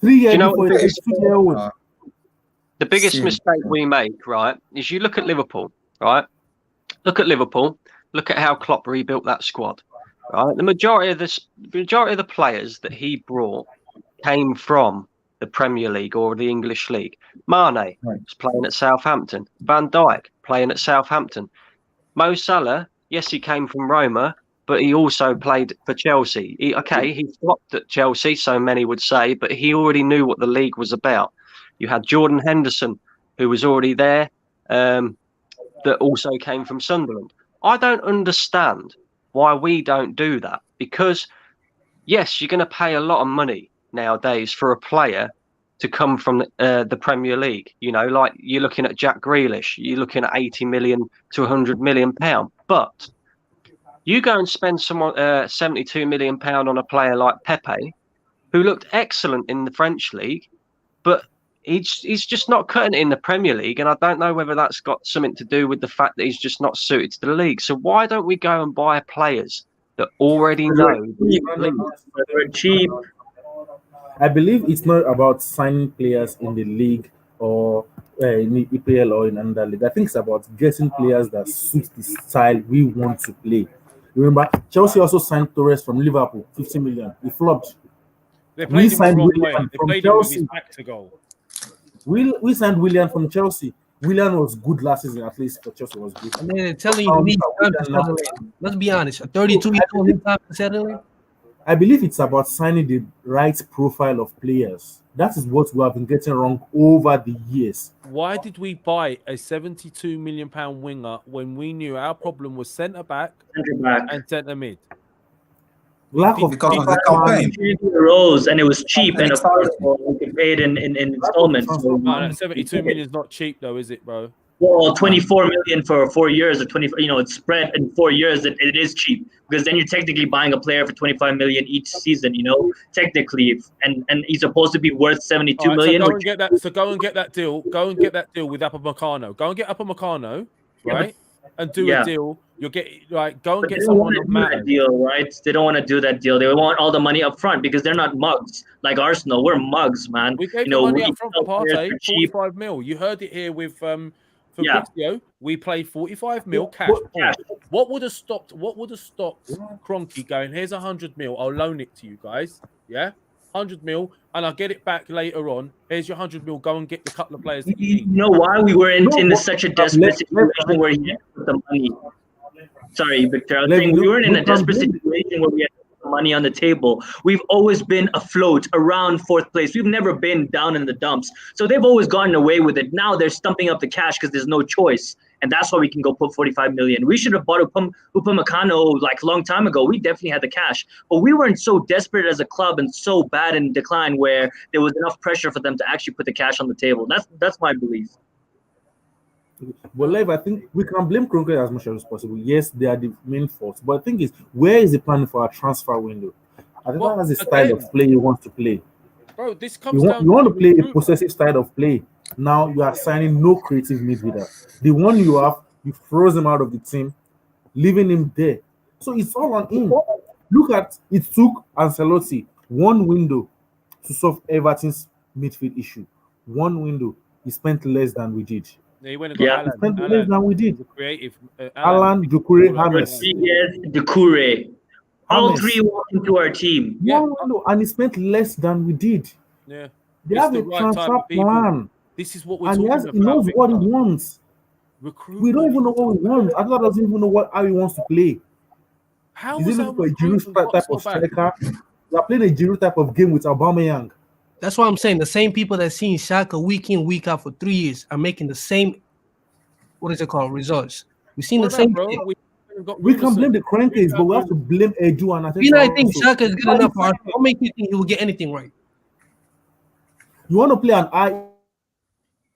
3 years you know before what he's 2-year-old. The biggest mistake we make, right, is you look at Liverpool, right? Look at Liverpool. Look at how Klopp rebuilt that squad, right? The majority of the players that he brought came from the Premier League or the English League. Mane was playing at Southampton. Van Dijk playing at Southampton. Mo Salah, yes, he came from Roma, but he also played for Chelsea. He flopped at Chelsea, so many would say, but he already knew what the league was about. You had Jordan Henderson, who was already there, that also came from Sunderland. I don't understand why we don't do that, because, yes, you're going to pay a lot of money nowadays for a player to come from the Premier League. You know, like you're looking at Jack Grealish, you're looking at 80 million to 100 million pound. But you go and spend 72 million pound on a player like Pepe, who looked excellent in the French league, but he's just not cutting it in the Premier League, and I don't know whether that's got something to do with the fact that he's just not suited to the league. So why don't we go and buy players that already know? They're cheap. I believe it's not about signing players in the league or in the EPL or in another league. I think it's about getting players that suit the style we want to play. Remember, Chelsea also signed Torres from Liverpool, 50 million. He flopped. They played him the wrong way. Willian They from played him with his Chelsea. back to goal. We signed Willian from Chelsea. Willian was good last season, at least for Chelsea was good. And they're telling you need time to settle in. Let's be honest. A 32-year-old need time to settle in. I believe it's about signing the right profile of players. That is what we have been getting wrong over the years. Why did we buy a 72 million pound winger when we knew our problem was centre back and centre mid? Lack of because of the campaign. Rose, and it was cheap, and of course we could pay it in installments. So, 72 million is not cheap though, is it, bro? Well, 24 million for 4 years, or 20. It's spread in 4 years. It is cheap because then you're technically buying a player for 25 million each season. Technically, and he's supposed to be worth 72 million. So go and get that. So go and get that deal. Go and get that deal with Upamecano. Go and get Upamecano, right? and do Yeah. a deal. You'll get like go and But get they don't someone want to that do matters. that deal, right? They don't want to do that deal. They want all the money up front because they're not mugs like Arsenal. We're mugs, man. We gave You the know, money we up front for sell players Partey, for cheap. 45 mil. You heard it here with Yeah. Fabrizio. We played 45 mil cash. What would have stopped? What would have stopped Kroenke going? Here's 100 mil. I'll loan it to you guys. Yeah, 100 mil, and I'll get it back later on. Here's your 100 mil. Go and get the couple of players that you You need. know why we were in such a desperate situation where he had to put the money. Sorry, Victor. I was saying we weren't in a desperate situation where we had to put the money on the table. We've always been afloat around fourth place. We've never been down in the dumps. So they've always gotten away with it. Now they're stumping up the cash because there's no choice. And that's why we can go put 45 million. We should have bought Upamecano like a long time ago. We definitely had the cash. But we weren't so desperate as a club and so bad in decline where there was enough pressure for them to actually put the cash on the table. That's my belief. Well, Lev, I think we can blame Kroenke as much as possible. Yes, they are the main fault. But the thing is, where is the plan for our transfer window? I think that's the style of play you want to play. Bro, this comes You down want to play a recruitment. possessive style of play. Now you are signing no creative midfielder. The one you have, you froze him out of the team, leaving him there. So it's all on him. Look at it took Ancelotti one window to solve Everton's midfield issue. One window. He spent less than we did. Yeah, he went and got Alan. He spent less than we did. The creative. Alan, Doucouré, James. Rodriguez, Doucouré. All James. three walked into our team. One window, and he spent less than we did. Yeah. They It's have the a right type transfer of people. plan. This is what we're And talking he about. knows what he Victor. wants. Recruitment. We don't even know what we want. Adela doesn't even know how he wants to play. How Is was he that looking for a Giroud recruitment? type of striker? We are playing a Giroud type of game with Aubameyang. That's why I'm saying the same people that seen Shaka week in, week out for 3 years are making the same, what is it called, results. We've seen the same thing. We can blame the Kroenkes, but we have to blame Edu and Arteta. You know, I think also. Shaka is good enough for us. Don't make you think he will get anything right. You want to play an high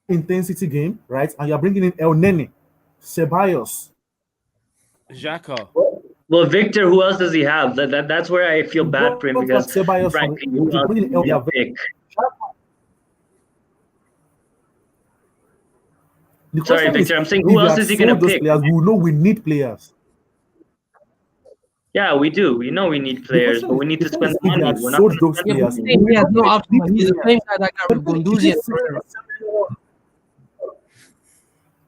intensity game, right? And you're bringing in El Nene, Ceballos, Xhaka. Well, Victor, who else does he have? That's where I feel bad for him because frankly, who else did he pick? Sorry, Victor, I'm saying who else is he going to pick? Players, we know we need players. Yeah, we do. We know we need players, but we need to spend the money. We're not sold going those to players. He has no option. He's the same guy that got Gunduzi.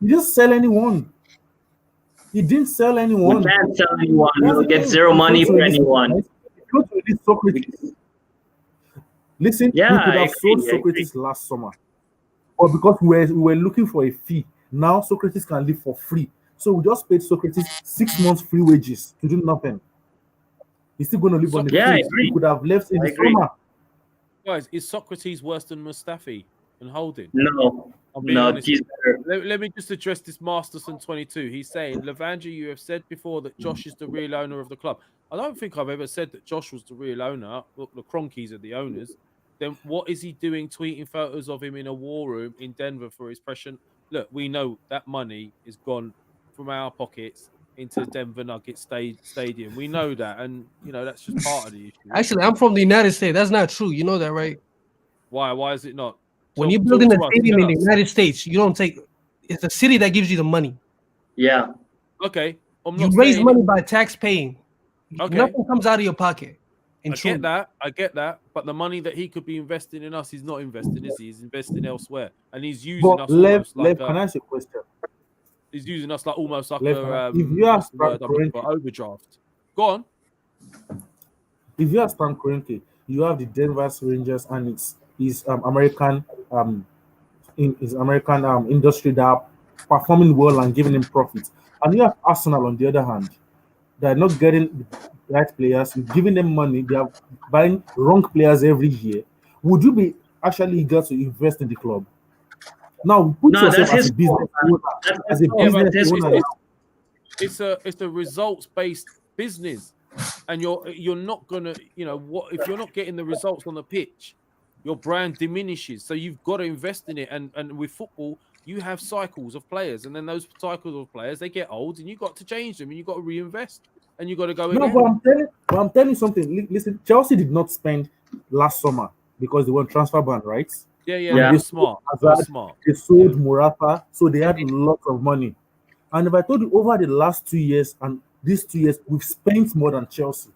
He didn't sell anyone. He didn't sell anyone. We can't sell anyone. We'll get zero money for anyone. Listen, Yeah, we could I have sold agree, Socrates last summer. Or because we were looking for a fee. Now Socrates can live for free. So we just paid Socrates 6 months free wages to do nothing. He's still going to live on the field. He could have left in the summer. Guys, is Socrates worse than Mustafi and Holding? No. No, he's better. Let me just address this Masterson 22. He's saying, Lavandra, you have said before that Josh is the real owner of the club. I don't think I've ever said that Josh was the real owner. Look, the Kroenkes are the owners. Then what is he doing tweeting photos of him in a war room in Denver for his prescient? Look, we know that money is gone from our pockets into Denver Nuggets Stadium. We know that, and you know that's just part of the issue. Actually, I'm from the United States. That's not true. You know that, right? Why? Why is it not? When you're building a stadium in the United States, you don't take. It's the city that gives you the money. Yeah. Okay. You raise money by tax paying. Okay. Nothing comes out of your pocket. I get that. But the money that he could be investing in us, he's not investing, is he? He's investing elsewhere, and he's using us almost like can I ask you a question? He's using us like almost like if you ask overdraft. Go on. If you ask Frank Kroenke, you have the Denver Rangers and his American industry that are performing well and giving him profits, and you have Arsenal on the other hand. They're not getting the right players, you're giving them money, they are buying wrong players every year. Would you be actually eager to invest in the club? Now, put yourself as a business owner. It's a results-based business, and you're not gonna, what if you're not getting the results on the pitch, your brand diminishes. So you've got to invest in it, and with football, you have cycles of players, and then those cycles of players, they get old, and you got to change them, and you got to reinvest, and you got to go again. But I'm telling you something. Listen, Chelsea did not spend last summer because they were on transfer ban, right? Yeah. They're smart. They sold Morata, so they had lots of money. And if I told you over the last 2 years and these 2 years, we've spent more than Chelsea.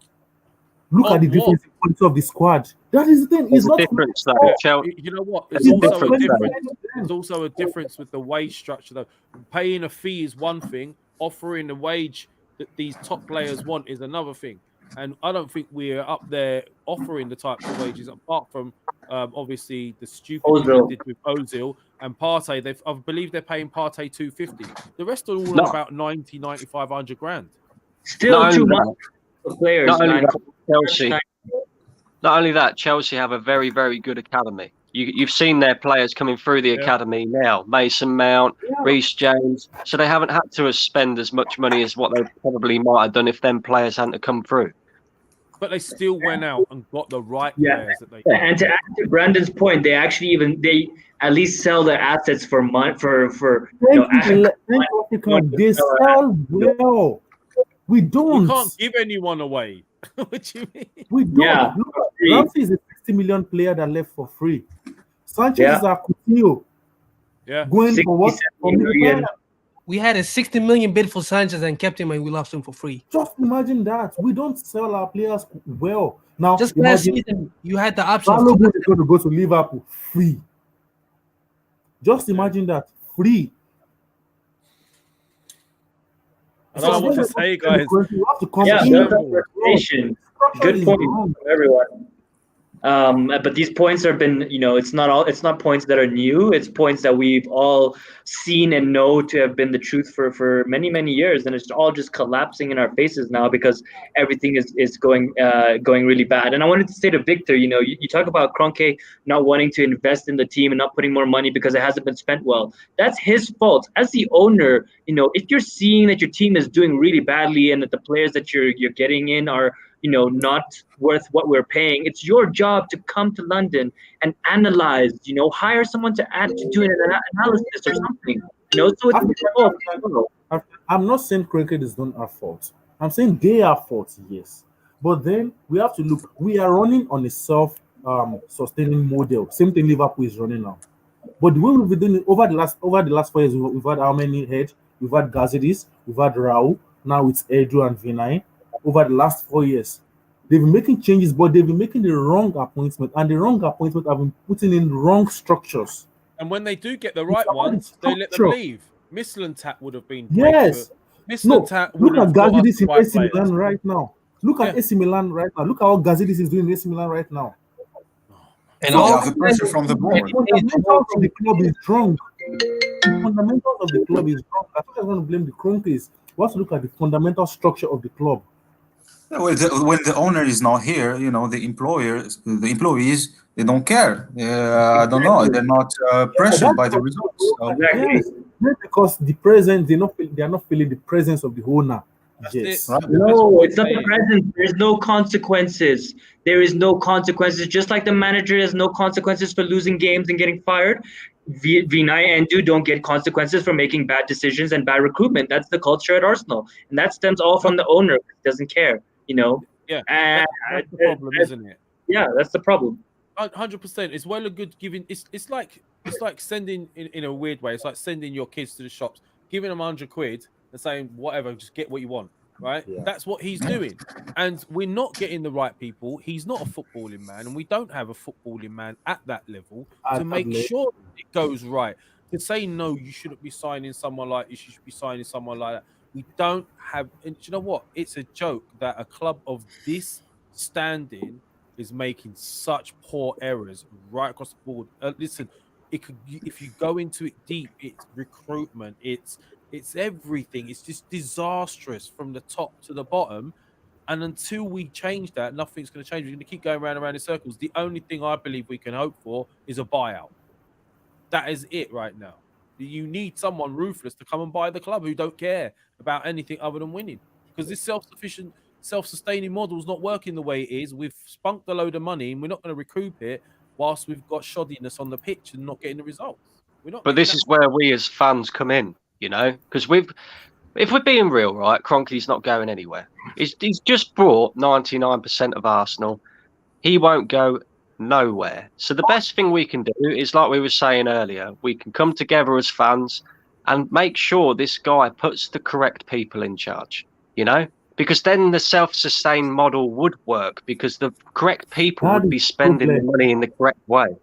Look at the defensive quality of the squad. That is the thing. There's a difference, though. You know what? There's There's also a difference with the wage structure, though. Paying a fee is one thing. Offering the wage that these top players want is another thing. And I don't think we're up there offering the types of wages, apart from obviously the stupid thing they did with Ozil and Partey. I believe they're paying Partey 250. The rest are all on about 90, 95, 100 grand. Still too much for players. Not only that, Chelsea have a very, very good academy. You've seen their players coming through the academy now. Mason Mount, Reece James. So they haven't had to spend as much money as what they probably might have done if them players hadn't come through. But they still went out and got the right players that they and to add to Brandon's point, they actually they at least sell their assets for money for they sell well. We don't. You can't give anyone away. What do you mean? We don't. Yeah. Ramsey is a 60 million player that left for free. Sanchez is a Coutinho. Yeah. Going for what? We had a 60 million bid for Sanchez and kept him, and we lost him for free. Just imagine that. We don't sell our players well. Now, just last season, you had the option. Balogun is going to go to Liverpool free. Just imagine that. Free. I don't know what to say, guys. Good point from everyone. But these points have been, it's not points that are new. It's points that we've all seen and know to have been the truth for many, many years. And it's all just collapsing in our faces now because everything is going really bad. And I wanted to say to Victor, you talk about Kroenke not wanting to invest in the team and not putting more money because it hasn't been spent well. That's his fault. As the owner, if you're seeing that your team is doing really badly and that the players that you're getting in are not worth what we're paying, it's your job to come to London and analyze, hire someone to do an analysis or something, so I'm not saying Kroenke is not our fault. I'm saying they are fault, yes. But then we have to look, we are running on a self-sustaining model. Same thing Liverpool is running now. But the way we've been doing it over the last 4 years, we've had how many heads? We've had Gazidis, we've had Raul, now it's Edu and Vinay. Over the last 4 years, they've been making changes, but they've been making the wrong appointment, and the wrong appointment have been putting in wrong structures. And when they do get the right ones, they let them leave. Mislintat would have been yes. Look at Gazidis in AC Milan right now. Look at AC Milan right now. Look at what Gazidis is doing in AC Milan right now. And all the pressure from the board. The fundamentals of the club is wrong. The fundamentals of the club is wrong. I think I want to blame the Kroenkes. We have to look at the fundamental structure of the club. When the owner is not here, the employees, they don't care. I don't know. They're not pressured by the results. So. Yes, because the presence, they are not feeling the presence of the owner. Yes. Right. No, it's not the presence. There's no consequences. There is no consequences. Just like the manager has no consequences for losing games and getting fired, Vinay and Edu don't get consequences for making bad decisions and bad recruitment. That's the culture at Arsenal, and that stems all from the owner who doesn't care. Yeah, that's the problem, isn't it? Yeah, that's the problem. 100%. It's well and good giving. It's like sending in a weird way. It's like sending your kids to the shops, giving them 100 quid and saying whatever, just get what you want. Right? Yeah. That's what he's doing, and we're not getting the right people. He's not a footballing man, and we don't have a footballing man at that level to make sure it goes right. To say no, you shouldn't be signing someone like this. You should be signing someone like that. We don't have, and you know what? It's a joke that a club of this standing is making such poor errors right across the board. Listen, if you go into it deep, it's recruitment, it's everything. It's just disastrous from the top to the bottom. And until we change that, nothing's going to change. We're going to keep going around in circles. The only thing I believe we can hope for is a buyout. That is it right now. You need someone ruthless to come and buy the club who don't care about anything other than winning. Because this self-sufficient, self-sustaining model is not working the way it is. We've spunked a load of money and we're not going to recoup it whilst we've got shoddiness on the pitch and not getting the results. But this is where we as fans come in, because if we're being real, right, Kroenke's not going anywhere. He's just brought 99% of Arsenal. He won't go nowhere. So the best thing we can do is, like we were saying earlier, we can come together as fans and make sure this guy puts the correct people in charge, you know, because then the self-sustained model would work because the correct people That would is be the spending the problem. money in the correct way.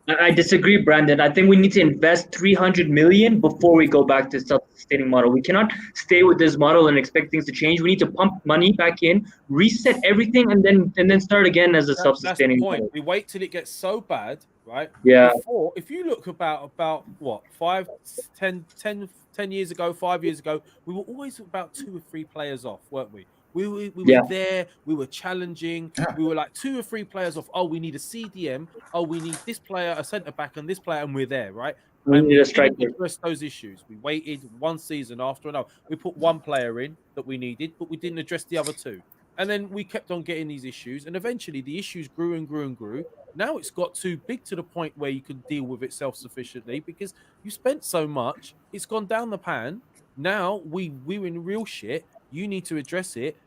I disagree, Brandon. I think we need to invest 300 million before we go back to self-sustaining model. We cannot stay with this model and expect things to change. We need to pump money back in, reset everything, and then start again as a That's the self-sustaining point. model. We wait till it gets so bad, right? Yeah. Before, if you look about what 10 years ago, 5 years ago, we were always about 2 or 3 players off, weren't we? We Yeah. were there, we were challenging, we were like 2 or 3 players off. Oh, we need a CDM. Oh, we need this player, a centre back, and this player, and we're there, right? We And need we a striker. didn't address those issues. We waited one season after another. We put one player in that we needed, but we didn't address the other 2. And then we kept on getting these issues, and eventually the issues grew and grew and grew. Now it's got too big to the point where you can deal with it self-sufficiently because you spent so much, it's gone down the pan. Now we're in real shit. You need to address it,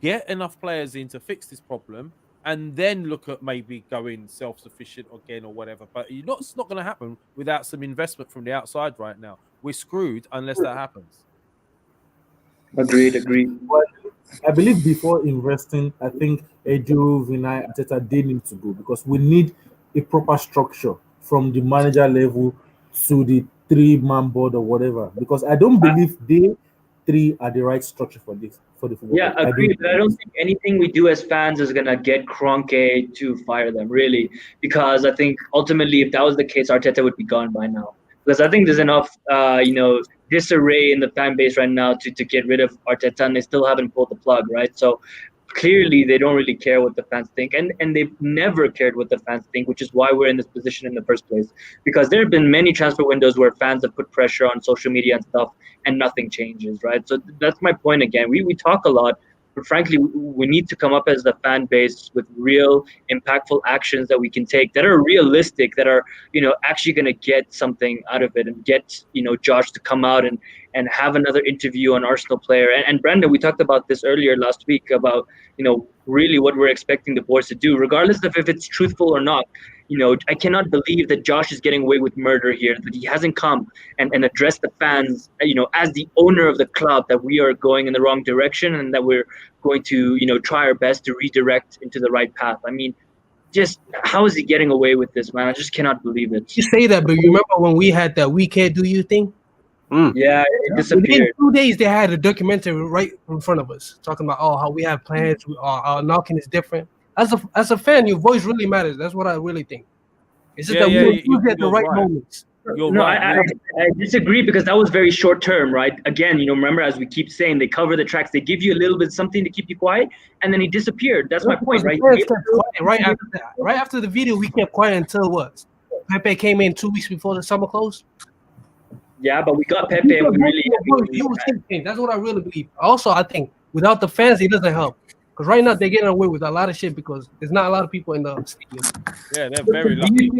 get enough players in to fix this problem, and then look at maybe going self-sufficient again or whatever. But it's not going to happen without some investment from the outside right now. We're screwed unless that happens. Agreed. But I believe before investing, I think Edu, Vinay, Arteta, they need to go because we need a proper structure from the manager level to the 3-man board or whatever. Because I don't believe they 3 are the right structure for this for the football. Yeah, club. agreed. But I don't think anything we do as fans is gonna get Kroenke to fire them, really, because I think ultimately, if that was the case, Arteta would be gone by now. Because I think there's enough, disarray in the fan base right now to get rid of Arteta, and they still haven't pulled the plug, right? So clearly, they don't really care what the fans think, and they've never cared what the fans think, which is why we're in this position in the first place. Because there have been many transfer windows where fans have put pressure on social media and stuff, and nothing changes, right? So that's my point again. We talk a lot, but frankly, we need to come up as the fan base with real impactful actions that we can take that are realistic, that are, actually going to get something out of it and get, Josh to come out and have another interview on Arsenal player. And Brandon, we talked about this earlier last week about, really what we're expecting the boards to do, regardless of if it's truthful or not. I cannot believe that Josh is getting away with murder here, that he hasn't come and addressed the fans, as the owner of the club, that we are going in the wrong direction and that we're going to, try our best to redirect into the right path. I mean, just how is he getting away with this, man? I just cannot believe it. You say that, but you remember when we had that "We Can't Do You" thing? Yeah, it disappeared. Within 2 days, they had a documentary right in front of us talking about how we have plans. Our knocking is different. As a fan, your voice really matters. That's what I really think. It's just that we don't use it at the right moments. I disagree because that was very short term, right? Again, remember, as we keep saying, they cover the tracks, they give you a little bit something to keep you quiet, and then he disappeared. That's my point, right? Right after that, right after the video, we kept quiet until what? Pepe came in 2 weeks before the summer closed. Yeah, but we got Pepe. And we really, that's what I really believe. Also, I think without the fans, it doesn't help. Because right now they're getting away with a lot of shit because there's not a lot of people in the stadium. Yeah, they're very lucky.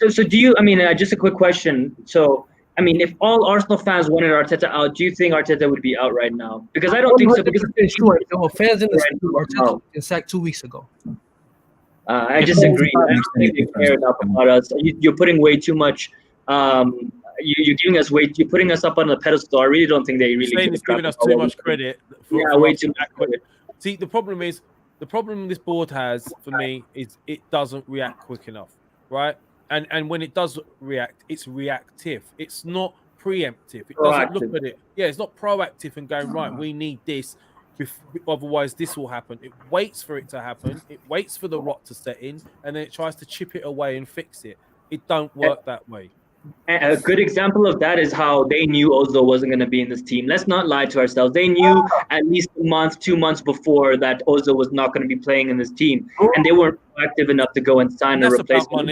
So do you? I mean, just a quick question. So, I mean, if all Arsenal fans wanted Arteta out, do you think Arteta would be out right now? Because I don't think so. Because sure, there were fans in the stadium. Arteta was sacked 2 weeks ago. I disagree. I don't think they care enough about us. You're putting way too much. You're giving us way. You're putting us up on a pedestal. I really don't think they really. Saying it's giving us too much credit. For way too much credit. See, the problem this board has for me is it doesn't react quick enough, right? And when it does react, it's reactive. It's not preemptive. It doesn't look at it. Yeah, it's not proactive and going, right, we need this. Otherwise, this will happen. It waits for it to happen. It waits for the rot to set in, and then it tries to chip it away and fix it. It don't work that way. A good example of that is how they knew Ozil wasn't going to be in this team. Let's not lie to ourselves. They knew at least a month, 2 months before that Ozil was not going to be playing in this team. And they weren't proactive enough to go and sign a replacement.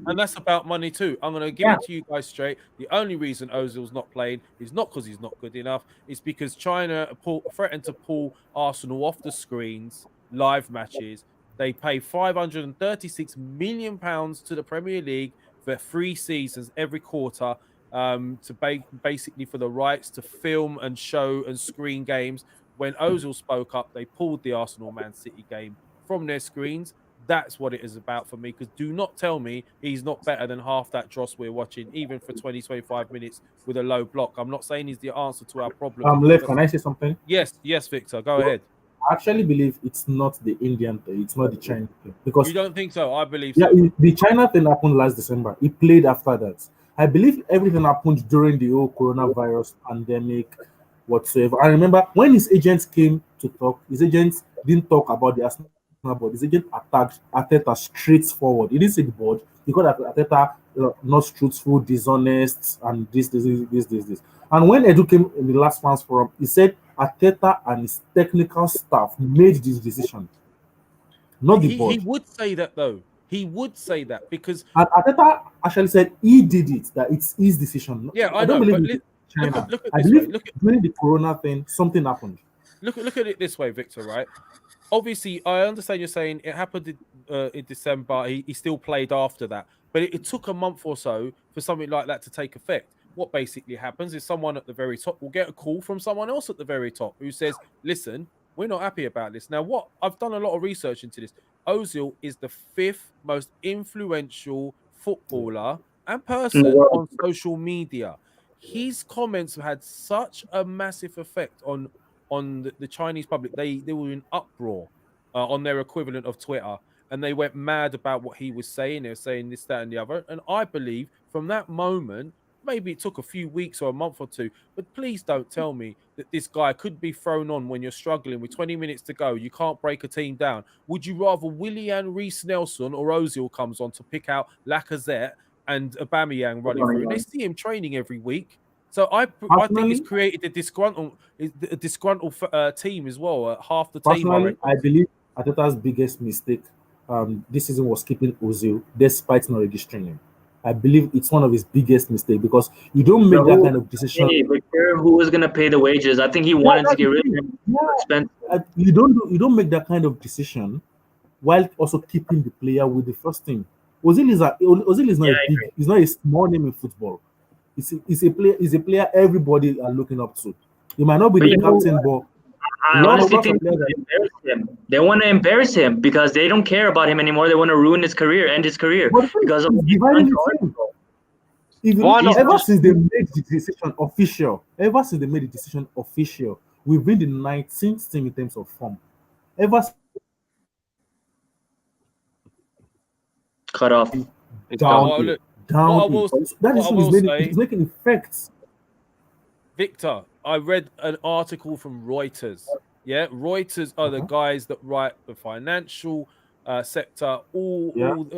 And that's about money too. I'm going to give it to you guys straight. The only reason Ozil's not playing is not because he's not good enough. It's because China threatened to pull Arsenal off the screens, live matches. They pay £536 million to the Premier League for 3 seasons every quarter to basically for the rights to film and show and screen games. When Ozil spoke up, they pulled the Arsenal Man City game from their screens. That's what it is about for me. Because do not tell me he's not better than half that dross we're watching, even for 20, 25 minutes with a low block. I'm not saying he's the answer to our problem. Lev, can I say something? Yes, Victor, go ahead. I actually believe it's not the Indian thing, it's not the China thing. Because you don't think so? I believe so. Yeah, the China thing happened last December. He played after that. I believe everything happened during the whole coronavirus pandemic, whatsoever. I remember when his agents came to talk, his agents didn't talk about the Arsenal board. His agent attacked Arteta straightforward. He didn't say the board. He called Arteta not truthful, dishonest, and this. And when Edu came in the last fans forum, he said Arteta and his technical staff made this decision, not the board. He would say that though. He would say that because Arteta actually said he did it, that it's his decision. Yeah, I don't know, believe China. Look at I this believe way. during the corona thing, something happened. Look at it this way, Victor, right? Obviously, I understand you're saying it happened in December. He still played after that. But it took a month or so for something like that to take effect. What basically happens is someone at the very top will get a call from someone else at the very top who says, listen, we're not happy about this. Now, I've done a lot of research into this. Ozil is the 5th most influential footballer and person on social media. His comments have had such a massive effect on the Chinese public. They were in uproar on their equivalent of Twitter, and they went mad about what he was saying. They were saying this, that, and the other. And I believe from that moment, maybe it took a few weeks or a month or two, but please don't tell me that this guy could be thrown on when you're struggling with 20 minutes to go. You can't break a team down. Would you rather Willian, Reece Nelson, or Ozil comes on to pick out Lacazette and Aubameyang running through? And they see him training every week. So I think it's created a disgruntled team as well. Half the team. Personally, I believe Arteta's biggest mistake this season was keeping Ozil despite not registering him. I believe it's one of his biggest mistakes because you don't make that kind of decision. Who was going to pay the wages? I think he wanted to get rid of him. You don't make that kind of decision while also keeping the player with the first team. Ozil is not he's not a small name in football. He's a player everybody are looking up to. He might not be the captain, but I honestly think they want to embarrass him because they don't care about him anymore. They want to ruin his career, end his career because of ever since they made the decision official, we've been the 19th team in terms of form. Cut off. Down. It's making effects. Victor, I read an article from Reuters. Yeah, Reuters are the guys that write the financial sector.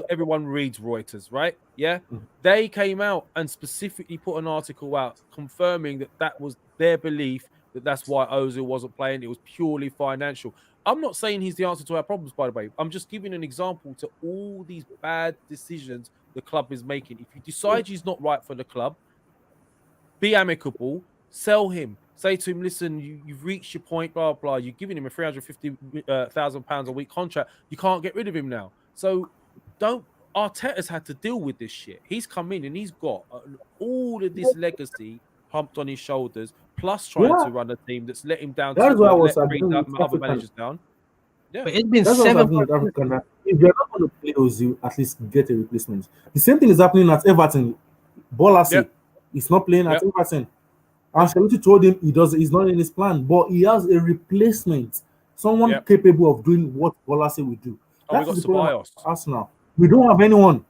Everyone reads Reuters, right? Yeah, they came out and specifically put an article out confirming that was their belief that's why Ozil wasn't playing. It was purely financial. I'm not saying he's the answer to our problems, by the way. I'm just giving an example to all these bad decisions the club is making. If you decide he's not right for the club, be amicable, sell him. Say to him, listen, you've reached your point, blah, blah. You're giving him a £350,000 a week contract. You can't get rid of him now. So Arteta's had to deal with this shit. He's come in and he's got all of this legacy pumped on his shoulders, plus trying to run a team that's let him down. That's why I was other managers down. Yeah. But it's been If you're not going to play Ozil, at least get a replacement. The same thing is happening at Everton. Bolassi is not playing at Everton. Ancelotti told him he's not in his plan, but he has a replacement, someone capable of doing what Bolassi will do. That's the problem with Arsenal. We don't have anyone.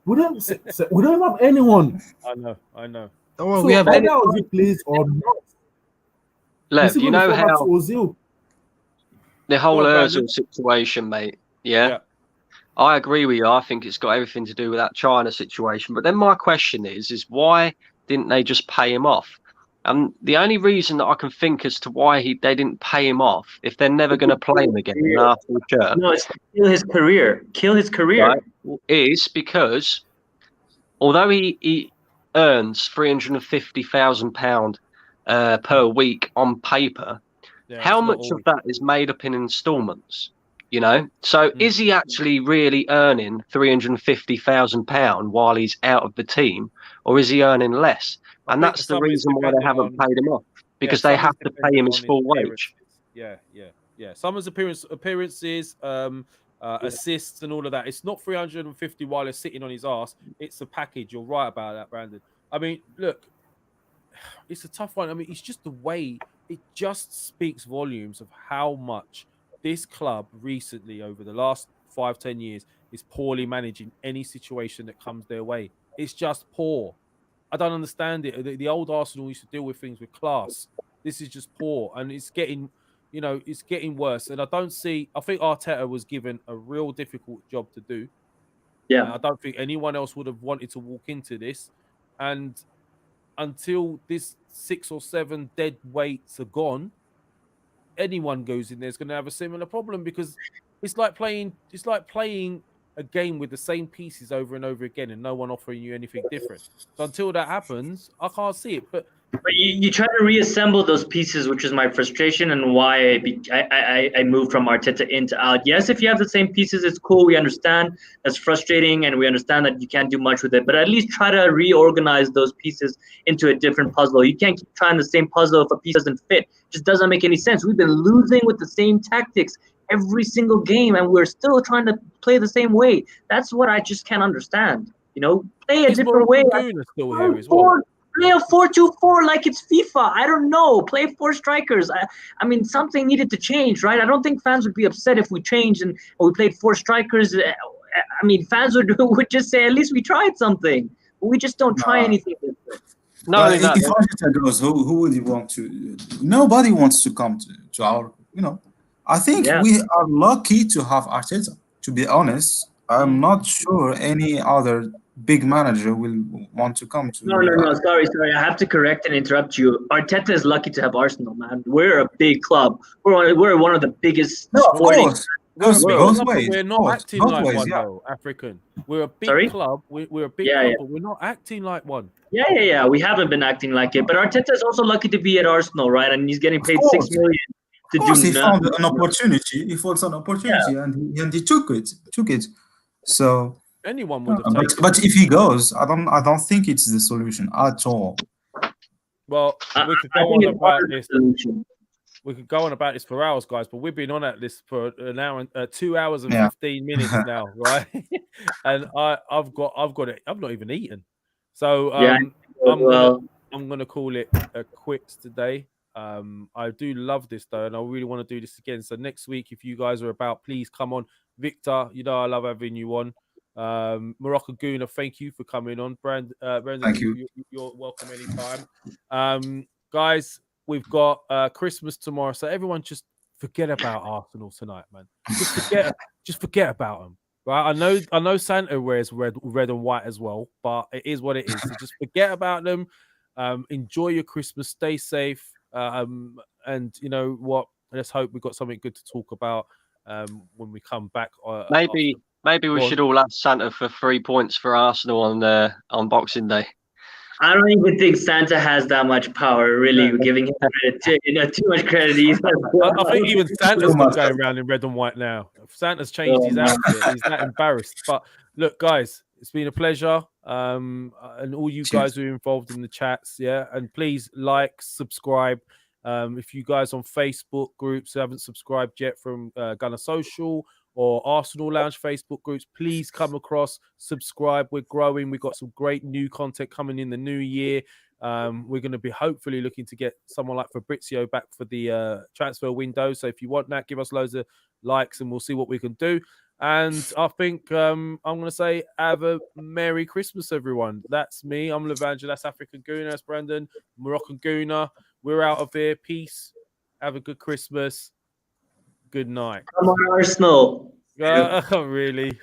We don't have anyone. I know. So we have whether Ozil plays or not. Lev, you know how Ozil. The whole Ozil situation, mate. Yeah, I agree with you. I think it's got everything to do with that China situation. But then my question is why didn't they just pay him off? And the only reason that I can think as to why they didn't pay him off, if they're never going to play him again in an Arsenal shirt. No, it's to kill his career. Kill his career. Right, is because although he earns £350,000 per week on paper, how much of that is made up in installments? You know, so is he actually really earning £350,000 while he's out of the team, or is he earning less? And that's the reason why they haven't paid him off, because they have to pay him his full wage. Yeah. Some of his appearances, assists and all of that. It's not 350 while he's sitting on his ass. It's a package. You're right about that, Brandon. I mean, look, it's a tough one. I mean, it's just the way it just speaks volumes of how much this club recently, over the last 5-10 years, is poorly managing any situation that comes their way. It's just poor. I don't understand it. The old Arsenal used to deal with things with class. This is just poor, and it's getting, it's getting worse. And I think Arteta was given a real difficult job to do. Yeah. I don't think anyone else would have wanted to walk into this. And until this 6 or 7 dead weights are gone, anyone goes in there is going to have a similar problem, because it's like playing a game with the same pieces over and over again and no one offering you anything different. So until that happens, I can't see it. But you try to reassemble those pieces, which is my frustration and why I moved from Arteta in to out. Yes, if you have the same pieces, it's cool. We understand that's frustrating, and we understand that you can't do much with it. But at least try to reorganize those pieces into a different puzzle. You can't keep trying the same puzzle if a piece doesn't fit. It just doesn't make any sense. We've been losing with the same tactics every single game, and we're still trying to play the same way. That's what I just can't understand. Play a different way. Still here as well. Play a 4-2-4 like it's FIFA. I don't know. Play 4 strikers. I mean, something needed to change, right? I don't think fans would be upset if we changed and we played 4 strikers. I mean, fans would just say, at least we tried something. But we just don't try anything different. No, if Arteta goes, who would you want to? Nobody wants to come to our. I think we are lucky to have Arteta. To be honest, I'm not sure any other big manager will want to come to. No. Sorry. I have to correct and interrupt you. Arteta is lucky to have Arsenal, man. We're a big club. We're one of the biggest. No, of course. Goes ways. We're not acting like one, though, African. We're a big club. We're a big club, but we're not acting like one. Yeah. We haven't been acting like it. But Arteta is also lucky to be at Arsenal, right? And he's getting paid $6 million. Of course, he found an opportunity. He found an opportunity, and he took it. So anyone would have taken. But if he goes, I don't think it's the solution at all. Well, we could go on about this. We could go on about this for hours, guys. But we've been on at this for an hour, 2 hours and 15 minutes now, right? And I've got it. I've not even eaten. So I'm gonna call it a quits today. I do love this though, and I really want to do this again. So next week, if you guys are about, please come on. Victor, I love having you on. Morocco Guna, thank you for coming on. Brandon, thank you. You're welcome anytime. Guys, we've got Christmas tomorrow, so everyone just forget about Arsenal tonight, man. Just forget about them. Right? I know Santa wears red and white as well, but it is what it is. So just forget about them. Enjoy your Christmas. Stay safe. And you know what? Let's hope we've got something good to talk about when we come back. Maybe we should all ask Santa for 3 points for Arsenal on Boxing Day. I don't even think Santa has that much power. Really, we're giving him credit too much credit. I think even Santa's not going around in red and white now. Santa's changed his outfit. He's that embarrassed. But look, guys, it's been a pleasure. And all you guys who are involved in the chats, and please like, subscribe. If you guys on Facebook groups who haven't subscribed yet from Gunner Social or Arsenal Lounge Facebook groups, please come across, subscribe. We're growing. We've got some great new content coming in the new year. We're going to be hopefully looking to get someone like Fabrizio back for the transfer window. So if you want that, give us loads of likes and we'll see what we can do. And I think I'm going to say have a Merry Christmas, everyone. That's me. I'm Lavanja. That's African Guna. That's Brandon. Moroccan Guna. We're out of here. Peace. Have a good Christmas. Good night. Come on, Arsenal. Really?